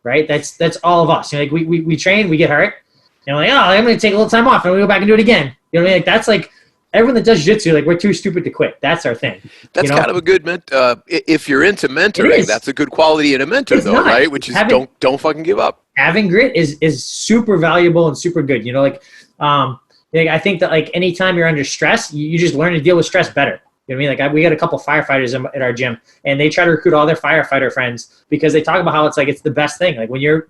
right? That's all of us. You know, like we train, we get hurt, you know, like, oh, I'm going to take a little time off and we go back and do it again. You know what I mean? Like that's like, everyone that does jiu-jitsu, like we're too stupid to quit. That's our thing. That's kind of a good if you're into mentoring, that's a good quality in a mentor, right? Which is don't fucking give up. Having grit is super valuable and super good. You know, like I think that like anytime you're under stress, you just learn to deal with stress better. You know what I mean? Like we got a couple firefighters at our gym, and they try to recruit all their firefighter friends because they talk about how it's the best thing. Like when you're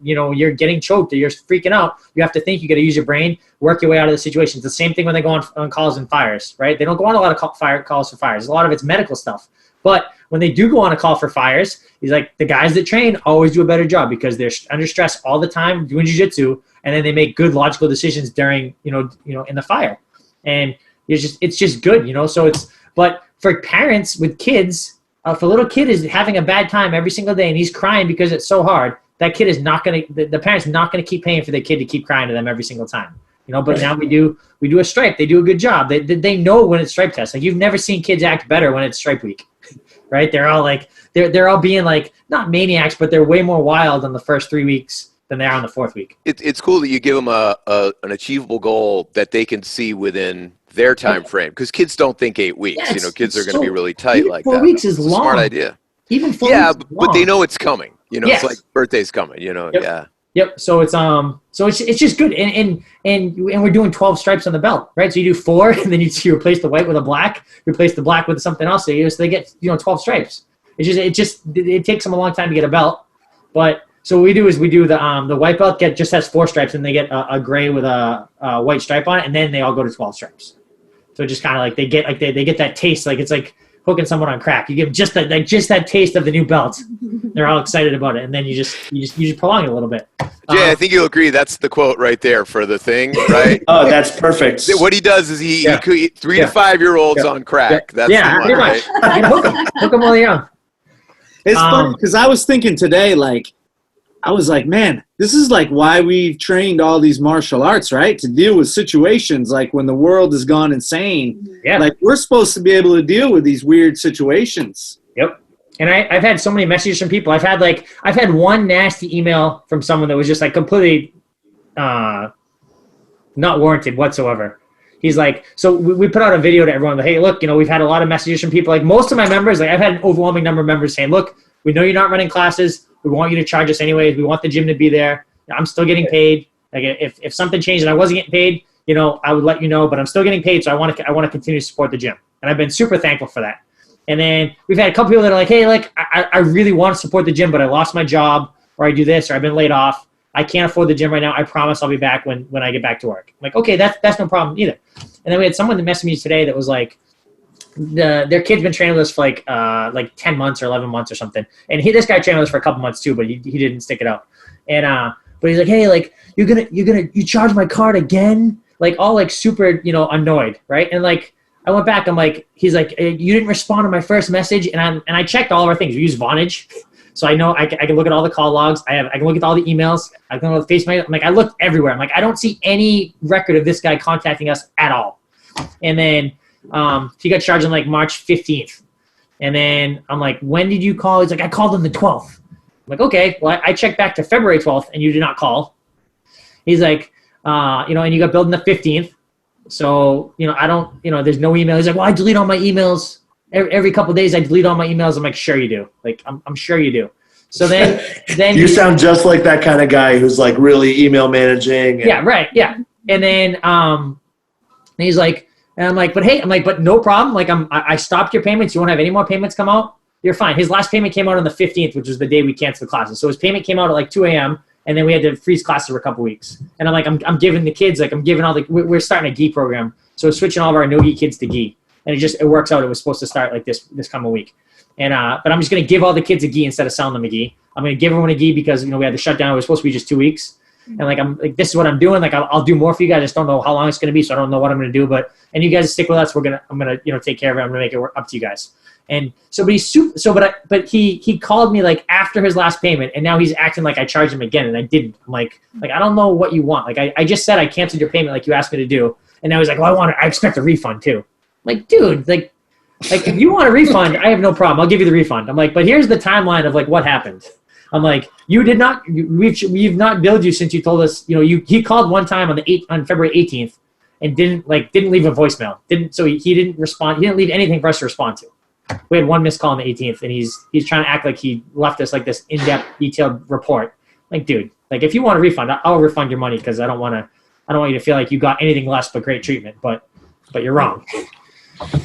getting choked or you're freaking out, you have to think. You got to use your brain, work your way out of the situation. It's the same thing when they go on calls and fires, right? They don't go on a lot of calls for fires. A lot of it's medical stuff. But when they do go on a call for fires, he's like, the guys that train always do a better job because they're under stress all the time doing jiu-jitsu, and then they make good logical decisions during, you know, in the fire. And it's just good, you know. So but for parents with kids, if a little kid is having a bad time every single day and he's crying because it's so hard, that kid is not going to, the parent's not going to keep paying for their kid to keep crying to them every single time. You know, but now we do a stripe. They do a good job. They know when it's stripe test. Like you've never seen kids act better when it's stripe week, right? They're all like, they're all being like, not maniacs, but they're way more wild on the first 3 weeks than they are on the 4th week. It's cool that you give them an achievable goal that they can see within their time frame, because kids don't think 8 weeks. Yeah, you know, kids are going to be really tight like that. 4 weeks is long. Smart idea. Even 4 weeks is long. But they know it's coming. You know, It's like birthday's coming. You know, Yep. So it's just good, and we're doing 12 stripes on the belt, right? So you do 4, and then you replace the white with a black, replace the black with something else. So they get 12 stripes. It takes them a long time to get a belt, but. So what we do is we do the white belt just has 4 stripes, and they get a gray with a white stripe on it, and then they all go to 12 stripes. So just kind of like they get that taste, like it's like hooking someone on crack. You give just that taste of the new belt. They're all excited about it, and then you just prolong it a little bit. Jay, I think you'll agree that's the quote right there for the thing, right? Oh, that's perfect. What he does is he 3 to 5 year olds on crack. That's pretty much. Right? Hook them while they're young. It's funny because I was thinking today, like. I was like, man, this is like why we've trained all these martial arts, right? To deal with situations like when the world has gone insane. Yeah. Like we're supposed to be able to deal with these weird situations. Yep. And I've had so many messages from people. I've had one nasty email from someone that was just like completely not warranted whatsoever. He's like, so we put out a video to everyone. Like, hey, look, you know, we've had a lot of messages from people. Like most of my members, like I've had an overwhelming number of members saying, look, we know you're not running classes. We want you to charge us anyways. We want the gym to be there. I'm still getting paid. Like if something changed and I wasn't getting paid, you know, I would let you know. But I'm still getting paid, so I want to continue to support the gym. And I've been super thankful for that. And then we've had a couple people that are like, hey, like I really want to support the gym, but I lost my job, or I do this, or I've been laid off. I can't afford the gym right now. I promise I'll be back when I get back to work. I'm like, okay, that's no problem either. And then we had someone that messaged me today that was like, their kid's been training with us for like 10 months or 11 months or something. And this guy trained with us for a couple months too, but he didn't stick it out. And but he's like, hey, like you charge my card again? Like all like super, you know, annoyed, right? And like I went back, I'm like, he's like, you didn't respond to my first message, and I checked all of our things. We use Vonage, so I know I can look at all the call logs. I can look at all the emails. I can look at Facebook. I'm like, I looked everywhere. I'm like, I don't see any record of this guy contacting us at all. And then he got charged on like March 15th. And then I'm like, when did you call? He's like, I called on the 12th. I'm like, okay, well, I checked back to February 12th and you did not call. He's like, you know, and you got billed on the 15th. So, you know, I don't, you know, there's no email. He's like, well, I delete all my emails. Every couple of days I delete all my emails. I'm like, sure you do. Like, I'm sure you do. So then you sound just like that kind of guy who's like really email managing. Yeah, right. Yeah. And then he's like, and I'm like, but hey, but no problem. Like I stopped your payments. You won't have any more payments come out. You're fine. His last payment came out on the 15th, which was the day we canceled the classes. So his payment came out at like 2 a.m. and then we had to freeze classes for a couple weeks. And I'm like, I'm giving the kids, like I'm giving all the, we're starting a gi program. So we're switching all of our no-gi kids to gi. And it works out. It was supposed to start like this coming week. And but I'm just going to give all the kids a gi instead of selling them a gi. I'm going to give everyone a gi because, we had the shutdown. It was supposed to be just 2 weeks. And I'm like, this is what I'm doing. Like, I'll do more for you guys. I just don't know how long it's going to be. So I don't know what I'm going to do, and you guys stick with us. I'm going to, take care of it. I'm going to make it up to you guys. And so, but he called me like after his last payment, and now he's acting like I charged him again. And I didn't. I'm like, I don't know what you want. Like, I just said I canceled your payment like you asked me to do. And now he's like, well, I expect a refund too. I'm like, dude, like if you want a refund, I have no problem. I'll give you the refund. I'm like, but here's the timeline of like what happened. I'm like, we've not billed you since you told us, he called one time on February 18th and didn't leave a voicemail. He didn't respond. He didn't leave anything for us to respond to. We had one missed call on the 18th, and he's trying to act like he left us like this in-depth detailed report. Like, dude, like if you want a refund, I'll refund your money because I don't want you to feel like you got anything less but great treatment, but you're wrong.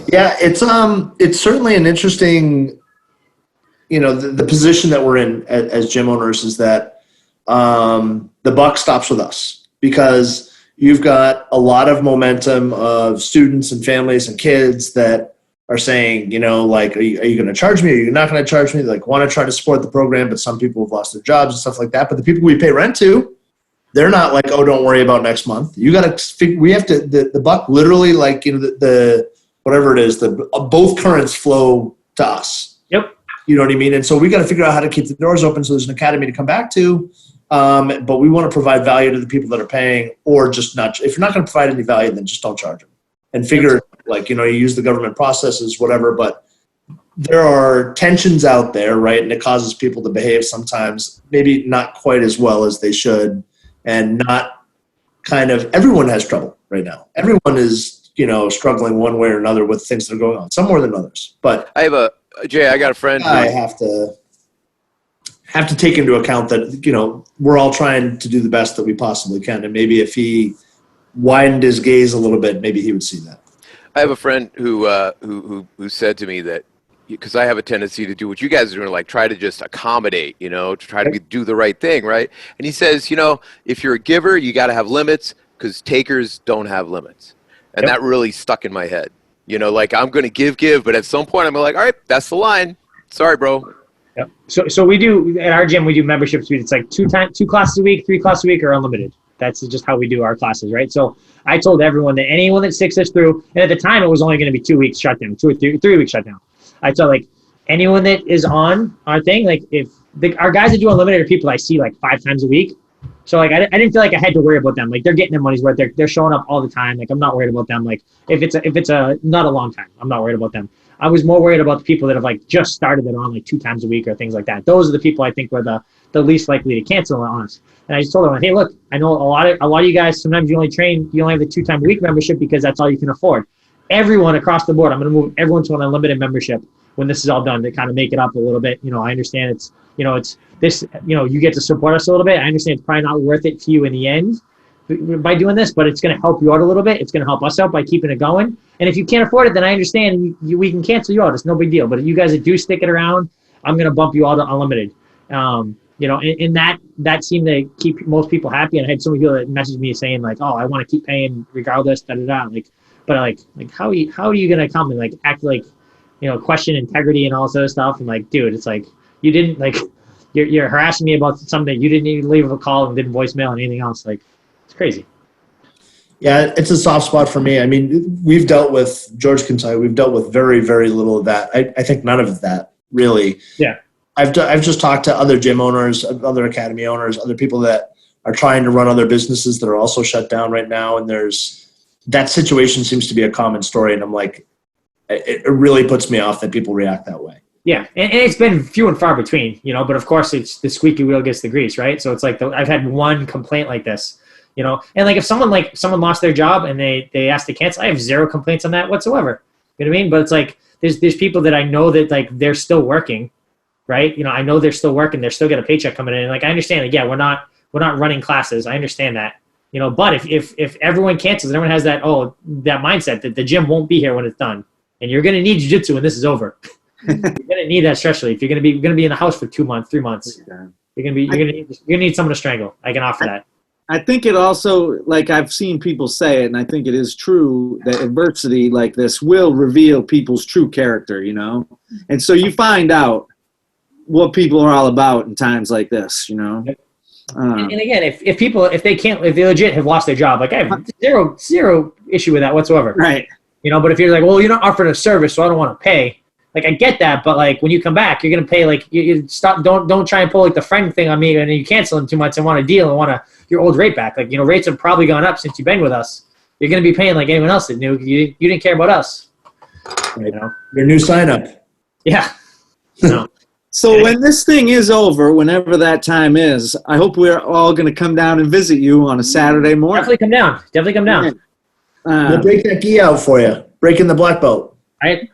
Yeah. It's certainly an interesting, the position that we're in as gym owners is that the buck stops with us because you've got a lot of momentum of students and families and kids that are saying, like, are you going to charge me? Are you not going to charge me? They want to try to support the program, but some people have lost their jobs and stuff like that. But the people we pay rent to, they're not like, oh, don't worry about next month. You got to, we have to, the buck literally the whatever it is, both currents flow to us. Yep. You know what I mean? And so we got to figure out how to keep the doors open so there's an academy to come back to. But we want to provide value to the people that are paying, or just not. If you're not going to provide any value, then just don't charge them. And figure, you use the government processes, whatever. But there are tensions out there, right? And it causes people to behave sometimes maybe not quite as well as they should. And not everyone has trouble right now. Everyone is, struggling one way or another with things that are going on, some more than others. But I got a friend. I have to take into account that, we're all trying to do the best that we possibly can. And maybe if he widened his gaze a little bit, maybe he would see that. I have a friend who said to me that, because I have a tendency to do what you guys are doing, like try to just accommodate, to try to do the right thing, right? And he says, if you're a giver, you got to have limits because takers don't have limits. And that really stuck in my head. Like I'm going to give, but at some point I'm like, all right, that's the line. Sorry, bro. Yep. So we do, at our gym, we do memberships. It's like 2 classes a week, 3 classes a week, or unlimited. That's just how we do our classes, right? So I told everyone that anyone that sticks this through, and at the time it was only going to be 2 weeks shutdown, 2 or 3 weeks shutdown. I tell anyone that is on our thing, if our guys that do unlimited are people I see 5 times a week. So I didn't feel like I had to worry about them. They're getting their money's worth. They're showing up all the time. I'm not worried about them. If it's not a long time, I'm not worried about them. I was more worried about the people that have just started that are on 2 times a week or things like that. Those are the people I think were the least likely to cancel on us. And I just told them, hey, look, I know a lot of you guys, sometimes you only have the 2 time a week membership because that's all you can afford. Everyone across the board, I'm going to move everyone to an unlimited membership when this is all done to kind of make it up a little bit. I understand it's this, you get to support us a little bit. I understand it's probably not worth it to you in the end by doing this, but it's going to help you out a little bit. It's going to help us out by keeping it going. And if you can't afford it, then I understand we can cancel you out. It's no big deal. But if you guys that do stick it around, I'm going to bump you all to unlimited. And that seemed to keep most people happy. And I had some people that messaged me saying oh, I want to keep paying regardless, but how are you going to come and act question integrity and all this other stuff? And dude, it's you didn't you're harassing me about something. You didn't even leave a call and didn't voicemail and anything else. It's crazy. Yeah, it's a soft spot for me. I mean, we've dealt with, George can tell you, we've dealt with very, very little of that. I think none of that, really. Yeah. I've just talked to other gym owners, other academy owners, other people that are trying to run other businesses that are also shut down right now. And that situation seems to be a common story. And I'm it really puts me off that people react that way. Yeah, and it's been few and far between, but of course it's the squeaky wheel gets the grease, right? So it's I've had one complaint like this, and if someone lost their job and they asked to cancel, I have 0 complaints on that whatsoever. You know what I mean? But it's there's people that I know that they're still working, right? I know they're still working, they're still getting a paycheck coming in. And I understand that, yeah, we're not running classes. I understand that. But if everyone cancels, everyone has that mindset that the gym won't be here when it's done. And you're going to need jiu-jitsu when this is over. You're going to need that stress relief. You're going to be in the house for 2 months, 3 months. You're going to need someone to strangle. I can offer that. I think it also, like I've seen people say it, and I think it is true, that adversity like this will reveal people's true character, you know? And so you find out what people are all about in times like this, you know? And again, if they legit have lost their job, like I have zero issue with that whatsoever. Right. You know, but if you're like, well, you're not offering a service, so I don't want to pay. Like, I get that, but like when you come back, you're gonna pay. Like, you stop. Don't try and pull like the friend thing on me, and you cancel them too much and want a deal and want your old rate back. Like, you know, rates have probably gone up since you've been with us. You're gonna be paying like anyone else that knew. You didn't care about us. You know, Your new sign up. yeah. No. So when this thing is over, whenever that time is, I hope we're all going to come down and visit you on a Saturday morning. Definitely come down. We'll break that gi out for you. Breaking the black belt. I've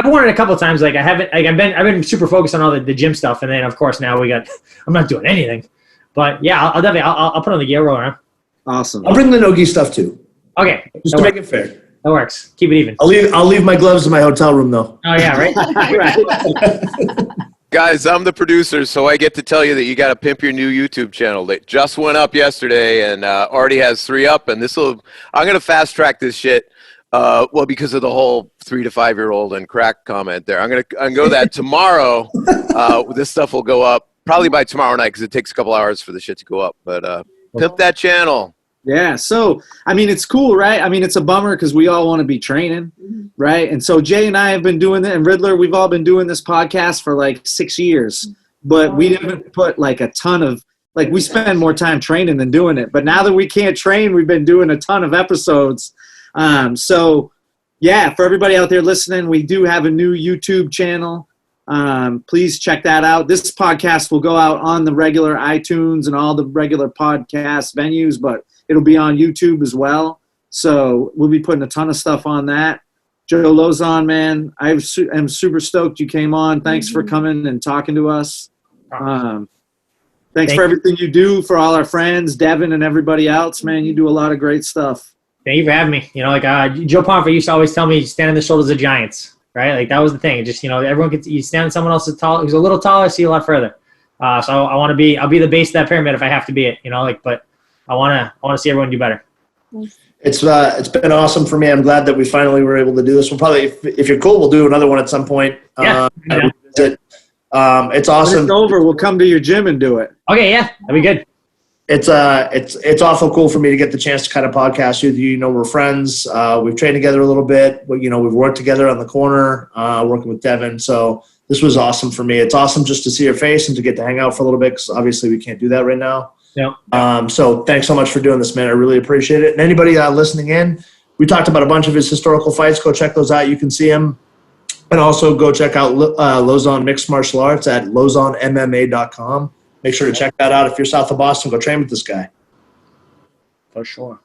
worn it a couple of times. Like I've been super focused on all the gym stuff, and then of course now I'm not doing anything. But yeah, I'll definitely I'll put on the gear roller. Awesome. I'll bring the no-gi stuff too. Okay, Just to make it fair. That works. Keep it even. I'll leave my gloves in my hotel room though. Oh yeah, right. Right. Guys, I'm the producer, so I get to tell you that you got to pimp your new YouTube channel. That just went up yesterday and already has 3 up. And I'm going to fast track this shit. Well, because of the whole 3 to 5 year old and crack comment there. I'm gonna go that tomorrow. This stuff will go up probably by tomorrow night because it takes a couple hours for the shit to go up. But pimp that channel. Yeah, so, I mean, it's cool, right? I mean, it's a bummer because we all want to be training, right? And so Jay and I have been doing it, and Riddler, we've all been doing this podcast for like 6 years, but we didn't put like a ton of, like we spend more time training than doing it. But now that we can't train, we've been doing a ton of episodes. So, yeah, for everybody out there listening, we do have a new YouTube channel. Please check that out. This podcast will go out on the regular iTunes and all the regular podcast venues, but it'll be on YouTube as well. So we'll be putting a ton of stuff on that. Joe Lauzon, man, I am super stoked you came on. Thanks for coming and talking to us. Thanks for everything you do for all our friends, Devin and everybody else, man. You do a lot of great stuff. Thank you for having me. You know, like Joe Pomfrey used to always tell me, stand on the shoulders of giants, right? Like that was the thing. It just, you know, you stand on someone else who's a little taller, see a lot further. So I'll be the base of that pyramid if I have to be it, you know, like, but I want to see everyone do better. It's been awesome for me. I'm glad that we finally were able to do this. We'll probably, if you're cool, we'll do another one at some point. Yeah. It's awesome. When it's over, we'll come to your gym and do it. Okay, yeah, that'd be good. It's awful cool for me to get the chance to kind of podcast with you. You know, we're friends. We've trained together a little bit. You know, we've worked together on the corner, working with Devin. So this was awesome for me. It's awesome just to see your face and to get to hang out for a little bit because obviously we can't do that right now. Yeah. So thanks so much for doing this, man. I really appreciate it. And anybody listening in, we talked about a bunch of his historical fights. Go check those out. You can see them. And also go check out Lauzon Mixed Martial Arts at LauzonMMA.com. Make sure to check that out. If you're south of Boston, go train with this guy. For sure.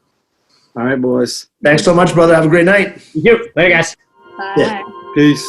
All right, boys. Thanks so much, brother. Have a great night. You too. Later, guys. Bye. Yeah. Peace.